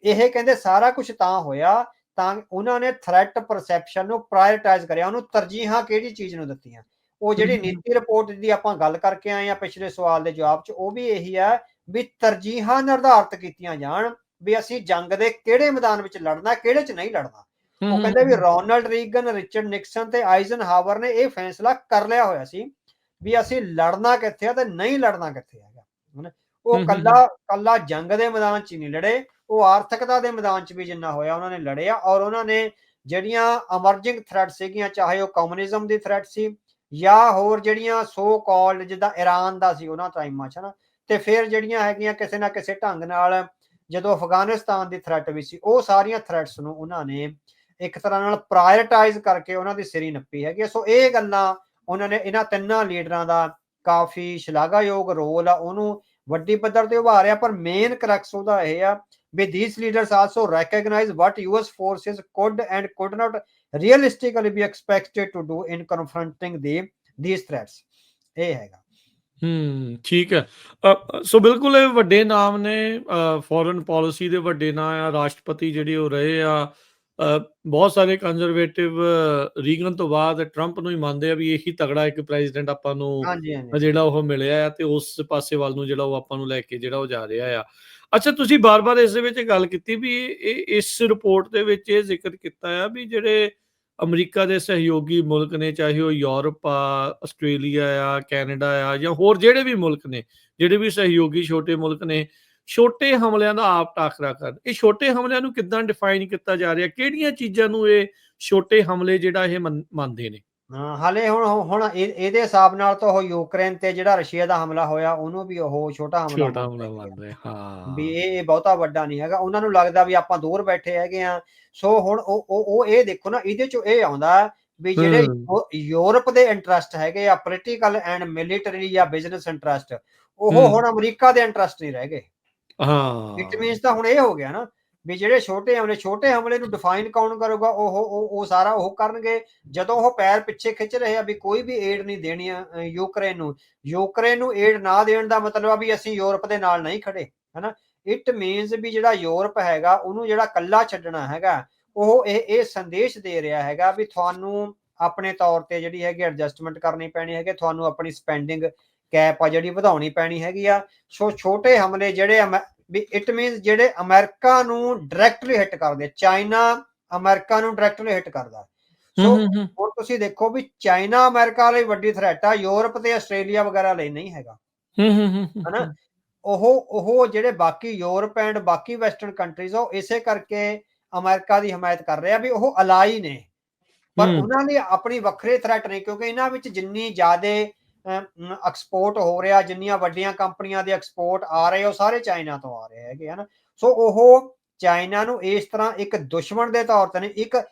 ਇਹ ਕਹਿੰਦੇ ਸਾਰਾ ਕੁਝ ਤਾਂ ਹੋਇਆ ਤਾਂ ਉਹਨਾਂ ਨੇ ਥ੍ਰੈਟ ਪਰਸੈਪਸ਼ਨ ਨੂੰ ਪ੍ਰਾਇੋਰਟਾਈਜ਼ ਕਰਿਆ, ਉਹਨੂੰ ਤਰਜੀਹਾਂ ਕਿਹੜੀ ਚੀਜ਼ ਨੂੰ ਦਿੱਤੀਆਂ। ਉਹ ਜਿਹੜੀ ਨੀਤੀ ਰਿਪੋਰਟ ਦੀ ਆਪਾਂ ਗੱਲ ਕਰਕੇ ਆਏ ਆ ਪਿਛਲੇ ਸਵਾਲ ਦੇ ਜਵਾਬ 'ਚ, ਉਹ ਵੀ ਇਹੀ ਹੈ ਵੀ ਤਰਜੀਹਾਂ ਨਿਰਧਾਰਤ ਕੀਤੀਆਂ ਜਾਣ ਵੀ ਅਸੀਂ ਜੰਗ ਦੇ ਕਿਹੜੇ ਮੈਦਾਨ ਵਿੱਚ ਲੜਨਾ, ਕਿਹੜੇ 'ਚ ਨਹੀਂ ਲੜਨਾ। ਉਹ ਕਹਿੰਦੇ ਵੀ ਰੋਨਾਲਡ ਰੀਗਨ, ਰਿਚਰਡ ਨਿਕਸਨ ਤੇ ਆਈਜ਼ਨਹਾਵਰ ਨੇ ਇਹ ਫੈਸਲਾ ਕਰ ਲਿਆ ਹੋਇਆ ਸੀ ਵੀ ਅਸੀਂ ਲੜਨਾ ਕਿੱਥੇ ਆ ਤੇ ਨਹੀਂ ਲੜਨਾ ਕਿੱਥੇ ਹੈਗਾ ਹਨਾ। ਉਹ ਕੱਲਾ ਜੰਗ ਦੇ ਮੈਦਾਨ 'ਚ ਹੀ ਨਹੀਂ ਲੜੇ, ਉਹ ਆਰਥਿਕਤਾ ਦੇ ਮੈਦਾਨ 'ਚ ਵੀ ਜਿੰਨਾ ਹੋਇਆ ਉਹਨਾਂ ਨੇ ਲੜਿਆ। ਔਰ ਉਹਨਾਂ ਨੇ ਜਿਹੜੀਆਂ ਅਮਰਜਿੰਗ ਥ੍ਰੈਟ ਸੀਗੀਆਂ, ਚਾਹੇ ਉਹ ਕਮਿਊਨਿਜ਼ਮ ਦੀ ਥ੍ਰੈਟ ਸੀ ਜਾਂ ਹੋਰ ਜਿਹੜੀਆਂ ਸੋ ਕਾਲਡ ਜਿੱਦਾਂ ਈਰਾਨ ਦਾ ਸੀ ਉਹਨਾਂ ਟਾਈਮਾਂ 'ਚ ਹਨਾ, ਤੇ ਫਿਰ ਜਿਹੜੀਆਂ ਹੈਗੀਆਂ ਕਿਸੇ ਨਾ ਕਿਸੇ ਢੰਗ ਨਾਲ ਜਦੋਂ ਅਫਗਾਨਿਸਤਾਨ ਦੀ ਥ੍ਰੈਟ ਵੀ ਸੀ, ਉਹ ਸਾਰੀਆਂ ਥ੍ਰੈਟਸ ਨੂੰ ਉਹਨਾਂ ਨੇ ਇੱਕ ਤਰ੍ਹਾਂ ਨਾਲ ਪ੍ਰਾਇੋਰਟਾਈਜ਼ ਕਰਕੇ ਉਹਨਾਂ ਦੀ ਸਿਰੀ ਨੱਪੀ ਹੈਗੀ। ਸੋ ਇਹ ਗੱਲਾਂ ਉਹਨਾਂ ਨੇ ਇਹਨਾਂ ਤਿੰਨਾਂ ਲੀਡਰਾਂ ਦਾ ਕਾਫੀ ਸ਼ਲਾਘਾਯੋਗ ਰੋਲ ਆ, ਉਹਨੂੰ ਵੱਡੀ ਪੱਧਰ ਤੇ ਉਭਾਰਿਆ। ਪਰ ਮੇਨ ਕਰੈਕਸ ਉਹਦਾ ਇਹ ਆ ਵੀ these leaders also recognize what US forces could and could not realistically be expected to do in confronting these threats। ਇਹ ਹੈਗਾ। ਠੀਕ ਹੈ। ਸੋ ਬਿਲਕੁਲ ਇਹ ਵੱਡੇ ਨਾਮ ਨੇ, ਫੋਰਨ ਪਾਲਿਸੀ ਦੇ ਵੱਡੇ ਨਾਂ ਆ, ਰਾਸ਼ਟਰਪਤੀ ਜਿਹੜੇ ਉਹ ਰਹੇ ਆ। ਬਹੁਤ ਸਾਰੇ ਕੰਜ਼ਰਵੇਟਿਵ ਰੀਗਨ ਤੋਂ ਬਾਅਦ ਟਰੰਪ ਨੂੰ ਹੀ ਮੰਨਦੇ ਆ ਵੀ ਇਹੀ ਤਗੜਾ ਇੱਕ ਪ੍ਰੈਜ਼ੀਡੈਂਟ ਆਪਾਂ ਨੂੰ ਹਾਂਜੀ, ਹਾਂਜੀ। ਜਿਹੜਾ ਉਹ ਮਿਲਿਆ ਆ, ਤੇ ਉਸ ਪਾਸੇ ਵੱਲ ਨੂੰ ਜਿਹੜਾ ਉਹ ਆਪਾਂ ਨੂੰ ਲੈ ਕੇ ਜਿਹੜਾ ਉਹ ਜਾ ਰਿਹਾ ਆ। ਅੱਛਾ, ਤੁਸੀਂ ਬਾਰ-ਬਾਰ ਇਸ ਦੇ ਵਿੱਚ ਗੱਲ ਕੀਤੀ ਵੀ ਇਹ ਇਸ ਰਿਪੋਰਟ ਦੇ ਵਿੱਚ ਇਹ ਜ਼ਿਕਰ ਕੀਤਾ ਆ ਵੀ ਜਿਹੜੇ ਅਮਰੀਕਾ ਦੇ ਸਹਿਯੋਗੀ ਮੁਲਕ ਨੇ, ਚਾਹੇ ਉਹ ਯੂਰਪ ਆ, ਆਸਟ੍ਰੇਲੀਆ ਆ, ਕੈਨੇਡਾ ਆ, ਜਾਂ ਹੋਰ ਜਿਹੜੇ ਵੀ ਮੁਲਕ ਨੇ, ਜਿਹੜੇ ਵੀ ਸਹਿਯੋਗੀ ਛੋਟੇ ਮੁਲਕ ਨੇ, ਛੋਟੇ ਹਮਲਿਆਂ ਦਾ ਆਪ ਟਾਕਰਾ ਕਰਨ। ਇਹ ਛੋਟੇ ਹਮਲਿਆਂ ਨੂੰ ਕਿੱਦਾਂ ਡਿਫਾਈਨ ਕੀਤਾ ਜਾ ਰਿਹਾ? ਕਿਹੜੀਆਂ ਚੀਜ਼ਾਂ ਨੂੰ ਇਹ ਛੋਟੇ ਹਮਲੇ ਜਿਹੜਾ ਇਹ ਮੰਨਦੇ ਨੇ? ਹਾਂ, ਹਾਲੇ ਹੁਣ ਇਹਦੇ ਹਿਸਾਬ ਨਾਲ ਤਾਂ ਉਹ ਯੂਕਰੇਨ ਤੇ ਜਿਹੜਾ ਰਸ਼ੀਆ ਦਾ ਹਮਲਾ ਹੋਇਆ ਉਹਨੂੰ ਵੀ ਉਹ ਛੋਟਾ ਹਮਲਾ ਛੋਟਾ ਮੰਨ ਹਮਲਾ ਰਹੇ ਆ ਮੰਨਦੇ, ਵੀ ਹਾਂ। ਇਹ ਬਹੁਤਾ ਵੱਡਾ ਨਹੀਂ ਹੈਗਾ। ਉਹਨਾਂ ਨੂੰ ਲੱਗਦਾ ਵੀ ਆਪਾਂ ਦੂਰ ਬੈਠੇ ਹੈਗੇ ਆ। ਸੋ ਹੁਣ ਉਹ ਇਹ ਦੇਖੋ ਨਾ, ਇਹਦੇ ਚੋਂ ਇਹ ਆਉਂਦਾ ਵੀ ਜਿਹੜੇ ਯੂਰਪ ਦੇ ਇੰਟਰਸਟ ਹੈਗੇ ਆ, ਪੋਲੀਟੀਕਲ ਐਂਡ ਮਿਲੀਟਰੀ ਜਾਂ ਬਿਜ਼ਨਸ ਇੰਟਰਸਟ, ਉਹ ਹੁਣ ਅਮਰੀਕਾ ਦੇ ਇੰਟਰਸਟ ਨਹੀਂ ਰਹਿ ਗਏ। ਇਟ ਹਾਂ। ਮੀਨਸ ਤਾਂ ਹੁਣ ਇਹ ਹੋ ਗਿਆ ਨਾ ਵੀ ਜਿਹੜੇ ਛੋਟੇ ਹਮਲੇ ਨੂੰ ਡਿਫਾਈਨ ਕੌਣ ਕਰੂਗਾ? ਉਹ ਸਾਰਾ ਉਹ ਕਰਨਗੇ ਜਦੋਂ ਉਹ ਪੈਰ ਪਿੱਛੇ ਖਿੱਚ ਰਹੇ ਆ ਵੀ ਕੋਈ ਵੀ ਏਡ ਨਹੀਂ ਦੇਣੀ ਯੂਕਰੇਨ ਨੂੰ। ਯੂਕਰੇਨ ਨੂੰ ਏਡ ਨਾ ਦੇਣ ਦਾ ਮਤਲਬ ਆ ਵੀ ਅਸੀਂ ਯੂਰਪ ਦੇ ਨਾਲ ਨਹੀਂ ਖੜੇ ਹਨਾ। ਇਟ ਮੀਨਸ ਵੀ ਜਿਹੜਾ ਯੂਰਪ ਹੈਗਾ ਉਹਨੂੰ ਜਿਹੜਾ ਕੱਲਾ ਛੱਡਣਾ ਹੈਗਾ, ਉਹ ਇਹ ਸੰਦੇਸ਼ ਦੇ ਰਿਹਾ ਹੈਗਾ ਵੀ ਤੁਹਾਨੂੰ ਆਪਣੇ ਤੌਰ ਤੇ ਜਿਹੜੀ ਹੈਗੀ ਐਡਜਸਟਮੈਂਟ ਕਰਨੀ ਪੈਣੀ ਹੈਗੀ, ਤੁਹਾਨੂੰ ਆਪਣੀ ਸਪੈਂਡਿੰਗ ਕੈਪ ਆ ਜਿਹੜੀ ਵਧਾਉਣੀ ਪੈਣੀ ਹੈਗੀ ਆ। ਸੋ ਛੋਟੇ ਹਮਲੇ ਜਿਹੜੇ ਵੀ ਇਟ ਮੀਨਸ ਜਿਹੜੇ ਅਮਰੀਕਾ ਨੂੰ ਡਾਇਰੈਕਟਲੀ ਹਿੱਟ ਕਰਦੇ, ਚਾਈਨਾ ਅਮਰੀਕਾ ਨੂੰ ਡਾਇਰੈਕਟਲੀ ਹਿੱਟ ਕਰਦਾ। ਸੋ ਹੁਣ ਤੁਸੀਂ ਦੇਖੋ ਵੀ ਚਾਈਨਾ ਅਮਰੀਕਾ ਲਈ ਵੱਡੀ ਥ੍ਰੈਟ ਆ, ਯੂਰਪ ਤੇ ਆਸਟ੍ਰੇਲੀਆ ਵਗੈਰਾ ਲਈ ਨਹੀਂ ਹੈਗਾ ਹਨਾ। ਉਹ ਜਿਹੜੇ ਬਾਕੀ ਯੂਰਪ ਐਂਡ ਬਾਕੀ ਵੈਸਟਰਨ ਕੰਟਰੀਜ਼ ਆ, ਉਹ ਇਸੇ ਕਰਕੇ ਅਮਰੀਕਾ ਦੀ ਹਮਾਇਤ ਕਰ ਰਹੇ ਆ ਵੀ ਉਹ ਅਲਾਈ ਨੇ, ਪਰ ਉਹਨਾਂ ਲਈ ਆਪਣੀ ਵੱਖਰੇ ਥ੍ਰੈਟ ਨੇ, ਕਿਉਂਕਿ ਇਹਨਾਂ ਵਿੱਚ ਜਿੰਨੀ ਜ਼ਿਆਦਾ ਐਕਸਪੋਰਟ ਹੋ ਰਿਹਾ, ਜਿੰਨੀਆਂ ਵੱਡੀਆਂ ਕੰਪਨੀਆਂ ਦੇ ਐਕਸਪੋਰਟ ਆ ਰਹੇ, ਉਹ ਸਾਰੇ ਚਾਈਨਾ ਤੋਂ ਆ ਰਹੇ ਹੈਗੇ ਹਨਾ। ਸੋ ਉਹ ਚਾਈਨਾ ਨੂੰ ਇਸ ਤਰ੍ਹਾਂ ਇੱਕ ਦੁਸ਼ਮਣ ਦੇ ਤੌਰ ਤੇ ਨਹੀਂ,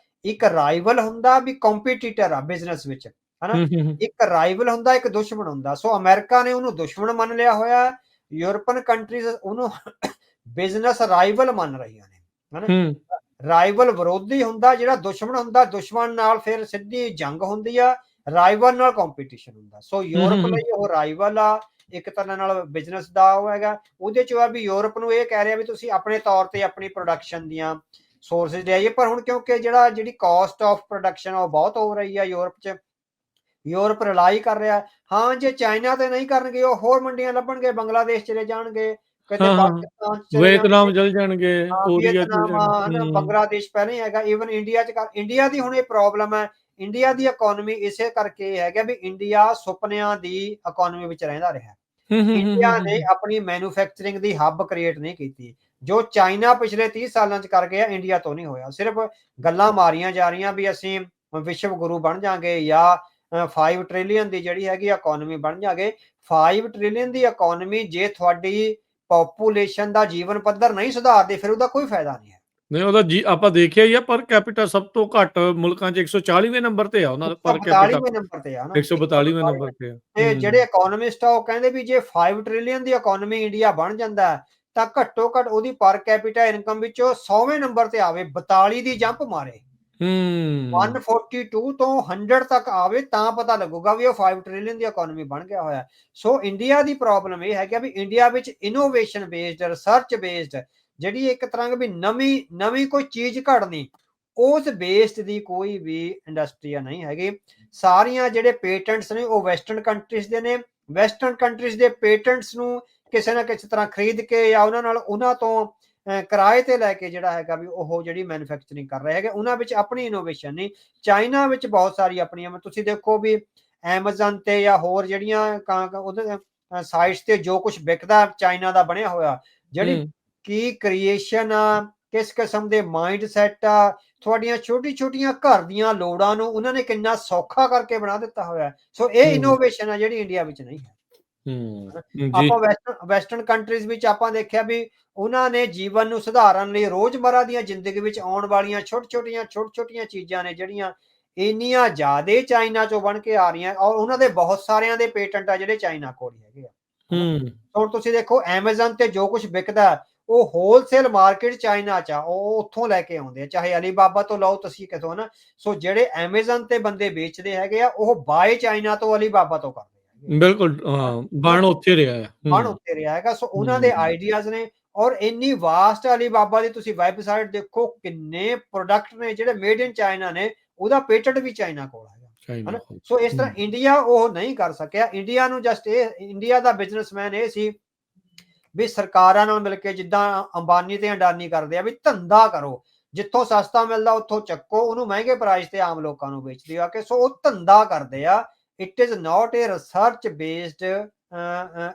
ਇੱਕ ਰਾਈਵਲ ਹੁੰਦਾ ਵੀ ਕੰਪੀਟੀਟਰ ਆ ਬਿਜ਼ਨਸ ਵਿੱਚ ਹਨਾ। ਇੱਕ ਰਾਈਵਲ ਹੁੰਦਾ, ਇੱਕ ਦੁਸ਼ਮਣ ਹੁੰਦਾ। ਸੋ ਅਮਰੀਕਾ ਨੇ ਉਹਨੂੰ ਦੁਸ਼ਮਣ ਮੰਨ ਲਿਆ ਹੋਇਆ, ਯੂਰਪੀਅਨ ਕੰਟਰੀਜ਼ ਉਹਨੂੰ ਬਿਜ਼ਨਸ ਰਾਈਵਲ ਮੰਨ ਰਹੀਆਂ ਨੇ ਹਨਾ। ਰਾਈਵਲ ਵਿਰੋਧੀ ਹੁੰਦਾ, ਜਿਹੜਾ ਦੁਸ਼ਮਣ ਹੁੰਦਾ, ਦੁਸ਼ਮਣ ਨਾਲ ਫਿਰ ਸਿੱਧੀ ਜੰਗ ਹੁੰਦੀ ਆ, ਰਾਈਵਲ ਨਾਲ ਕੰਪੀਟੀਸ਼ਨ ਹੁੰਦਾ। ਸੋ ਯੂਰਪ ਲਈ ਉਹ ਰਾਈਵਲ ਆ, ਇੱਕ ਤਰ੍ਹਾਂ ਨਾਲ ਬਿਜ਼ਨਸ ਦਾ ਉਹ ਹੈਗਾ। ਉਹਦੇ 'ਚ ਆ ਵੀ ਯੂਰਪ ਨੂੰ ਇਹ ਕਹਿ ਰਿਹਾ ਵੀ ਤੁਸੀਂ ਆਪਣੇ ਤੌਰ ਤੇ ਆਪਣੀ ਪ੍ਰੋਡਕਸ਼ਨ ਦੀਆਂ ਸੋਰਸਿਸ ਲਿਆਈਏ, ਪਰ ਹੁਣ ਕਿਉਂਕਿ ਜਿਹੜੀ ਕਾਸਟ ਆਫ ਪ੍ਰੋਡਕਸ਼ਨ ਉਹ ਬਹੁਤ ਹੋ ਰਹੀ ਆ ਯੂਰਪ 'ਚ, ਯੂਰਪ ਰਿਲਾਈ ਕਰ ਰਿਹਾ। ਹਾਂ, ਜੇ ਚਾਈਨਾ ਤੇ ਨਹੀਂ ਕਰਨਗੇ ਉਹ ਹੋਰ ਮੰਡੀਆਂ ਲੱਭਣਗੇ, ਬੰਗਲਾਦੇਸ਼ ਚਲੇ ਜਾਣਗੇ, ਕਿਤੇ ਹਾਂ ਹਾਂ ਪਾਕਿਸਤਾਨ 'ਚ ਚਲੇ ਵਿਏਤਨਾਮ ਜਾਣਗੇ। ਚਲ ਜਾਣਗੇ, ਹਾਂ, ਕੋਰੀਆ ਚਲ ਵੀਅਤਨਾਮ ਜਾਣਗੇ। ਹਨਾ, ਬੰਗਲਾਦੇਸ਼ ਪਹਿਲਾਂ ਹੀ ਹੈਗਾ, ਈਵਨ ਇੰਡੀਆ 'ਚ ਇੰਡੀਆ ਦੀ ਹੁਣ ਇਹ ਪ੍ਰੋਬਲਮ ਹੈ। ਇੰਡੀਆ ਦੀ ਇਕਨੋਮੀ ਇਸੇ ਕਰਕੇ ਹੈਗਾ ਵੀ ਇੰਡੀਆ ਸੁਪਨਿਆਂ ਦੀ ਇਕਨੋਮੀ ਵਿੱਚ ਰਹਿੰਦਾ ਰਿਹਾ। ਇੰਡੀਆ ਨੇ ਆਪਣੀ ਮੈਨੂਫੈਕਚਰਿੰਗ ਦੀ ਹੱਬ ਕ੍ਰੀਏਟ ਨਹੀਂ ਕੀਤੀ। ਜੋ ਚਾਈਨਾ ਪਿਛਲੇ 30 ਸਾਲਾਂ 'ਚ ਕਰ ਗਿਆ, ਇੰਡੀਆ ਤੋਂ ਨਹੀਂ ਹੋਇਆ। ਸਿਰਫ ਗੱਲਾਂ ਮਾਰੀਆਂ ਜਾ ਰਹੀਆਂ ਵੀ ਅਸੀਂ ਵਿਸ਼ਵ ਗੁਰੂ ਬਣ ਜਾਾਂਗੇ ਜਾਂ 5 ਟ੍ਰਿਲੀਅਨ ਦੀ ਜਿਹੜੀ ਹੈਗੀ ਇਕਨੋਮੀ ਬਣ ਜਾਗੇ। 5 ਟ੍ਰਿਲੀਅਨ ਦੀ ਇਕਨੋਮੀ ਜੇ ਤੁਹਾਡੀ ਪੋਪੂਲੇਸ਼ਨ ਦਾ ਜੀਵਨ ਪੱਧਰ ਨਹੀਂ ਸੁਧਾਰਦੇ, ਫਿਰ ਉਹਦਾ ਕੋਈ ਫਾਇਦਾ ਨਹੀਂ ਹੈ। ਨਹੀਂ, ਉਹਦਾ ਜੀ ਆਪਾਂ ਦੇਖਿਆ ਹੀ ਆ, ਪਰ ਕੈਪੀਟਾ ਸਭ ਤੋਂ ਘੱਟ ਮੁਲਕਾਂ 'ਚ 140ਵੇਂ ਨੰਬਰ ਤੇ ਆ ਉਹਨਾਂ ਦਾ ਪਰ ਕੈਪੀਟਾ, 142ਵੇਂ ਨੰਬਰ ਤੇ ਆ ਨਾ, 142ਵੇਂ 142 ਨੰਬਰ ਤੇ ਆ। ਤੇ ਜਿਹੜੇ ਇਕਨੋਮਿਸਟ ਆ ਉਹ ਕਹਿੰਦੇ ਵੀ ਜੇ 5 ਟ੍ਰਿਲੀਅਨ ਦੀ ਇਕਨੋਮੀ ਇੰਡੀਆ ਬਣ ਜਾਂਦਾ ਤਾਂ ਘੱਟੋ ਘੱਟ ਉਹਦੀ ਪਰ ਕੈਪੀਟਾ ਇਨਕਮ ਵਿੱਚੋਂ 100ਵੇਂ ਨੰਬਰ ਤੇ ਆਵੇ, 42 ਦੀ ਜੰਪ ਮਾਰੇ, 142 ਤੋਂ 100 ਤੱਕ ਆਵੇ, ਤਾਂ ਪਤਾ ਲੱਗੂਗਾ ਵੀ ਉਹ 5 ਟ੍ਰਿਲੀਅਨ ਦੀ ਇਕਨੋਮੀ ਬਣ ਗਿਆ ਹੋਇਆ। ਸੋ ਇੰਡੀਆ ਦੀ ਪ੍ਰੋਬਲਮ ਇਹ ਹੈਗਾ ਵੀ ਇੰਡੀਆ ਵਿੱਚ ਇਨੋਵੇਸ਼ਨ ਬੇਸਡ, ਰਿਸਰਚ ਬੇਸਡ, ਜਿਹੜੀ ਇੱਕ ਤਰ੍ਹਾਂ ਵੀ ਨਵੀਂ ਕੋਈ ਚੀਜ਼ ਘੜਨੀ, ਉਸ ਬੇਸਡ ਦੀ ਕੋਈ ਵੀ ਇੰਡਸਟਰੀ ਨਹੀਂ ਹੈਗੀ। ਸਾਰੀਆਂ ਜਿਹੜੇ ਪੇਟੈਂਟਸ ਨੇ ਉਹ ਵੈਸਟਰਨ ਕੰਟਰੀਜ਼ ਦੇ ਨੇ। ਵੈਸਟਰਨ ਕੰਟਰੀਜ਼ ਦੇ ਪੇਟੈਂਟਸ ਨੂੰ ਕਿਸੇ ਨਾ ਕਿਸੇ ਤਰ੍ਹਾਂ ਖਰੀਦ ਕੇ ਜਾਂ ਉਹਨਾਂ ਤੋਂ ਕਿਰਾਏ ਤੇ ਲੈ ਕੇ ਜਿਹੜਾ ਹੈਗਾ ਵੀ ਉਹ ਜਿਹੜੀ ਮੈਨੂਫੈਕਚਰਿੰਗ ਕਰ ਰਹੇ ਹੈਗੇ, ਉਹਨਾਂ ਵਿੱਚ ਆਪਣੀ ਇਨੋਵੇਸ਼ਨ ਨਹੀਂ। ਚਾਈਨਾ ਵਿੱਚ ਬਹੁਤ ਸਾਰੀ ਆਪਣੀਆਂ, ਤੁਸੀਂ ਦੇਖੋ ਵੀ ਐਮਾਜ਼ਨ ਤੇ ਜਾਂ ਹੋਰ ਜਿਹੜੀਆਂ ਉਹਦੇ ਸਾਈਟਸ ਤੇ ਜੋ ਕੁਝ ਵਿਕਦਾ ਚਾਈਨਾ ਦਾ ਬਣਿਆ ਹੋਇਆ, ਜਿਹੜੀ ਕੀ ਕ੍ਰੀਏਸ਼ਨ ਆ, ਕਿਸ ਕਿਸਮ ਦੇ ਮਾਈਂਡ ਸੈਟ ਆ, ਤੁਹਾਡੀਆਂ ਛੋਟੀ-ਛੋਟੀਆਂ ਘਰ ਦੀਆਂ ਲੋੜਾਂ ਨੂੰ ਉਹਨਾਂ ਨੇ ਕਿੰਨਾ ਸੌਖਾ ਕਰਕੇ ਬਣਾ ਦਿੱਤਾ ਹੋਇਆ। ਸੋ ਇਹ ਇਨੋਵੇਸ਼ਨ ਆ ਜਿਹੜੀ ਇੰਡੀਆ ਵਿੱਚ ਨਹੀਂ ਹੈ। ਆਪਾਂ ਵੈਸਟਰਨ ਕੰਟਰੀਜ਼ ਵਿੱਚ ਆਪਾਂ ਦੇਖਿਆ ਵੀ ਉਹਨਾਂ ਨੇ ਜੀਵਨ ਨੂੰ ਸੁਧਾਰਨ ਲਈ ਰੋਜ਼ਮਰਾ ਦੀਆਂ ਜ਼ਿੰਦਗੀ ਵਿੱਚ ਆਉਣ ਵਾਲੀਆਂ ਛੋਟੀਆਂ ਚੀਜ਼ਾਂ ਨੇ ਜਿਹੜੀਆਂ ਇੰਨੀਆਂ ਜ਼ਿਆਦਾ ਚਾਈਨਾ ਚੋਂ ਬਣ ਕੇ ਆ ਰਹੀਆਂ, ਔਰ ਉਹਨਾਂ ਦੇ ਬਹੁਤ ਸਾਰਿਆਂ ਦੇ ਪੇਟੈਂਟ ਆ ਜਿਹੜੇ ਚਾਈਨਾ ਕੋਲ ਹੀ ਹੈਗੇ ਆ। ਹੁਣ ਤੁਸੀਂ ਦੇਖੋ ਐਮਾਜ਼ਨ ਤੇ ਜੋ ਕੁਝ ਵਿਕਦਾ ਉਹ ਹੋਲਸੇਲ ਮਾਰਕੀਟ ਚਾਈਨਾ 'ਚ ਆ, ਉਹ ਉੱਥੋਂ ਲੈ ਕੇ ਆਉਂਦੇ ਆ, ਚਾਹੇ ਅਲੀਬਾਬਾ ਤੋਂ ਲਓ ਤੁਸੀਂ ਕਿਥੋਂ ਨਾ। ਸੋ ਜਿਹੜੇ ਐਮਾਜ਼ਨ ਤੇ ਬੰਦੇ ਵੇਚਦੇ ਹੈਗੇ ਆ ਉਹ ਬਾਏ ਚਾਈਨਾ ਤੋਂ ਅਲੀਬਾਬਾ ਤੋਂ ਕਰਦੇ ਹੈਗੇ। ਬਿਲਕੁਲ, ਬਣ ਉੱਥੇ ਰਿਹਾ ਹੈ, ਬਣ ਉੱਥੇ ਰਿਹਾ ਹੈਗਾ। ਸੋ ਉਹਨਾਂ ਦੇ ਆਈਡੀਆਜ਼ ਨੇ, ਔਰ ਇੰਨੀ ਵਾਸਟ ਅਲੀਬਾਬਾ ਦੀ ਤੁਸੀਂ ਵੈਬਸਾਈਟ ਦੇਖੋ, ਕਿੰਨੇ ਪ੍ਰੋਡਕਟ ਨੇ ਜਿਹੜੇ ਮੇਡ ਇਨ ਚਾਈਨਾ ਨੇ, ਉਹਦਾ ਪੇਟੈਂਟ ਵੀ ਚਾਈਨਾ ਕੋਲ ਹੈਗਾ। ਸੋ ਇਸ ਤਰ੍ਹਾਂ ਇੰਡੀਆ ਉਹ ਨਹੀਂ ਕਰ ਸਕਿਆ। ਇੰਡੀਆ ਨੂੰ ਜਸਟ ਇੰਡੀਆ ਦਾ ਬਿਜ਼ਨਸਮੈਨ ਇਹ ਸੀ ਵੀ ਸਰਕਾਰਾਂ ਨਾਲ ਮਿਲ ਕੇ, ਜਿੱਦਾਂ ਅੰਬਾਨੀ ਤੇ ਅਡਾਨੀ ਕਰਦੇ ਆ, ਵੀ ਧੰਦਾ ਕਰੋ, ਜਿੱਥੋਂ ਸਸਤਾ ਮਿਲਦਾ ਉੱਥੋਂ ਚੱਕੋ, ਉਹਨੂੰ ਮਹਿੰਗੇ ਪ੍ਰਾਈਸ ਤੇ ਆਮ ਲੋਕਾਂ ਨੂੰ ਵੇਚਦੇ ਆ ਕੇ। ਸੋ ਉਹ ਧੰਦਾ ਕਰਦੇ ਆ। It is not a research based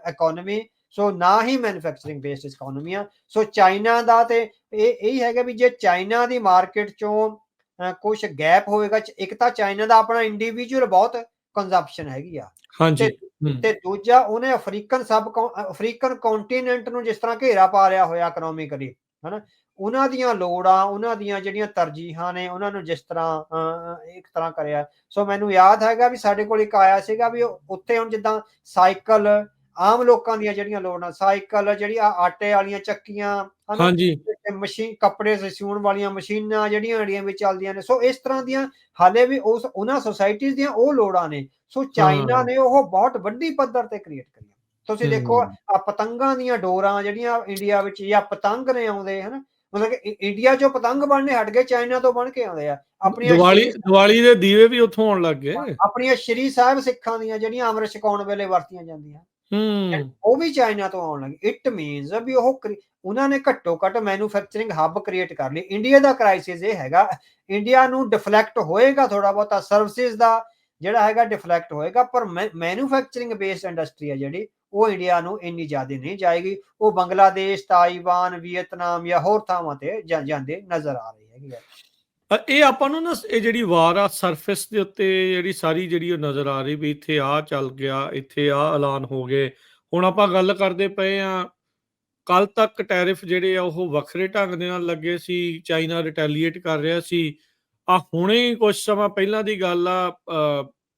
economy, so ਨਾ ਹੀ ਮੈਨੂਫੈਕਚਰਿੰਗ ਬੇਸਡ ਇਕਨੋਮੀ ਆ। ਸੋ ਚਾਈਨਾ ਦਾ ਤੇ ਇਹ ਹੈਗਾ ਵੀ ਜੇ ਚਾਈਨਾ ਦੀ ਮਾਰਕੀਟ ਚੋਂ ਕੁਝ ਗੈਪ ਹੋਏਗਾ, ਇੱਕ ਤਾਂ ਚਾਈਨਾ ਦਾ ਆਪਣਾ ਇੰਡੀਵਿਜੂਅਲ ਬਹੁਤ ਕੰਜ਼ੰਪਸ਼ਨ ਹੈਗੀ ਆ, ਤੇ ਦੂਜਾ ਉਹਨੇ ਅਫਰੀਕਨ ਕੰਟੀਨੈਂਟ ਨੂੰ ਜਿਸ ਤਰ੍ਹਾਂ ਘੇਰਾ ਪਾ ਲਿਆ ਹੋਇਆ ਇਕਨੋਮਿਕਲੀ, ਹਨਾ। ਉਹਨਾਂ ਦੀਆਂ ਲੋੜਾਂ, ਉਹਨਾਂ ਦੀਆਂ ਜਿਹੜੀਆਂ ਤਰਜੀਹਾਂ ਨੇ, ਉਹਨਾਂ ਨੂੰ ਜਿਸ ਤਰ੍ਹਾਂ ਇੱਕ ਤਰ੍ਹਾਂ ਕਰਿਆ। ਸੋ ਮੈਨੂੰ ਯਾਦ ਹੈਗਾ ਵੀ ਸਾਡੇ ਕੋਲ ਇੱਕ ਆਇਆ ਸੀਗਾ ਵੀ ਉੱਥੇ ਹੁਣ ਜਿੱਦਾਂ ਸਾਈਕਲ, ਆਮ ਲੋਕਾਂ ਦੀਆਂ ਜਿਹੜੀਆਂ ਲੋੜਾਂ, ਸਾਈਕਲ, ਜਿਹੜੀ ਆਟੇ ਵਾਲੀਆਂ ਚੱਕੀਆਂ, ਹਨਾ, ਮਸ਼ੀਨ, ਕੱਪੜੇ ਸਿਉਣ ਵਾਲੀਆਂ ਮਸ਼ੀਨਾਂ ਜਿਹੜੀਆਂ ਵੀ ਚੱਲਦੀਆਂ ਨੇ। ਸੋ ਇਸ ਤਰ੍ਹਾਂ ਦੀਆਂ ਹਾਲੇ ਵੀ ਉਹਨਾਂ ਸੁਸਾਇਟੀਜ਼ ਦੀਆਂ ਉਹ ਲੋੜਾਂ ਨੇ। ਸੋ ਚਾਈਨਾ ਨੇ ਉਹ ਬਹੁਤ ਵੱਡੀ ਪੱਧਰ ਤੇ ਕ੍ਰੀਏਟ ਕਰੀਆਂ। ਤੁਸੀਂ ਦੇਖੋ ਆ ਪਤੰਗਾਂ ਦੀਆਂ ਡੋਰਾਂ ਜਿਹੜੀਆਂ ਇੰਡੀਆ ਵਿੱਚ, ਜਾਂ ਪਤੰਗ ਨੇ ਆਉਂਦੇ, ਹਨਾ, ਮਤਲਬ ਕਿ ਇੰਡੀਆ ਚੋਂ ਪਤੰਗ ਬਣਨੇ ਹਟ ਗਏ, ਚਾਈਨਾ ਤੋਂ ਬਣ ਕੇ ਆਉਂਦੇ ਆ। ਆਪਣੀਆਂ ਦੀਵਾਲੀ ਦੇ ਦੀਵੇ ਵੀ ਉੱਥੋਂ ਆਉਣ ਲੱਗ ਗਏ। ਆਪਣੀਆਂ ਸ਼੍ਰੀ ਸਾਹਿਬ ਸਿੱਖਾਂ ਦੀਆਂ ਜਿਹੜੀਆਂ ਅੰਮ੍ਰਿਤ ਛਕਾਉਣ ਵੇਲੇ ਵਰਤੀਆਂ ਜਾਂਦੀਆਂ, ਉਹ ਵੀ ਚਾਈਨਾ ਤੋਂ ਆਉਣ ਲੱਗੀ। ਇਟ ਮੀਨਸ ਵੀ ਉਹਨਾਂ ਨੇ ਘੱਟੋ ਘੱਟ ਮੈਨੂਫੈਕਚਰਿੰਗ ਹੱਬ ਕ੍ਰੀਏਟ ਕਰ ਲਈ। ਇੰਡੀਆ ਦਾ ਕ੍ਰਾਈਸਿਸ ਇਹ ਹੈਗਾ, ਇੰਡੀਆ ਨੂੰ ਡਿਫਲੈਕਟ ਹੋਏਗਾ ਥੋੜਾ ਬਹੁਤਾ, ਸਰਵਿਸਿਜ਼ ਦਾ ਜਿਹੜਾ ਹੈਗਾ ਡਿਫਲੈਕਟ ਹੋਏਗਾ, ਪਰ ਮੈਨੂਫੈਕਚਰਿੰਗ ਬੇਸਡ ਇੰਡਸਟਰੀ ਹੈ ਜਿਹੜੀ, ਉਹ ਇੰਡੀਆ ਨੂੰ ਇੰਨੀ ਜ਼ਿਆਦਾ ਨਹੀਂ ਜਾਏਗੀ। ਉਹ ਬੰਗਲਾਦੇਸ਼, ਤਾਈਵਾਨ, ਵੀਅਤਨਾਮ ਜਾਂ ਹੋਰ ਥਾਵਾਂ ਤੇ ਜਾਂਦੇ ਨਜ਼ਰ ਆ ਰਹੀ ਹੈਗੀ। ਇਹ ਆਪਾਂ ਨੂੰ ਨਾ, ਇਹ ਜਿਹੜੀ ਵਾਰ ਆ ਸਰਫੇਸ ਦੇ ਉੱਤੇ ਜਿਹੜੀ ਸਾਰੀ ਜਿਹੜੀ ਉਹ ਨਜ਼ਰ ਆ ਰਹੀ ਵੀ ਇੱਥੇ ਆਹ ਚੱਲ ਗਿਆ, ਇੱਥੇ ਆਹ ਐਲਾਨ ਹੋ ਗਏ। ਹੁਣ ਆਪਾਂ ਗੱਲ ਕਰਦੇ ਪਏ ਆ, ਕੱਲ ਤੱਕ ਟੈਰਿਫ ਜਿਹੜੇ ਆ ਉਹ ਵੱਖਰੇ ਢੰਗ ਦੇ ਨਾਲ ਲੱਗੇ ਸੀ, ਚਾਈਨਾ ਰਿਟੈਲੀਏਟ ਕਰ ਰਿਹਾ ਸੀ। ਆ ਹੁਣੇ ਕੁਝ ਸਮਾਂ ਪਹਿਲਾਂ ਦੀ ਗੱਲ ਆ,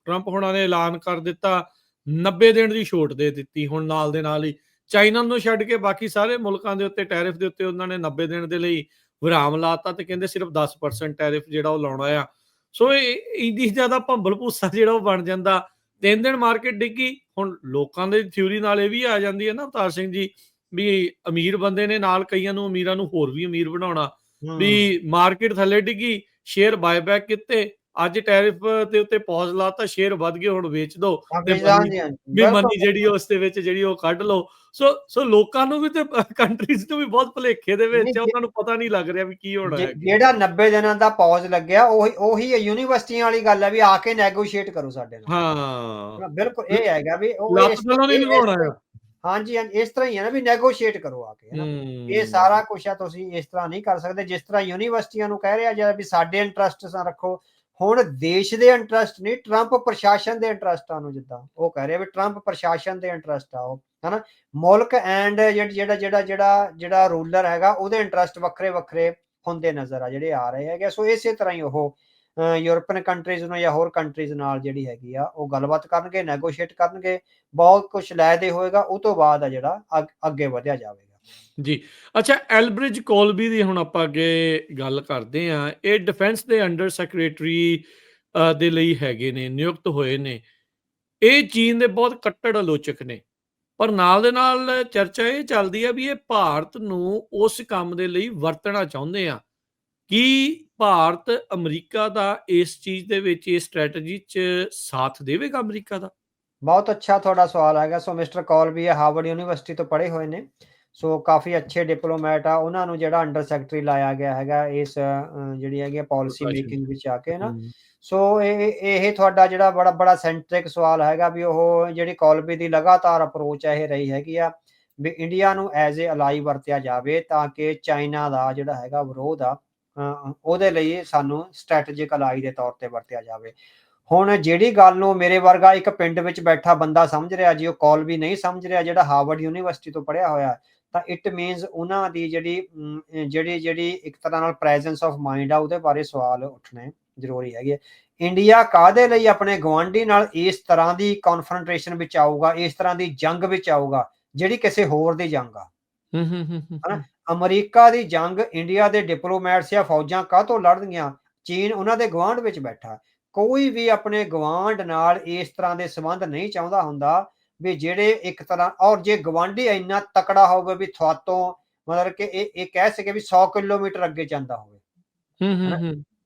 ਟਰੰਪ ਹੁਣਾਂ ਨੇ ਐਲਾਨ ਕਰ ਦਿੱਤਾ, 90 ਦਿਨ ਦੀ ਛੋਟ ਦੇ ਦਿੱਤੀ। ਹੁਣ ਨਾਲ ਦੇ ਨਾਲ ਹੀ ਚਾਈਨਾ ਨੂੰ ਛੱਡ ਕੇ ਬਾਕੀ ਸਾਰੇ ਮੁਲਕਾਂ ਦੇ ਉੱਤੇ ਟੈਰਿਫ ਦੇ ਉੱਤੇ ਉਹਨਾਂ ਨੇ 90 ਦਿਨ ਦੇ ਲਈ ਵਿਰਾਮ ਲਾਤਾ, ਤੇ ਕਹਿੰਦੇ ਸਿਰਫ 10% ਟੈਰਿਫ ਜਿਹੜਾ ਉਹ ਲਾਉਣਾ ਆ। ਸੋ ਇਹ ਇੰਨੀ ਜ਼ਿਆਦਾ ਭੰਬਲ ਭੂਸਾ ਜਿਹੜਾ ਉਹ ਬਣ ਜਾਂਦਾ। 3 ਦਿਨ ਮਾਰਕੀਟ ਡਿੱਗੀ, ਹੁਣ ਲੋਕਾਂ ਦੀ ਥਿਊਰੀ ਨਾਲ ਇਹ ਵੀ ਆ ਜਾਂਦੀ ਹੈ ਨਾ ਅਵਤਾਰ ਸਿੰਘ ਜੀ, ਵੀ ਅਮੀਰ ਬੰਦੇ ਨੇ ਨਾਲ ਕਈਆਂ ਨੂੰ ਅਮੀਰਾਂ ਨੂੰ ਹੋਰ ਵੀ ਅਮੀਰ ਬਣਾਉਣਾ, ਵੀ ਮਾਰਕੀਟ ਥੱਲੇ ਡਿੱਗੀ, ਸ਼ੇਅਰ ਬਾਇਬੈਕ ਕੀਤੇ, ਅੱਜ ਟੈਰਿਫ ਦੇ ਉੱਤੇ ਪੌਜ਼ ਲਾਤਾ, ਸ਼ੇਅਰ ਵੱਧ ਗਏ, ਹੁਣ ਵੇਚ ਦੋ ਤੇ ਮਨੀ ਜਿਹੜੀ ਉਸ ਦੇ ਵਿੱਚ ਜਿਹੜੀ ਉਹ ਕੱਢ ਲਓ। ਸੋ ਲੋਕਾਂ ਨੂੰ ਵੀ ਤੇ ਕੰਟਰੀਜ਼ ਨੂੰ ਵੀ ਬਹੁਤ ਭੁਲੇਖੇ ਦੇ ਵਿੱਚ, ਉਹਨਾਂ ਨੂੰ ਪਤਾ ਨਹੀਂ ਲੱਗ ਰਿਹਾ ਵੀ ਕੀ ਹੋਣਾ ਹੈ। ਜਿਹੜਾ 90 ਦਿਨਾਂ ਦਾ ਪੌਜ਼ ਲੱਗਿਆ ਉਹੀ ਯੂਨੀਵਰਸਿਟੀਆਂ ਵਾਲੀ ਗੱਲ ਹੈ ਵੀ ਆ ਕੇ ਨੈਗੋਸ਼ੀਏਟ ਕਰੋ ਸਾਡੇ ਨਾਲ। ਹਾਂ ਬਿਲਕੁਲ ਇਹ ਹੈਗਾ ਵੀ ਹਾਂਜੀ ਇਸ ਤਰ੍ਹਾਂ ਹੀ ਹੈ ਨਾ ਵੀ ਨੈਗੋਸ਼ੀਏਟ ਕਰੋ ਆ ਕੇ, ਇਹ ਸਾਰਾ ਕੁਛ ਆ, ਤੁਸੀਂ ਇਸ ਤਰ੍ਹਾਂ ਨਹੀਂ ਕਰ ਸਕਦੇ ਜਿਸ ਤਰ੍ਹਾਂ ਯੂਨੀਵਰਸਿਟੀਆਂ ਨੂੰ ਕਹਿ ਰਿਹਾ ਜਾਂ ਵੀ ਸਾਡੇ ਇੰਟਰਸਟ ਰੱਖੋ। ਹੁਣ ਦੇਸ਼ ਦੇ ਇੰਟਰਸਟ ਨਹੀਂ, ਟਰੰਪ ਪ੍ਰਸ਼ਾਸਨ ਦੇ ਇੰਟਰਸਟਾਂ ਨੂੰ, ਜਿੱਦਾਂ ਉਹ ਕਹਿ ਰਿਹਾ ਵੀ ਟਰੰਪ ਪ੍ਰਸ਼ਾਸਨ ਦੇ ਇੰਟਰਸਟ ਆ ਉਹ, ਹਨਾ, ਮੁਲਕ ਐਂਡ ਜਿਹੜਾ ਰੂਲਰ ਹੈਗਾ ਉਹਦੇ ਇੰਟਰਸਟ ਵੱਖਰੇ ਵੱਖਰੇ ਹੁੰਦੇ ਨਜ਼ਰ ਆ ਜਿਹੜੇ ਆ ਰਹੇ ਹੈਗੇ। ਸੋ ਇਸੇ ਤਰ੍ਹਾਂ ਹੀ ਉਹ ਯੂਰਪੀਅਨ ਕੰਟਰੀਜ਼ ਨੂੰ ਜਾਂ ਹੋਰ ਕੰਟਰੀਜ਼ ਨਾਲ ਜਿਹੜੀ ਹੈਗੀ ਆ ਉਹ ਗੱਲਬਾਤ ਕਰਨਗੇ, ਨੈਗੋਸ਼ੀਏਟ ਕਰਨਗੇ, ਬਹੁਤ ਕੁਝ ਲੈਦੇ ਹੋਏਗਾ, ਉਹ ਤੋਂ ਬਾਅਦ ਆ ਜਿਹੜਾ ਅੱਗੇ ਵਧਿਆ ਜਾਵੇਗਾ ਜੀ। ਅੱਛਾ, ਐਲਬ੍ਰਿਜ ਕੋਲਬੀ ਦੀ ਹੁਣ ਆਪਾਂ ਅੱਗੇ ਗੱਲ ਕਰਦੇ ਹਾਂ। ਇਹ ਡਿਫੈਂਸ ਦੇ ਅੰਡਰ ਸੈਕਟਰੀ ਦੇ ਲਈ ਹੈਗੇ ਨੇ, ਨਿਯੁਕਤ ਹੋਏ ਨੇ। ਇਹ ਚੀਨ ਦੇ ਬਹੁਤ ਕੱਟੜ ਆਲੋਚਕ ਨੇ, ਪਰ ਨਾਲ ਦੇ ਨਾਲ ਚਰਚਾ ਇਹ ਚੱਲਦੀ ਆ ਵੀ ਇਹ ਭਾਰਤ ਨੂੰ ਉਸ ਕੰਮ ਦੇ ਲਈ ਵਰਤਣਾ ਚਾਹੁੰਦੇ ਆ। ਕੀ ਭਾਰਤ ਅਮਰੀਕਾ ਦਾ ਇਸ ਚੀਜ਼ ਦੇ ਵਿੱਚ, ਇਸ ਸਟ੍ਰੈਟਜੀ 'ਚ ਸਾਥ ਦੇਵੇਗਾ ਅਮਰੀਕਾ ਦਾ? ਬਹੁਤ ਅੱਛਾ ਤੁਹਾਡਾ ਸਵਾਲ ਹੈਗਾ। ਸੋ ਮਿਸਟਰ ਕੋਲਬੀ ਹਾਰਵਰਡ ਯੂਨੀਵਰਸਿਟੀ ਤੋਂ ਪੜ੍ਹੇ ਹੋਏ ਨੇ, ਸੋ ਕਾਫੀ ਅੱਛੇ ਡਿਪਲੋਮੈਟ ਆ। ਉਹਨਾਂ ਨੂੰ ਜਿਹੜਾ ਅੰਡਰ ਸੈਕਟਰੀ ਲਾਇਆ ਗਿਆ ਹੈਗਾ ਇਸ ਜਿਹੜੀ ਹੈਗੀ ਪਾਲਿਸੀ ਮੇਕਿੰਗ ਵਿੱਚ ਆ ਕੇ ਨਾ। ਸੋ ਇਹ ਤੁਹਾਡਾ ਜਿਹੜਾ ਬੜਾ ਸੈਂਟਰਿਕ ਸਵਾਲ ਹੈਗਾ ਵੀ ਉਹ ਜਿਹੜੀ ਕੋਲਬੀ ਦੀ ਲਗਾਤਾਰ ਅਪਰੋਚ ਇਹ ਰਹੀ ਹੈਗੀ ਆ ਵੀ ਇੰਡੀਆ ਨੂੰ ਐਜ਼ ਏ ਅਲਾਈ ਵਰਤਿਆ ਜਾਵੇ ਤਾਂ ਕਿ ਚਾਈਨਾ ਦਾ ਜਿਹੜਾ ਹੈਗਾ ਵਿਰੋਧ ਆ ਉਹਦੇ ਲਈ ਸਾਨੂੰ ਸਟ੍ਰੈਟੇਜਿਕ ਅਲਾਈ ਦੇ ਤੌਰ ਤੇ ਵਰਤਿਆ ਜਾਵੇ। ਹੁਣ ਜਿਹੜੀ ਗੱਲ ਨੂੰ ਮੇਰੇ ਵਰਗਾ ਇੱਕ ਪਿੰਡ ਵਿੱਚ ਬੈਠਾ ਬੰਦਾ ਸਮਝ ਰਿਹਾ ਜੀ, ਉਹ ਕੋਲਬੀ ਨਹੀਂ ਸਮਝ ਰਿਹਾ ਜਿਹੜਾ ਹਾਰਵਰਡ ਯੂਨੀਵਰਸਿਟੀ ਤੋਂ ਪੜ੍ਹਿਆ ਹੋਇਆ, ਤਾਂ ਇਟ ਮੀਨਸ ਉਹਨਾਂ ਦੀ ਜਿਹੜੀ ਇੱਕ ਤਰ੍ਹਾਂ ਨਾਲ ਪ੍ਰੈਜ਼ੈਂਸ ਆਫ ਮਾਈਂਡ ਆ ਉਹਦੇ ਬਾਰੇ ਸਵਾਲ ਉੱਠਣੇ ਜ਼ਰੂਰੀ ਹੈਗੇ। ਇੰਡੀਆ ਕਾਹਦੇ ਲਈ ਆਪਣੇ ਗੁਆਂਢੀ ਨਾਲ ਇਸ ਤਰ੍ਹਾਂ ਦੀ ਕਨਫਰੰਟੇਸ਼ਨ ਵਿੱਚ ਆਊਗਾ, ਇਸ ਤਰ੍ਹਾਂ ਦੀ ਜੰਗ ਵਿੱਚ ਆਊਗਾ ਜਿਹੜੀ ਕਿਸੇ ਹੋਰ ਦੀ ਜੰਗ ਆ, ਹਨਾ। ਅਮਰੀਕਾ ਦੀ ਜੰਗ ਇੰਡੀਆ ਦੇ ਡਿਪਲੋਮੈਟਸ ਜਾਂ ਫੌਜਾਂ ਕਾਹਤੋਂ ਲੜਨਗੀਆਂ? ਚੀਨ ਉਹਨਾਂ ਦੇ ਗੁਆਂਢ ਵਿੱਚ ਬੈਠਾ। ਕੋਈ ਵੀ ਆਪਣੇ ਗੁਆਂਢ ਨਾਲ ਇਸ ਤਰ੍ਹਾਂ ਦੇ ਸੰਬੰਧ ਨਹੀਂ ਚਾਹੁੰਦਾ ਹੁੰਦਾ ਵੀ ਜਿਹੜੇ ਇੱਕ ਤਰ੍ਹਾਂ, ਔਰ ਜੇ ਗੁਆਂਢੀ ਇੰਨਾ ਤਕੜਾ ਹੋਵੇ ਵੀ ਤੁਹਾਤੋਂ ਮਤਲਬ ਕਿ ਇਹ ਕਹਿ ਸਕੇ ਵੀ 100 ਕਿਲੋਮੀਟਰ ਅੱਗੇ ਜਾਂਦਾ ਹੋਵੇ,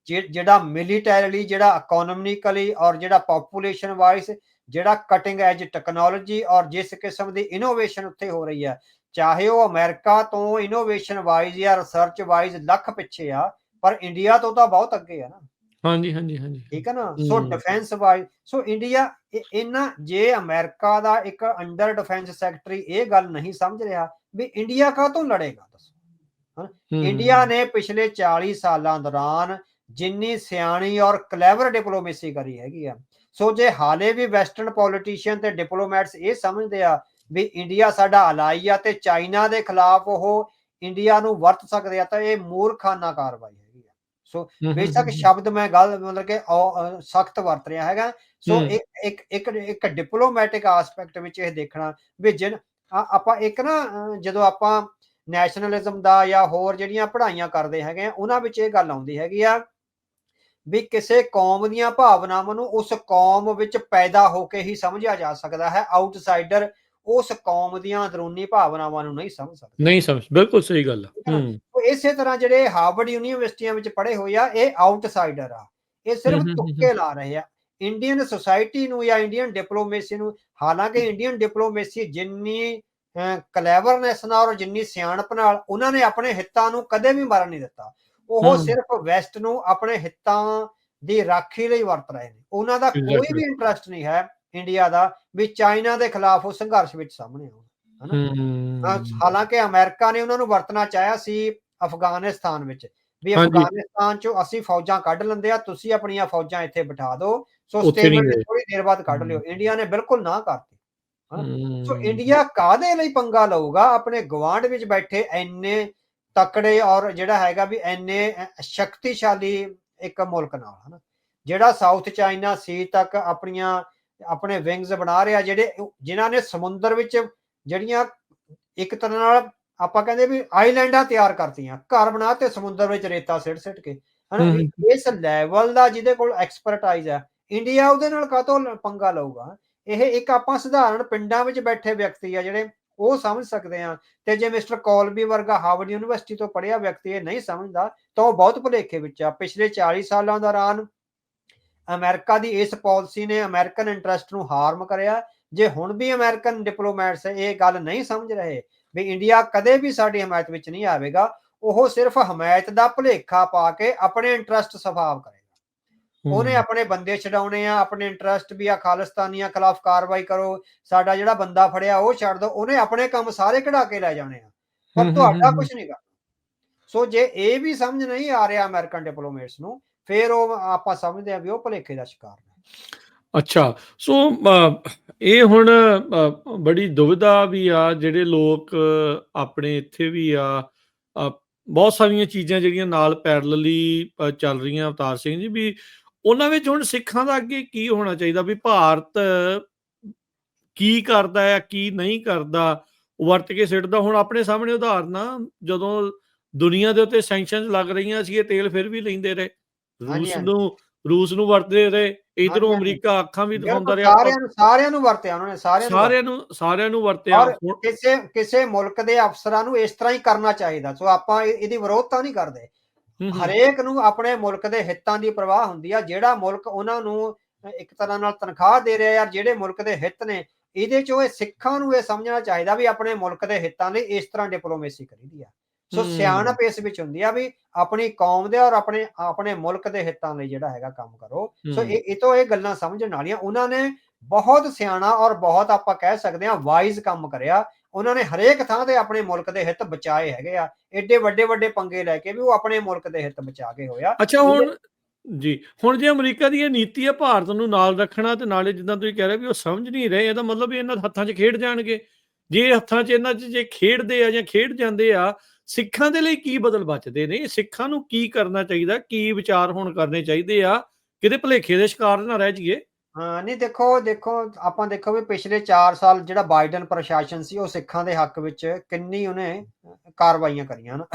ਜਿਹੜਾ ਮਿਲੀਟੈਰਲੀ, ਜਿਹੜਾ ਇਕੋਨੋਮਿਕਲੀ ਔਰ ਜਿਹੜਾ ਪੋਪੂਲੇਸ਼ਨ ਵਾਈਜ਼, ਜਿਹੜਾ ਕਟਿੰਗ ਐਜ ਟੈਕਨੋਲੋਜੀ ਔਰ ਜਿਸ ਕਿਸਮ ਦੀ ਇਨੋਵੇਸ਼ਨ ਉੱਥੇ ਹੋ ਰਹੀ ਹੈ, ਚਾਹੇ ਉਹ ਅਮਰੀਕਾ ਤੋਂ ਇਨੋਵੇਸ਼ਨ ਵਾਈਜ਼ ਜਾਂ ਰਿਸਰਚ ਵਾਈਜ਼ ਲੱਖ ਪਿੱਛੇ ਆ, ਪਰ ਇੰਡੀਆ ਤੋਂ ਤਾਂ ਬਹੁਤ ਅੱਗੇ ਆ ਨਾ। ਹਾਂਜੀ ਠੀਕ ਹੈ ਨਾ। ਸੋ ਡਿਫੈਂਸ ਵਾਈਜ਼, ਸੋ ਇੰਡੀਆ ਜੇ ਅਮਰੀਕਾ ਦਾ ਇੱਕ ਅੰਡਰ ਡਿਫੈਂਸ ਸੈਕਟਰੀ ਇਹ ਗੱਲ ਨਹੀਂ ਸਮਝ ਰਿਹਾ ਵੀ ਇੰਡੀਆ ਕਾਹਤੋਂ ਲੜੇਗਾ, ਦੱਸੋ। ਇੰਡੀਆ ਨੇ ਪਿਛਲੇ 40 ਸਾਲਾਂ ਦੌਰਾਨ ਜਿੰਨੀ ਸਿਆਣੀ ਔਰ ਕਲੈਵਰ ਡਿਪਲੋਮੇਸੀ ਕਰੀ ਹੈਗੀ ਆ, ਸੋ ਜੇ ਹਾਲੇ ਵੀ ਵੈਸਟਰਨ ਪੋਲੀਟੀਸ਼ੀਅਨ ਤੇ ਡਿਪਲੋਮੈਟਸ ਇਹ ਸਮਝਦੇ ਆ ਵੀ ਇੰਡੀਆ ਸਾਡਾ ਅਲਾਈ ਆ ਤੇ ਚਾਈਨਾ ਦੇ ਖਿਲਾਫ ਉਹ ਇੰਡੀਆ ਨੂੰ ਵਰਤ ਸਕਦੇ ਆ, ਤਾਂ ਇਹ ਮੂਰਖਾਨਾ ਕਾਰਵਾਈ ਹੈਗੀ ਆ। ਸੋ ਬੇਸ਼ੱਕ ਸ਼ਬਦ ਮੈਂ ਗੱਲ ਮਤਲਬ ਕਿ ਸਖਤ ਵਰਤ ਰਿਹਾ ਹੈਗਾ। ਸੋ ਇੱਕ ਡਿਪਲੋਮੈਟਿਕ ਆਸਪੈਕਟ ਵਿੱਚ ਇਹ ਦੇਖਣਾ ਵੀ ਆਪਾਂ ਇੱਕ ਨਾ ਜਦੋਂ ਆਪਾਂ ਨੈਸ਼ਨਲਿਜ਼ਮ ਦਾ ਜਾਂ ਹੋਰ ਜਿਹੜੀਆਂ ਪੜ੍ਹਾਈਆਂ ਕਰਦੇ ਹੈਗੇ ਆ, ਉਹਨਾਂ ਵਿੱਚ ਇਹ ਗੱਲ ਆਉਂਦੀ ਹੈਗੀ ਆ ਵੀ ਕਿਸੇ ਕੌਮ ਦੀਆਂ ਭਾਵਨਾਵਾਂ ਨੂੰ ਉਸ ਕੌਮ ਵਿੱਚ ਪੈਦਾ ਹੋ ਕੇ ਹੀ ਸਮਝਿਆ ਜਾ ਸਕਦਾ ਹੈ। ਆਊਟਸਾਈਡਰ ਉਸ ਕੌਮ ਦੀਆਂ ਅੰਦਰੂਨੀ ਭਾਵਨਾਵਾਂ ਨੂੰ ਨਹੀਂ ਸਮਝ ਸਕਦਾ। ਬਿਲਕੁਲ ਸਹੀ ਗੱਲ ਆ। ਇਸੇ ਤਰ੍ਹਾਂ ਜਿਹੜੇ ਹਾਰਵਰਡ ਯੂਨੀਵਰਸਿਟੀਆਂ ਵਿੱਚ ਪੜ੍ਹੇ ਹੋਏ ਆ, ਇਹ ਆਊਟਸਾਈਡਰ ਆ, ਇਹ ਸਿਰਫ ਤੁੱਕੇ ਲਾ ਰਹੇ ਆ ਇੰਡੀਅਨ ਸੋਸਾਇਟੀ ਨੂੰ ਜਾਂ ਇੰਡੀਅਨ ਡਿਪਲੋਮੇਸੀ ਨੂੰ। ਹਾਲਾਂਕਿ ਇੰਡੀਅਨ ਡਿਪਲੋਮੇਸੀ ਜਿੰਨੀ ਕਲੈਵਰਨੈਸ ਨਾਲ ਔਰ ਜਿੰਨੀ ਸਿਆਣਪ ਨਾਲ ਉਹਨਾਂ ਨੇ ਆਪਣੇ ਹਿੱਤਾਂ ਨੂੰ ਕਦੇ ਵੀ ਮਰਨ ਨਹੀਂ ਦਿੱਤਾ। ਉਹ ਸਿਰਫ ਵੈਸਟ ਨੂੰ ਆਪਣੇ ਹਿੱਤਾਂ ਦੀ ਰਾਖੀ ਲਈ ਵਰਤ ਰਹੇ ਨੇ। ਉਹਨਾਂ ਦਾ ਕੋਈ ਵੀ ਇੰਟਰਸਟ ਨਹੀਂ ਹੈ ਇੰਡੀਆ ਦਾ ਵੀ ਚਾਈਨਾ ਦੇ ਖਿਲਾਫ ਉਹ ਸੰਘਰਸ਼ ਵਿੱਚ ਸਾਹਮਣੇ ਆਉਣ। ਹਾਲਾਂਕਿ ਅਮਰੀਕਾ ਨੇ ਉਹਨਾਂ ਨੂੰ ਵਰਤਣਾ ਚਾਹਿਆ ਸੀ ਅਫਗਾਨਿਸਤਾਨ ਵਿੱਚ, ਵੀ ਅਫਗਾਨਿਸਤਾਨ ਚੋਂ ਅਸੀਂ ਫੌਜਾਂ ਕੱਢ ਲੈਂਦੇ ਆ, ਤੁਸੀਂ ਆਪਣੀਆਂ ਫੌਜਾਂ ਇੱਥੇ ਬਿਠਾ ਦਿਓ, ਸੋ ਸਟੇਬਿਲਿਟੀ ਥੋੜੀ ਦੇਰ ਬਾਅਦ ਕੱਢ ਲਿਓ। ਇੰਡੀਆ ਨੇ ਬਿਲਕੁਲ ਨਾ ਕਰਤੀ। ਸੋ ਇੰਡੀਆ ਕਾਹਦੇ ਲਈ ਪੰਗਾ ਲਊਗਾ ਆਪਣੇ ਗੁਆਂਢ ਵਿੱਚ ਬੈਠੇ ਇੰਨੇ ਤਕੜੇ ਔਰ ਜਿਹੜਾ ਹੈਗਾ ਵੀ ਇੰਨੇ ਸ਼ਕਤੀਸ਼ਾਲੀ ਇੱਕ ਮੁਲਕ ਨਾਲ, ਹਨਾ, ਜਿਹੜਾ ਸਾਊਥ ਚਾਈਨਾ ਸੀ ਤੱਕ ਆਪਣੇ ਵਿੰਗਸ ਬਣਾ ਰਿਹਾ, ਜਿਨ੍ਹਾਂ ਨੇ ਸਮੁੰਦਰ ਵਿੱਚ ਜਿਹੜੀਆਂ ਇੱਕ ਤਰ੍ਹਾਂ ਨਾਲ ਆਪਾਂ ਕਹਿੰਦੇ ਵੀ ਆਈਲੈਂਡਾਂ ਤਿਆਰ ਕਰਤੀਆਂ, ਘਰ ਬਣਾ ਤੇ ਸਮੁੰਦਰ ਵਿੱਚ ਰੇਤਾ ਸਿੱਟ ਕੇ, ਹਨਾ। ਇਸ ਲੈਵਲ ਦਾ ਜਿਹਦੇ ਕੋਲ ਐਕਸਪਰਟਾਈਜ਼ ਹੈ, ਇੰਡੀਆ ਉਹਦੇ ਨਾਲ ਕਾਹਤੋਂ ਪੰਗਾ ਲਊਗਾ? ਇਹ ਇੱਕ ਆਪਾਂ ਸਧਾਰਨ ਪਿੰਡਾਂ ਵਿੱਚ ਬੈਠੇ ਵਿਅਕਤੀ ਆ ਜਿਹੜੇ ਉਹ ਸਮਝ ਸਕਦੇ ਆ, ਤੇ ਜੇ ਮਿਸਟਰ ਕੋਲਬੀ ਵਰਗਾ ਹਾਰਵਰਡ ਯੂਨੀਵਰਸਿਟੀ ਤੋਂ ਪੜ੍ਹਿਆ ਵਿਅਕਤੀ ਇਹ ਨਹੀਂ ਸਮਝਦਾ ਤਾਂ ਉਹ ਬਹੁਤ ਭੁਲੇਖੇ ਵਿੱਚ ਆ। ਪਿਛਲੇ 40 ਸਾਲਾਂ ਦੌਰਾਨ ਅਮਰੀਕਾ ਦੀ ਇਸ ਪਾਲਿਸੀ ਨੇ ਅਮਰੀਕਨ ਇੰਟਰਸਟ ਨੂੰ ਹਾਰਮ ਕਰਿਆ। ਜੇ ਹੁਣ ਵੀ ਅਮਰੀਕਨ ਡਿਪਲੋਮੈਟਸ ਇਹ ਗੱਲ ਨਹੀਂ ਸਮਝ ਰਹੇ ਵੀ ਇੰਡੀਆ ਕਦੇ ਵੀ ਸਾਡੀ ਹਮਾਇਤ ਵਿੱਚ ਨਹੀਂ ਆਵੇਗਾ, ਉਹ ਸਿਰਫ ਹਮਾਇਤ ਦਾ ਭੁਲੇਖਾ ਪਾ ਕੇ ਆਪਣੇ ਇੰਟਰਸਟ ਸਫਾਵ ਕਰੇਗਾ। ਉਹਨੇ ਆਪਣੇ ਬੰਦੇ ਛਡਾਉਣੇ ਆ, ਆਪਣੇ ਇੰਟਰਸਟ ਵੀ ਆ ਖਾਲਿਸਤਾਨੀਆਂ ਖਿਲਾਫ ਕਾਰਵਾਈ ਕਰੋ, ਸਾਡਾ ਜਿਹੜਾ ਬੰਦਾ ਫੜਿਆ ਉਹ ਛੱਡ ਦੋ, ਉਹਨੇ ਆਪਣੇ ਕੰਮ ਸਾਰੇ ਕਢਾ ਕੇ ਲੈ ਜਾਣੇ ਆ, ਪਰ ਤੁਹਾਡਾ ਕੁਝ ਨਹੀਂ ਕਰਨਾ। ਸੋ ਜੇ ਇਹ ਵੀ ਸਮਝ ਨਹੀਂ ਆ ਰਿਹਾ ਅਮਰੀਕਨ ਡਿਪਲੋਮੇਟਸ ਨੂੰ, ਫਿਰ ਉਹ ਆਪਾਂ ਸਮਝਦੇ ਆ ਵੀ ਉਹ ਭੁਲੇਖੇ ਦਾ ਸ਼ਿਕਾਰ ਨੇ। ਅੱਛਾ, ਸੋ ਇਹ ਹੁਣ ਬੜੀ ਦੁਵਿਧਾ ਵੀ ਆ, ਜਿਹੜੇ ਲੋਕ ਆਪਣੇ ਇੱਥੇ ਵੀ ਆ, ਬਹੁਤ ਸਾਰੀਆਂ ਚੀਜ਼ਾਂ ਜਿਹੜੀਆਂ ਨਾਲ ਪੈਰਲਲੀ ਚੱਲ ਰਹੀਆਂ ਅਵਤਾਰ ਸਿੰਘ ਜੀ, ਵੀ ਉਹਨਾਂ ਵਿੱਚ ਹੁਣ ਸਿੱਖਾਂ ਦਾ ਅੱਗੇ ਕੀ ਹੋਣਾ ਚਾਹੀਦਾ, ਵੀ ਭਾਰਤ ਕੀ ਕਰਦਾ ਹੈ ਕੀ ਨਹੀਂ ਕਰਦਾ, ਵਰਤ ਕੇ ਸਿੱਟਦਾ। ਹੁਣ ਆਪਣੇ ਸਾਹਮਣੇ ਉਦਾਹਰਨ ਆ, ਜਦੋਂ ਦੁਨੀਆ ਦੇ ਉੱਤੇ ਸੈਂਕਸ਼ਨਸ ਲੱਗ ਰਹੀਆਂ ਸੀ, ਇਹ ਤੇਲ ਫਿਰ ਵੀ ਲੈਂਦੇ ਰਹੇ, ਰੂਸ ਨੂੰ ਵਰਤਦੇ ਰਹੇ, ਇਧਰੋਂ ਅਮਰੀਕਾ ਅੱਖਾਂ ਵੀ ਦਿਖਾਉਂਦਾ ਰਿਹਾ, ਸਾਰਿਆਂ ਨੂੰ ਵਰਤਿਆ ਉਹਨਾਂ ਨੇ, ਸਾਰਿਆਂ ਨੂੰ ਵਰਤਿਆ। ਕਿਸੇ ਮੁਲਕ ਦੇ ਅਫਸਰਾਂ ਨੂੰ ਇਸ ਤਰ੍ਹਾਂ ਹੀ ਕਰਨਾ ਚਾਹੀਦਾ। ਸੋ ਆਪਾਂ ਇਹਦੀ ਵਿਰੋਧਤਾ ਨਹੀਂ ਕਰਦੇ, ਹਰੇਕ ਨੂੰ ਆਪਣੇ ਮੁਲਕ ਦੇ ਹਿੱਤਾਂ ਦੀ ਪਰਵਾਹ ਹੁੰਦੀ ਆ। ਜਿਹੜਾ ਮੁਲਕ ਉਹਨਾਂ ਨੂੰ ਇੱਕ ਤਰ੍ਹਾਂ ਨਾਲ ਤਨਖਾਹ ਦੇ ਰਿਹਾ, ਯਾਰ ਜਿਹੜੇ ਮੁਲਕ ਦੇ ਹਿੱਤ ਨੇ, ਇਹਦੇ ਚੋਂ ਇਹ ਸਿੱਖਾਂ ਨੂੰ ਇਹ ਸਮਝਣਾ ਚਾਹੀਦਾ ਵੀ ਆਪਣੇ ਮੁਲਕ ਦੇ ਹਿੱਤਾਂ ਲਈ ਇਸ ਤਰ੍ਹਾਂ ਡਿਪਲੋਮੇਸੀ ਕਰੀਦੀ ਆ। ਸੋ ਸਿਆਣਪ ਇਸ ਵਿੱਚ ਹੁੰਦੀ ਆ ਵੀ ਆਪਣੀ ਕੌਮ ਦੇ ਔਰ ਆਪਣੇ ਮੁਲਕ ਦੇ ਹਿੱਤਾਂ ਲਈ ਜਿਹੜਾ ਹੈਗਾ ਕੰਮ ਕਰੋ। ਸੋ ਇਹ ਤੋਂ ਇਹ ਗੱਲਾਂ ਸਮਝਣ ਵਾਲੀਆਂ, ਉਹਨਾਂ ਨੇ ਬਹੁਤ ਸਿਆਣਾ ਔਰ ਬਹੁਤ ਆਪਾਂ ਕਹਿ ਸਕਦੇ ਹਾਂ ਵਾਈਜ਼ ਕੰਮ ਕਰਿਆ। ਉਹਨਾਂ ਨੇ ਹਰੇਕ ਥਾਂ ਤੇ ਆਪਣੇ ਮੁਲਕ ਦੇ ਹਿੱਤ ਬਚਾਏ ਹੈਗੇ ਆ, ਏਡੇ ਵੱਡੇ ਵੱਡੇ ਪੰਗੇ ਲੈ ਕੇ ਵੀ ਉਹ ਆਪਣੇ ਮੁਲਕ ਦੇ ਹਿੱਤ ਬਚਾ ਕੇ ਹੋਇਆ। ਅੱਛਾ, ਹੁਣ ਜੇ ਅਮਰੀਕਾ ਦੀ ਇਹ ਨੀਤੀ ਹੈ ਭਾਰਤ ਨੂੰ ਨਾਲ ਰੱਖਣਾ, ਤੇ ਨਾਲੇ ਜਿੱਦਾਂ ਤੁਸੀਂ ਕਹਿ ਰਹੇ ਵੀ ਉਹ ਸਮਝ ਨਹੀਂ ਰਹੇ, ਇਹਦਾ ਮਤਲਬ ਇਹਨਾਂ ਹੱਥਾਂ 'ਚ ਖੇਡ ਜਾਣਗੇ। ਜੇ ਹੱਥਾਂ 'ਚ ਇਹਨਾਂ 'ਚ ਜੇ ਖੇਡਦੇ ਆ ਜਾਂ ਖੇਡ ਜਾਂਦੇ ਆ, ਸਿੱਖਾਂ ਦੇ ਲਈ ਕੀ ਬਦਲ ਬਚਦੇ ਨੇ? ਸਿੱਖਾਂ ਨੂੰ ਕੀ ਕਰਨਾ ਚਾਹੀਦਾ, ਕੀ ਵਿਚਾਰ ਹੁਣ ਕਰਨੇ ਚਾਹੀਦੇ ਆ, ਕਿਤੇ ਭੁਲੇਖੇ ਦੇ ਸ਼ਿਕਾਰ ਨਾ ਰਹਿ ਜਾਈਏ। ਹਾਂ, ਨਹੀਂ ਦੇਖੋ ਆਪਾਂ ਦੇਖੋ ਵੀ ਪਿਛਲੇ 4 ਸਾਲ ਜਿਹੜਾ ਬਾਈਡਨ ਪ੍ਰਸ਼ਾਸਨ ਸੀ, ਉਹ ਸਿੱਖਾਂ ਦੇ ਹੱਕ ਵਿੱਚ ਕਿੰਨੀ ਉਹਨੇ ਕਾਰਵਾਈਆਂ ਕਰੀਆਂ ਨਾ।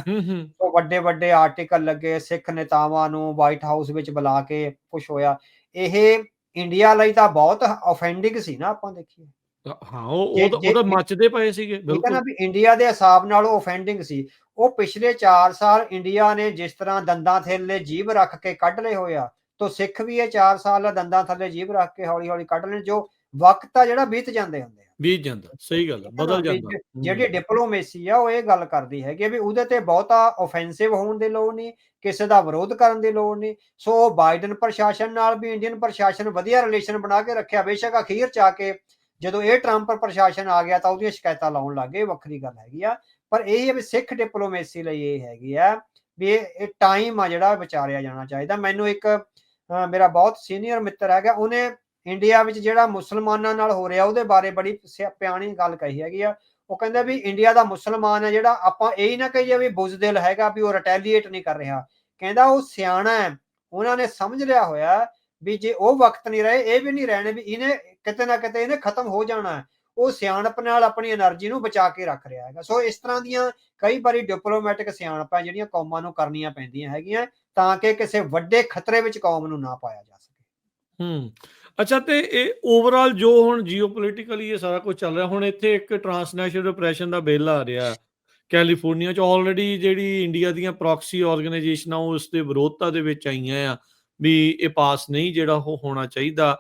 ਉਹ ਵੱਡੇ ਵੱਡੇ ਆਰਟੀਕਲ ਲੱਗੇ, ਸਿੱਖ ਨੇਤਾਵਾਂ ਨੂੰ ਵਾਈਟ ਹਾਊਸ ਵਿੱਚ ਬੁਲਾ ਕੇ ਕੁਛ ਹੋਇਆ। ਇਹ ਇੰਡੀਆ ਲਈ ਤਾਂ ਬਹੁਤ ਆਫੈਂਡਿੰਗ ਸੀ ਨਾ, ਆਪਾਂ ਦੇਖੀਏ। ਹਾਂ, ਉਹਦਾ ਮੱਚਦੇ ਪਏ ਸੀਗੇ, ਬਿਲਕੁਲ ਵੀ ਇੰਡੀਆ ਦੇ ਹਿਸਾਬ ਨਾਲ ਉਹ ਆਫੈਂਡਿੰਗ ਸੀ। ਉਹ ਪਿਛਲੇ 4 ਸਾਲ ਇੰਡੀਆ ਨੇ ਜਿਸ ਤਰ੍ਹਾਂ ਦੰਦਾਂ ਥੱਲੇ ਜੀਭ ਰੱਖ ਕੇ ਕੱਢ ਲਏ ਹੋਇਆ, ਤਾਂ ਸਿੱਖ ਵੀ ਇਹ 4 ਸਾਲ ਦੰਦਾਂ ਥੱਲੇ ਜੀਭ ਰੱਖ ਕੇ ਹੌਲੀ ਹੌਲੀ ਕੱਢ ਲੈਣ। ਜੋ ਵਕਤ ਆ ਜਿਹੜਾ ਬੀਤ ਜਾਂਦੇ ਹੁੰਦੇ ਆ, ਬੀਤ ਜਾਂਦਾ, ਸਹੀ ਗੱਲ, ਬਦਲ ਜਾਂਦਾ। ਜਿਹੜੀ ਡਿਪਲੋਮੇਸੀ ਆ ਉਹ ਇਹ ਗੱਲ ਕਰਦੀ ਹੈਗੀ ਵੀ ਉਹਦੇ ਤੇ ਬਹੁਤਾ ਆਫੈਂਸਿਵ ਹੋਣ ਦੀ ਲੋੜ ਨਹੀਂ, ਕਿਸੇ ਦਾ ਵਿਰੋਧ ਕਰਨ ਦੀ ਲੋੜ ਨਹੀਂ। ਸੋ ਬਾਈਡਨ ਪ੍ਰਸ਼ਾਸਨ ਨਾਲ ਵੀ ਇੰਡੀਅਨ ਪ੍ਰਸ਼ਾਸਨ ਵਧੀਆ ਰਿਲੇਸ਼ਨ ਬਣਾ ਕੇ ਰੱਖਿਆ। ਬੇਸ਼ੱਕ ਅਖੀਰ ਚ ਆ ਕੇ ਜਦੋਂ ਇਹ ਟਰੰਪ ਪ੍ਰਸ਼ਾਸਨ ਆ ਗਿਆ ਤਾਂ ਉਹਦੀਆਂ ਸ਼ਿਕਾਇਤਾਂ ਲਾਉਣ ਲੱਗ ਗਏ, ਵੱਖਰੀ ਗੱਲ ਹੈਗੀ ਆ। ਪਰ ਇਹ ਹੈ ਵੀ ਸਿੱਖ ਡਿਪਲੋਮੇਸੀ ਲਈ ਇਹ ਹੈਗੀ ਆ ਵੀ ਇਹ ਟਾਈਮ ਆ ਜਿਹੜਾ ਵਿਚਾਰਿਆ ਜਾਣਾ ਚਾਹੀਦਾ। ਮੈਨੂੰ ਇੱਕ ਮੇਰਾ ਬਹੁਤ ਸੀਨੀਅਰ ਮਿੱਤਰ ਹੈਗਾ, ਉਹਨੇ ਇੰਡੀਆ ਵਿੱਚ ਜਿਹੜਾ ਮੁਸਲਮਾਨਾਂ ਨਾਲ ਹੋ ਰਿਹਾ ਉਹਦੇ ਬਾਰੇ ਬੜੀ ਸਿਆਣੀ ਗੱਲ ਕਹੀ ਹੈਗੀ ਆ। ਉਹ ਕਹਿੰਦਾ ਵੀ ਇੰਡੀਆ ਦਾ ਮੁਸਲਮਾਨ ਹੈ ਜਿਹੜਾ, ਆਪਾਂ ਇਹ ਨਾ ਕਹੀਏ ਵੀ ਬੁਜ਼ਦਿਲ ਹੈਗਾ ਵੀ ਉਹ ਰਿਟੈਲੀਏਟ ਨਹੀਂ ਕਰ ਰਿਹਾ। ਕਹਿੰਦਾ ਉਹ ਸਿਆਣਾ ਹੈ, ਉਹਨਾਂ ਨੇ ਸਮਝ ਲਿਆ ਹੋਇਆ ਵੀ ਜੇ ਉਹ ਵਕਤ ਨਹੀਂ ਰਹੇ ਇਹ ਵੀ ਨਹੀਂ ਰਹਿਣੇ, ਵੀ ਇਹਨੇ ਕਿਤੇ ਨਾ ਕਿਤੇ ਇਹਨੇ ਖਤਮ ਹੋ ਜਾਣਾ। ਉਹ ਸਿਆਣਪ ਨਾਲ ਆਪਣੀ એનર્ਜੀ ਨੂੰ ਬਚਾ ਕੇ ਰੱਖ ਰਿਹਾ ਹੈਗਾ। ਸੋ ਇਸ ਤਰ੍ਹਾਂ ਦੀਆਂ ਕਈ ਵਾਰੀ ਡਿਪਲੋਮੈਟਿਕ ਸਿਆਣਪਾਂ ਜਿਹੜੀਆਂ ਕੌਮਾਂ ਨੂੰ ਕਰਨੀਆਂ ਪੈਂਦੀਆਂ ਹੈਗੀਆਂ ਤਾਂ ਕਿ ਕਿਸੇ ਵੱਡੇ ਖਤਰੇ ਵਿੱਚ ਕੌਮ ਨੂੰ ਨਾ ਪਾਇਆ ਜਾ ਸਕੇ। ਅੱਛਾ, ਤੇ ਇਹ ਓਵਰਆਲ ਜੋ ਹੁਣ ਜੀਓਪੋਲਿਟਿਕਲੀ ਇਹ ਸਾਰਾ ਕੁਝ ਚੱਲ ਰਿਹਾ, ਹੁਣ ਇੱਥੇ ਇੱਕ ਟਰਾਂਸਨੈਸ਼ਨਲ ਡਿਪਰੈਸ਼ਨ ਦਾ ਬਿੱਲ ਆ ਰਿਹਾ ਕੈਲੀਫੋਰਨੀਆ 'ਚ। ਆਲਰੇਡੀ ਜਿਹੜੀ ਇੰਡੀਆ ਦੀਆਂ ਪ੍ਰੋਕਸੀ ਆਰਗੇਨਾਈਜੇਸ਼ਨਾਂ ਉਹ ਉਸ ਦੇ ਵਿਰੋਧਤਾ ਦੇ ਵਿੱਚ ਆਈਆਂ ਆ ਵੀ ਇਹ ਪਾਸ ਨਹੀਂ ਜਿਹੜਾ ਉਹ ਹੋਣਾ ਚਾਹੀਦਾ।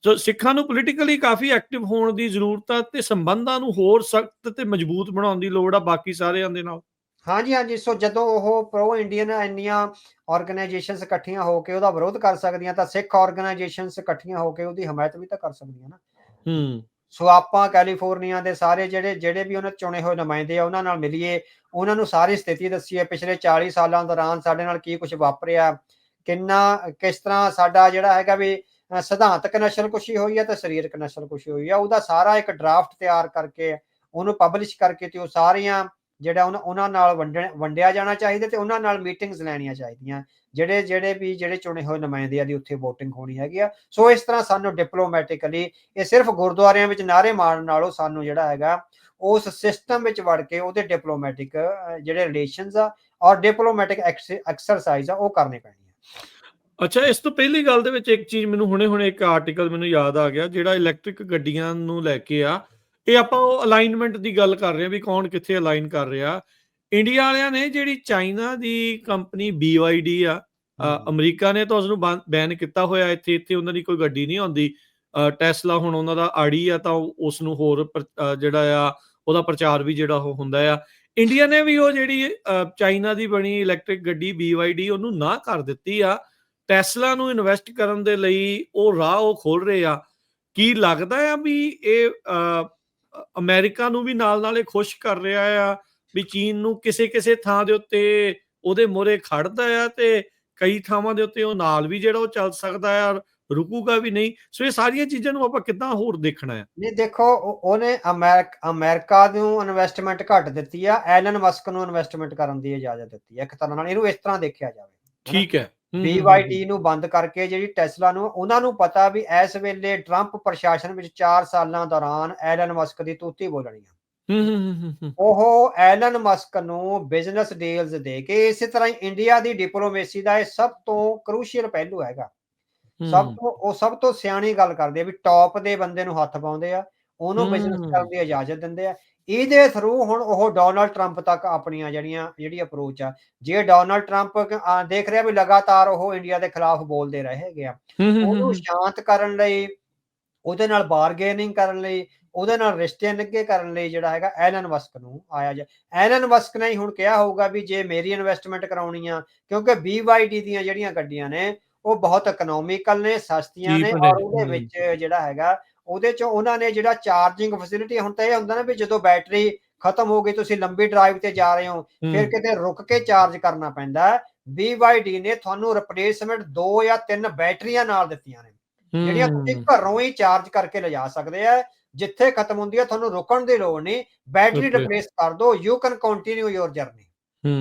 ਸੋ ਸਿੱਖਾਂ ਨੂੰ ਪੋਲੀਟੀਕਲੀ ਕਾਫੀ ਐਕਟਿਵ ਹੋਣ ਦੀ ਜ਼ਰੂਰਤ ਆ ਤੇ ਸੰਬੰਧਾਂ ਨੂੰ ਹੋਰ ਸਖਤ ਤੇ ਮਜ਼ਬੂਤ ਬਣਾਉਣ ਦੀ ਲੋੜ ਆ ਬਾਕੀ ਸਾਰਿਆਂ ਦੇ ਨਾਲ। ਹਾਂਜੀ। ਸੋ ਜਦੋਂ ਉਹ ਪ੍ਰੋ ਇੰਡੀਅਨ ਇੰਨੀਆਂ ਆਰਗੇਨਾਈਜੇਸ਼ਨਸ ਇਕੱਠੀਆਂ ਹੋ ਕੇ ਉਹਦਾ ਵਿਰੋਧ ਕਰ ਸਕਦੀਆਂ, ਤਾਂ ਸਿੱਖ ਆਰਗੇਨਾਈਜੇਸ਼ਨਸ ਇਕੱਠੀਆਂ ਹੋ ਕੇ ਉਹਦੀ ਹਮਾਇਤ ਵੀ ਤਾਂ ਕਰ ਸਕਦੀਆਂ ਨਾ। ਸੋ ਆਪਾਂ ਕੈਲੀਫੋਰਨੀਆ ਦੇ ਸਾਰੇ ਜਿਹੜੇ ਵੀ ਉਹਨਾਂ ਚੁਣੇ ਹੋਏ ਨੁਮਾਇੰਦੇ ਆ ਉਹਨਾਂ ਨਾਲ ਮਿਲੀਏ, ਉਹਨਾਂ ਨੂੰ ਸਾਰੀ ਸਥਿਤੀ ਦੱਸੀਏ, ਪਿਛਲੇ 40 ਸਾਲਾਂ ਦੌਰਾਨ ਸਾਡੇ ਨਾਲ ਕੀ ਕੁਝ ਵਾਪਰਿਆ, ਕਿਸ ਤਰ੍ਹਾਂ ਸਾਡਾ ਜਿਹੜਾ ਹੈਗਾ ਵੀ ਸਿਧਾਂਤਕ ਨਸਲਕੁਸ਼ੀ ਹੋਈ ਹੈ ਤੇ ਸਰੀਰਕ ਨਸਲਕੁਸ਼ੀ ਹੋਈ ਆ। ਉਹਦਾ ਸਾਰਾ ਇੱਕ ਡਰਾਫਟ ਤਿਆਰ ਕਰਕੇ ਉਹਨੂੰ ਪਬਲਿਸ਼ ਕਰਕੇ ਤੇ ਉਹ ਸਾਰੀਆਂ ਜਿਹੜਾ ਉਹਨਾਂ ਨਾਲ ਵੰਡਿਆ ਜਾਣਾ ਚਾਹੀਦਾ ਤੇ ਉਹਨਾਂ ਨਾਲ ਮੀਟਿੰਗਸ ਲੈਣੀਆਂ ਚਾਹੀਦੀਆਂ। ਜਿਹੜੇ ਚੁਣੇ ਹੋਏ ਨੁਮਾਇੰਦੇ ਆ ਦੀ ਉੱਥੇ VOTING ਹੋਣੀ ਹੈਗੀ ਆ। ਸੋ ਇਸ ਤਰ੍ਹਾਂ ਸਾਨੂੰ ਡਿਪਲੋਮੈਟਿਕਲੀ, ਇਹ ਸਿਰਫ ਗੁਰਦੁਆਰਿਆਂ ਵਿੱਚ ਨਾਅਰੇ ਮਾਰਨ ਨਾਲੋਂ ਸਾਨੂੰ ਜਿਹੜਾ ਹੈਗਾ ਉਸ ਸਿਸਟਮ ਵਿੱਚ ਵੜ ਕੇ ਉਹਦੇ ਡਿਪਲੋਮੈਟਿਕ ਜਿਹੜੇ ਰਿਲੇਸ਼ਨਸ ਆ ਔਰ ਡਿਪਲੋਮੈਟਿਕ ਐਕਸਰਸਾਈਜ਼ ਆ ਉਹ ਕਰਨੇ ਪੈਣੀ ਆ। ਅੱਛਾ, ਇਸ ਤੋਂ ਪਹਿਲੀ ਗੱਲ ਦੇ ਵਿੱਚ ਇੱਕ ਚੀਜ਼ ਮੈਨੂੰ ਹੁਣੇ-ਹੁਣੇ ਇੱਕ ਆਰਟੀਕਲ ਮੈਨੂੰ ਯਾਦ ਆ ਗਿਆ, ਜਿਹੜਾ ਇਲੈਕਟ੍ਰਿਕ ਗੱਡੀਆਂ ਨੂੰ ਲੈ ਕੇ ਆ, ਇਹ ਆਪਾਂ ਉਹ ਅਲਾਈਨਮੈਂਟ ਦੀ ਗੱਲ ਕਰ ਰਹੇ ਹਾਂ ਵੀ ਕੌਣ ਕਿੱਥੇ ਅਲਾਈਨ ਕਰ ਰਿਹਾ। ਇੰਡੀਆ ਵਾਲਿਆਂ ਨੇ ਜਿਹੜੀ ਚਾਈਨਾ ਦੀ ਕੰਪਨੀ BYD ਆ, ਅਮਰੀਕਾ ਨੇ ਤਾਂ ਉਸਨੂੰ ਬੈਨ ਕੀਤਾ ਹੋਇਆ, ਇੱਥੇ ਉਹਨਾਂ ਦੀ ਕੋਈ ਗੱਡੀ ਨਹੀਂ ਆਉਂਦੀ। ਟੈਸਲਾ ਹੁਣ ਉਹਨਾਂ ਦਾ ਆੜੀ ਆ, ਤਾਂ ਉਸ ਨੂੰ ਹੋਰ ਜਿਹੜਾ ਆ ਉਹਦਾ ਪ੍ਰਚਾਰ ਵੀ ਜਿਹੜਾ ਉਹ ਹੁੰਦਾ ਆ। ਇੰਡੀਆ ਨੇ ਵੀ ਉਹ ਜਿਹੜੀ ਚਾਈਨਾ ਦੀ ਬਣੀ ਇਲੈਕਟ੍ਰਿਕ ਗੱਡੀ BYD ਉਹਨੂੰ ਨਾ ਕਰ ਦਿੱਤੀ ਆ। ਟੈਸਲਾ ਨੂੰ ਇਨਵੈਸਟ ਕਰਨ ਦੇ ਲਈ ਉਹ ਰਾਹ ਉਹ ਖੋਲ ਰਹੇ ਆ। ਕੀ ਲੱਗਦਾ ਆ ਵੀ ਇਹ ਅਮਰੀਕਾ ਨੂੰ ਵੀ ਨਾਲ-ਨਾਲ ਇਹ ਖੁਸ਼ ਕਰ ਰਿਹਾ ਆ ਵੀ ਚੀਨ ਨੂੰ ਕਿਸੇ-ਕਿਸੇ ਥਾਂ ਦੇ ਉੱਤੇ ਉਹਦੇ ਮੂਹਰੇ ਖੜਦਾ ਆ, ਤੇ ਕਈ ਥਾਵਾਂ ਦੇ ਉੱਤੇ ਉਹ ਨਾਲ ਵੀ ਜਿਹੜਾ ਉਹ ਚੱਲ ਸਕਦਾ ਆ, ਰੁਕੂਗਾ ਵੀ ਨਹੀਂ। ਸੋ ਇਹ ਸਾਰੀਆਂ ਚੀਜ਼ਾਂ ਨੂੰ ਆਪਾਂ ਕਿੱਦਾਂ ਹੋਰ ਦੇਖਣਾ ਆ? ਨਹੀਂ ਦੇਖੋ, ਉਹਨੇ ਅਮਰੀਕਾ ਨੂੰ ਇਨਵੈਸਟਮੈਂਟ ਘੱਟ ਦਿੱਤੀ ਆ, ਐਲਨ ਮਸਕ ਨੂੰ ਇਨਵੈਸਟਮੈਂਟ ਕਰਨ ਦੀ ਇਜਾਜ਼ਤ ਦਿੱਤੀ ਹੈ। ਇੱਕ ਤਰ੍ਹਾਂ ਨਾਲ ਇਹਨੂੰ ਇਸ ਤਰ੍ਹਾਂ ਦੇਖਿਆ ਜਾਵੇ, ਠੀਕ ਹੈ। BYD ਨੂੰ ਬੰਦ ਕਰਕੇ ਜਿਹੜੀ ਟੈਸਲਾ ਨੂੰ, ਉਹਨਾਂ ਨੂੰ ਪਤਾ ਵੀ ਇਸ ਵੇਲੇ ਟਰੰਪ ਪ੍ਰਸ਼ਾਸਨ ਵਿੱਚ 4 ਸਾਲਾਂ ਦੌਰਾਨ ਐਲਨ ਮਸਕ ਦੀ ਤੂਤੀ ਬੋਲਣੀ ਆ। ਉਹ ਐਲਨ ਮਸਕ ਨੂੰ ਬਿਜ਼ਨਸ ਡੀਲਸ ਦੇ ਕੇ, ਇਸੇ ਤਰ੍ਹਾਂ ਹੀ ਇੰਡੀਆ ਦੀ ਡਿਪਲੋਮੇਸੀ ਦਾ ਇਹ ਸਭ ਤੋਂ ਕਰੂਸ਼ੀਅਲ ਪਹਿਲੂ ਹੈਗਾ। ਸਭ ਤੋਂ ਸਿਆਣੀ ਗੱਲ ਕਰਦੇ ਆ ਵੀ ਟੌਪ ਦੇ ਬੰਦੇ ਨੂੰ ਹੱਥ ਪਾਉਂਦੇ ਆ, ਉਹਨੂੰ ਬਿਜ਼ਨਸ ਕਰਨ ਦੀ ਇਜਾਜ਼ਤ ਦਿੰਦੇ ਆ। ਇਹਦੇ ਥਰੂ ਹੁਣ ਉਹ ਡੋਨਾਲਡ ਟਰੰਪ ਤੱਕ ਆਪਣੀਆਂ ਜਿਹੜੀ ਅਪਰੋਚ ਆ, ਜੇ ਡੋਨਾਲਡ ਟਰੰਪ ਦੇਖ ਰਿਹਾ ਵੀ ਲਗਾਤਾਰ ਉਹ ਇੰਡੀਆ ਦੇ ਖਿਲਾਫ ਬੋਲਦੇ ਰਹੇ ਹੈਗੇ ਆ, ਉਹਨੂੰ ਸ਼ਾਂਤ ਕਰਨ ਲਈ, ਉਹਦੇ ਨਾਲ ਬਾਰਗੇਨਿੰਗ ਕਰਨ ਲਈ, ਉਹਦੇ ਨਾਲ ਰਿਸ਼ਤੇ ਨਿੱਘੇ ਕਰਨ ਲਈ ਜਿਹੜਾ ਹੈਗਾ ਐਲਨ ਮਸਕ ਨੂੰ ਆਇਆ ਜਾ। ਐਲਨ ਮਸਕ ਨੇ ਹੀ ਹੁਣ ਕਿਹਾ ਹੋਊਗਾ ਵੀ ਜੇ ਮੇਰੀ ਇਨਵੈਸਟਮੈਂਟ ਕਰਾਉਣੀ ਆ, ਕਿਉਂਕਿ BYD ਦੀਆਂ ਜਿਹੜੀਆਂ ਗੱਡੀਆਂ ਨੇ ਉਹ ਬਹੁਤ ਇਕਨੋਮਿਕਲ ਨੇ, ਸਸਤੀਆਂ ਨੇ, ਔਰ ਉਹਦੇ ਵਿੱਚ ਜਿਹੜਾ ਹੈਗਾ, ਉਹਦੇ ਚ ਉਹਨਾਂ ਨੇ ਜਿਹੜਾ ਚਾਰਜਿੰਗ ਫੈਸਿਲਿਟੀ, ਹੁਣ ਤਾਂ ਇਹ ਹੁੰਦਾ ਨਾ ਵੀ ਜਦੋਂ ਬੈਟਰੀ ਖਤਮ ਹੋ ਗਈ, ਤੁਸੀਂ ਲੰਬੀ ਡਰਾਈਵ ਤੇ ਜਾ ਰਹੇ ਹੋ, ਫਿਰ ਕਿਤੇ ਰੁਕ ਕੇ ਚਾਰਜ ਕਰਨਾ ਪੈਂਦਾ। BYD ਨੇ ਤੁਹਾਨੂੰ ਰਿਪਲੇਸਮੈਂਟ 2 ਜਾਂ 3 ਬੈਟਰੀਆਂ ਨਾਲ ਦਿੱਤੀਆਂ ਨੇ, ਜਿਹੜੀਆਂ ਤੁਸੀਂ ਘਰੋਂ ਹੀ ਚਾਰਜ ਕਰਕੇ ਲਿਜਾ ਸਕਦੇ ਆ। ਜਿੱਥੇ ਖਤਮ ਹੁੰਦੀ ਹੈ ਤੁਹਾਨੂੰ ਰੁਕਣ ਦੀ ਲੋੜ ਨਹੀਂ, ਬੈਟਰੀ ਰਿਪਲੇਸ ਕਰ ਦੋ, you can continue your journey.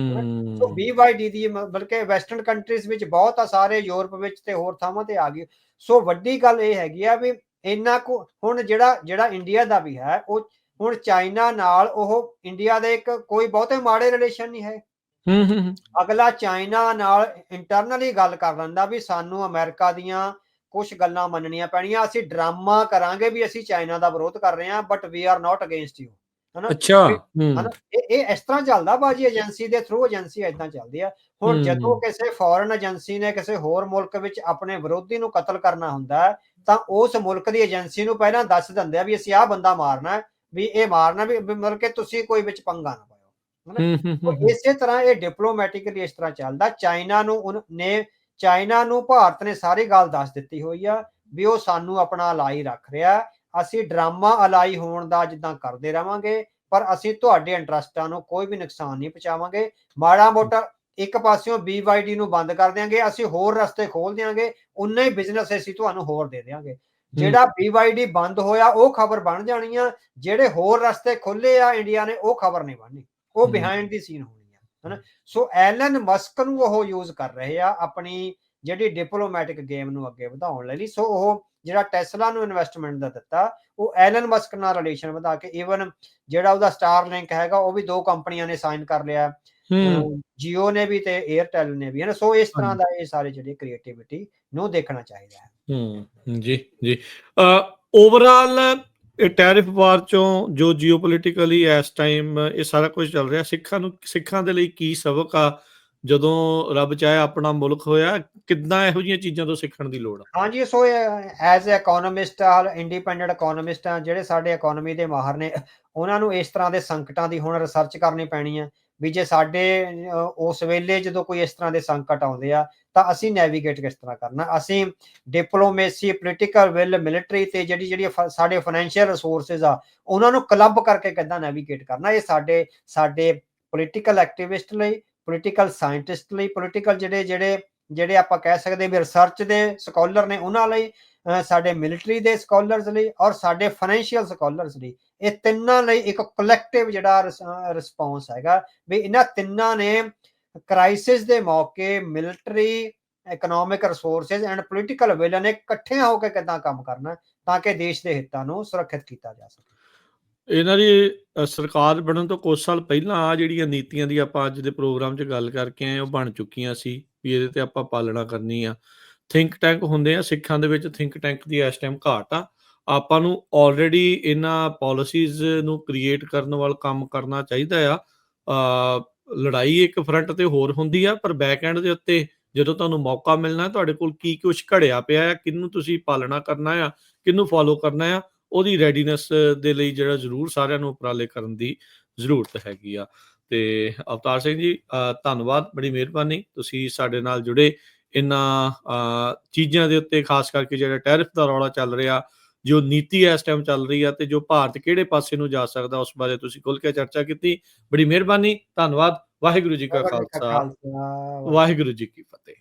So BYD ਦੀ ਬਲਕਿ ਵੈਸਟਰਨ ਕੰਟਰੀਜ਼ ਵਿੱਚ ਬਹੁਤ ਆ, ਸਾਰੇ ਯੂਰਪ ਵਿੱਚ ਤੇ ਹੋਰ ਥਾਵਾਂ ਤੇ ਆ ਗਈ। ਸੋ ਵੱਡੀ ਗੱਲ ਇਹ ਹੈਗੀ ਆ ਵੀ ਇੰਨਾ ਕੁ ਹੁਣ ਜਿਹੜਾ ਇੰਡੀਆ ਦਾ ਵੀ ਹੈ, ਉਹ ਹੁਣ ਚਾਈਨਾ ਨਾਲ ਉਹ ਇੰਡੀਆ ਦੇ ਇੱਕ ਕੋਈ ਬਹੁਤੇ ਮਾੜੇ ਰਿਲੇਸ਼ਨ ਨਹੀਂ ਹੈ। ਅਗਲਾ ਚਾਈਨਾ ਨਾਲ ਇੰਟਰਨਲੀ ਗੱਲ ਕਰ ਲੈਂਦਾ ਵੀ ਸਾਨੂੰ ਅਮਰੀਕਾ ਦੀਆਂ ਕੁਝ ਗੱਲਾਂ ਮੰਨਣੀਆਂ ਪੈਣੀਆਂ, ਅਸੀਂ ਡਰਾਮਾ ਕਰਾਂਗੇ ਵੀ ਅਸੀਂ ਚਾਈਨਾ ਦਾ ਵਿਰੋਧ ਕਰ ਰਹੇ ਹਾਂ, but we are not against you, ਹਨਾ। ਹਨਾ, ਇਹ ਇਸ ਤਰ੍ਹਾਂ ਚੱਲਦਾ ਬਾਜੀ, ਏਜੰਸੀ ਦੇ ਥਰੂ ਏਜੰਸੀ ਏਦਾਂ ਚੱਲਦੀ ਆ। ਹੁਣ ਜਦੋਂ ਕਿਸੇ ਫੋਰਨ ਏਜੰਸੀ ਨੇ ਕਿਸੇ ਹੋਰ ਮੁਲਕ ਵਿੱਚ ਆਪਣੇ ਵਿਰੋਧੀ ਨੂੰ ਕਤਲ ਕਰਨਾ ਹੁੰਦਾ, ਤਾਂ ਉਸ ਮੁਲਕ ਦੀ ਏਜੰਸੀ ਨੂੰ ਪਹਿਲਾਂ ਦੱਸ ਦਿੰਦੇ ਆ ਵੀ ਅਸੀਂ ਆਹ ਬੰਦਾ ਮਾਰਨਾ, ਵੀ ਇਹ ਮਾਰਨਾ, ਵੀ ਮਤਲਬ ਕਿ ਤੁਸੀਂ ਕੋਈ ਵਿੱਚ ਪੰਗਾ ਨਾ ਪਾਇਓ। ਇਸੇ ਤਰ੍ਹਾਂ ਇਹ ਡਿਪਲੋਮੈਟਿਕਲੀ ਇਸ ਤਰ੍ਹਾਂ ਚੱਲਦਾ। ਚਾਈਨਾ ਨੂੰ ਭਾਰਤ ਨੇ ਸਾਰੀ ਗੱਲ ਦੱਸ ਦਿੱਤੀ ਹੋਈ ਆ ਵੀ ਉਹ ਸਾਨੂੰ ਆਪਣਾ ਅਲਾਈ ਰੱਖ ਰਿਹਾ, ਅਸੀਂ ਡਰਾਮਾ ਅਲਾਈ ਹੋਣ ਦਾ ਜਿੱਦਾਂ ਕਰਦੇ ਰਵਾਂਗੇ, ਪਰ ਅਸੀਂ ਤੁਹਾਡੇ ਇੰਟਰਸਟਾਂ ਨੂੰ ਕੋਈ ਵੀ ਨੁਕਸਾਨ ਨਹੀਂ ਪਹੁੰਚਾਵਾਂਗੇ। ਮਾੜਾ ਮੋਟਾ ਇੱਕ ਪਾਸਿਓਂ BYD ਨੂੰ ਬੰਦ ਕਰ ਦਿਆਂਗੇ, ਅਸੀਂ ਹੋਰ ਰਸਤੇ ਖੋਲ ਦਿਆਂਗੇ, ਉਨਾ ਹੀ ਬਿਜ਼ਨਸ ਅਸੀਂ ਤੁਹਾਨੂੰ ਹੋਰ ਦੇ ਦਿਆਂਗੇ। ਜਿਹੜਾ BYD ਬੰਦ ਹੋਇਆ ਉਹ ਖਬਰ ਬਣ ਜਾਣੀ ਆ, ਜਿਹੜੇ ਹੋਰ ਰਸਤੇ ਖੋਲੇ ਆ ਇੰਡੀਆ ਨੇ ਉਹ ਖਬਰ ਨਹੀਂ ਬਣਨੀ, ਉਹ ਬਿਹਾਈਂਡ ਦੀ ਸੀਨ ਹੋਣੀ ਆ, ਹਨਾ। ਸੋ ਐਲਨ ਮਸਕ ਨੂੰ ਉਹ ਯੂਜ਼ ਕਰ ਰਹੇ ਆ ਆਪਣੀ ਜਿਹੜੀ ਡਿਪਲੋਮੈਟਿਕ ਗੇਮ ਨੂੰ ਅੱਗੇ ਵਧਾਉਣ ਲਈ। ਸੋ ਉਹ ਜਿਹੜਾ ਟੈਸਲਾ ਨੂੰ ਇਨਵੈਸਟਮੈਂਟ ਦਾ ਦਿੱਤਾ, ਉਹ ਐਲਨ ਮਸਕ ਨਾਲ ਰਿਲੇਸ਼ਨ ਵਧਾ ਕੇ, ਈਵਨ ਜਿਹੜਾ ਉਹਦਾ ਸਟਾਰਲਿੰਕ ਹੈਗਾ ਉਹ ਵੀ 2 ਕੰਪਨੀਆਂ ਨੇ ਸਾਈਨ ਕਰ ਲਿਆ, ਜੀਓ ਨੇ ਵੀ ਤੇ 에ਅਰਟੈਲ ਨੇ ਵੀ, ਹਨਾ। ਸੋ ਇਸ ਤਰ੍ਹਾਂ ਦਾ ਇਹ ਸਾਰੇ ਜਿਹੜੇ ਕ੍ਰੀਏਟੀਵਿਟੀ ਨੂੰ ਦੇਖਣਾ ਚਾਹੀਦਾ ਹੈ। ਜੀ ਓਵਰਆਲ ਟੈਰਿਫ ਵਾਰ ਚੋਂ ਜੋ ਜੀਓਪੋਲਿਟਿਕਲੀ ਇਸ ਟਾਈਮ ਇਹ ਸਾਰਾ ਕੁਝ ਚੱਲ ਰਿਹਾ, ਸਿੱਖਾਂ ਦੇ ਲਈ ਕੀ ਸਬਕ ਆ? ਜਦੋਂ ਰੱਬ ਚਾਹਿਆ ਆਪਣਾ ਮੁਲਕ ਹੋਇਆ, ਕਿੱਦਾਂ ਇਹੋ ਜਿਹੀਆਂ ਚੀਜ਼ਾਂ ਤੋਂ ਸਿੱਖਣ ਦੀ ਲੋੜ ਆ? ਹਾਂਜੀ, ਸੋ ਐਜ਼ ਇਕੋਨੋਮਿਸਟ ਇੰਡੀਪੈਂਡੈਂਟ ਇਕੋਨੋਮਿਸਟ ਆ, ਜਿਹੜੇ ਸਾਡੇ ਇਕੋਨਮੀ ਦੇ ਮਾਹਰ ਨੇ, ਉਹਨਾਂ ਨੂੰ ਇਸ ਤਰ੍ਹਾਂ ਦੇ ਸੰਕਟਾਂ ਦੀ ਹੁਣ ਰਿਸਰਚ ਕਰਨੀ ਪੈਣੀ ਹੈ ਵੀ ਜੇ ਸਾਡੇ ਉਸ ਵੇਲੇ ਜਦੋਂ ਕੋਈ ਇਸ ਤਰ੍ਹਾਂ ਦੇ ਸੰਕਟ ਆਉਂਦੇ ਆ ਤਾਂ ਅਸੀਂ ਨੈਵੀਗੇਟ ਕਿਸ ਤਰ੍ਹਾਂ ਕਰਨਾ। ਅਸੀਂ ਡਿਪਲੋਮੇਸੀ, ਪੋਲੀਟੀਕਲ ਵਿਲ, ਮਿਲਟਰੀ ਤੇ ਜਿਹੜੀ ਸਾਡੇ ਫਾਈਨੈਂਸ਼ੀਅਲ ਰਿਸੋਰਸਿਸ ਆ, ਉਹਨਾਂ ਨੂੰ ਕਲੱਬ ਕਰਕੇ ਕਿੱਦਾਂ ਨੈਵੀਗੇਟ ਕਰਨਾ। ਇਹ ਸਾਡੇ ਪੋਲੀਟੀਕਲ ਐਕਟਿਵਿਸਟ ਲਈ, ਪੋਲੀਟੀਕਲ ਸਾਇੰਟਿਸਟ ਲਈ, ਪੋਲੀਟੀਕਲ ਜਿਹੜੇ ਆਪਾਂ ਕਹਿ ਸਕਦੇ ਵੀ ਰਿਸਰਚ ਦੇ ਸਕਾਲਰ ਨੇ ਉਹਨਾਂ ਲਈ, ਸਾਡੇ ਮਿਲਟਰੀ ਦੇ ਸਕਾਲਰਸ ਲਈ, ਔਰ ਸਾਡੇ ਫਾਈਨੈਂਸ਼ੀਅਲ ਸਕਾਲਰਸ ਲਈ, ਇਹ ਤਿੰਨਾਂ ਲਈ ਇੱਕ ਕਲੈਕਟਿਵ ਜਿਹੜਾ ਰਿਸਪੌਂਸ ਹੈਗਾ ਵੀ ਇਹਨਾਂ ਤਿੰਨਾਂ ਨੇ ਕ੍ਰਾਈਸਿਸ ਦੇ ਮੌਕੇ military, economic resources and political will ਨੇ ਇਕੱਠਿਆਂ ਹੋ ਕੇ ਕਿੱਦਾਂ ਕੰਮ ਕਰਨਾ ਤਾਂ ਕਿ ਦੇਸ਼ ਦੇ ਹਿੱਤਾਂ ਨੂੰ ਸੁਰੱਖਿਅਤ ਕੀਤਾ ਜਾ ਸਕੇ। ਇਹਨਾਂ ਦੀ ਸਰਕਾਰ ਬਣਨ ਤੋਂ ਕੁਝ ਸਾਲ ਪਹਿਲਾਂ ਆ ਜਿਹੜੀਆਂ ਨੀਤੀਆਂ ਦੀ ਆਪਾਂ ਅੱਜ ਦੇ ਪ੍ਰੋਗਰਾਮ 'ਚ ਗੱਲ ਕਰਕੇ ਆਏ ਉਹ ਬਣ ਚੁੱਕੀਆਂ ਸੀ ਵੀ ਇਹਦੇ ਤੇ ਆਪਾਂ ਪਾਲਣਾ ਕਰਨੀ ਆ। ਥਿੰਕ ਟੈਂਕ ਹੁੰਦੇ ਆ, ਸਿੱਖਾਂ ਦੇ ਵਿੱਚ ਥਿੰਕ ਟੈਂਕ ਦੀ ਇਸ ਟਾਈਮ ਘਾਟ ਆ। ਆਪਾਂ ਨੂੰ ਆਲਰੇਡੀ ਇਹਨਾਂ ਪਾਲਿਸੀਜ਼ ਨੂੰ ਕ੍ਰੀਏਟ ਕਰਨ ਵੱਲ ਕੰਮ ਕਰਨਾ ਚਾਹੀਦਾ ਆ। ਲੜਾਈ ਇੱਕ ਫਰੰਟ ਤੇ ਹੋਰ ਹੁੰਦੀ ਆ, ਪਰ ਬੈਕ ਐਂਡ ਦੇ ਉੱਤੇ ਜਦੋਂ ਤੁਹਾਨੂੰ ਮੌਕਾ ਮਿਲਣਾ, ਤੁਹਾਡੇ ਕੋਲ ਕੀ ਕੁਛ ਘੜਿਆ ਪਿਆ ਆ, ਕਿਹਨੂੰ ਤੁਸੀਂ ਪਾਲਣਾ ਕਰਨਾ ਆ, ਕਿਹਨੂੰ ਫੋਲੋ ਕਰਨਾ ਆ, ਉਹਦੀ ਰੈਡੀਨੈਸ ਦੇ ਲਈ ਜਿਹੜਾ ਜ਼ਰੂਰ ਸਾਰਿਆਂ ਨੂੰ ਉਪਰਾਲੇ ਕਰਨ ਦੀ ਜ਼ਰੂਰਤ ਹੈਗੀ ਆ। ਤੇ ਅਵਤਾਰ ਸਿੰਘ ਜੀ, ਧੰਨਵਾਦ, ਬੜੀ ਮਿਹਰਬਾਨੀ, ਤੁਸੀਂ ਸਾਡੇ ਨਾਲ ਜੁੜੇ। ਇਹਨਾਂ ਚੀਜ਼ਾਂ ਦੇ ਉੱਤੇ, ਖਾਸ ਕਰਕੇ ਜਿਹੜਾ ਟੈਰਿਫ ਦਾ ਰੌਲਾ ਚੱਲ ਰਿਹਾ, ਜੋ ਨੀਤੀ ਇਸ ਟਾਈਮ ਚੱਲ ਰਹੀ ਆ, ਤੇ ਜੋ ਭਾਰਤ ਕਿਹੜੇ ਪਾਸੇ ਨੂੰ ਜਾ ਸਕਦਾ, ਉਸ ਬਾਰੇ ਤੁਸੀਂ ਖੁੱਲ੍ਹ ਕੇ ਚਰਚਾ ਕੀਤੀ। ਬੜੀ ਮਿਹਰਬਾਨੀ, ਧੰਨਵਾਦ। ਵਾਹਿਗੁਰੂ ਜੀ ਕਾ ਵਾਹਿਗੁਰੂ ਜੀ ਕਾ ਖਾਲਸਾ, ਖਾਲਸਾ, ਵਾਹਿਗੁਰੂ ਵਾਹਿਗੁਰੂ ਜੀ ਕੀ ਫਤਿਹ।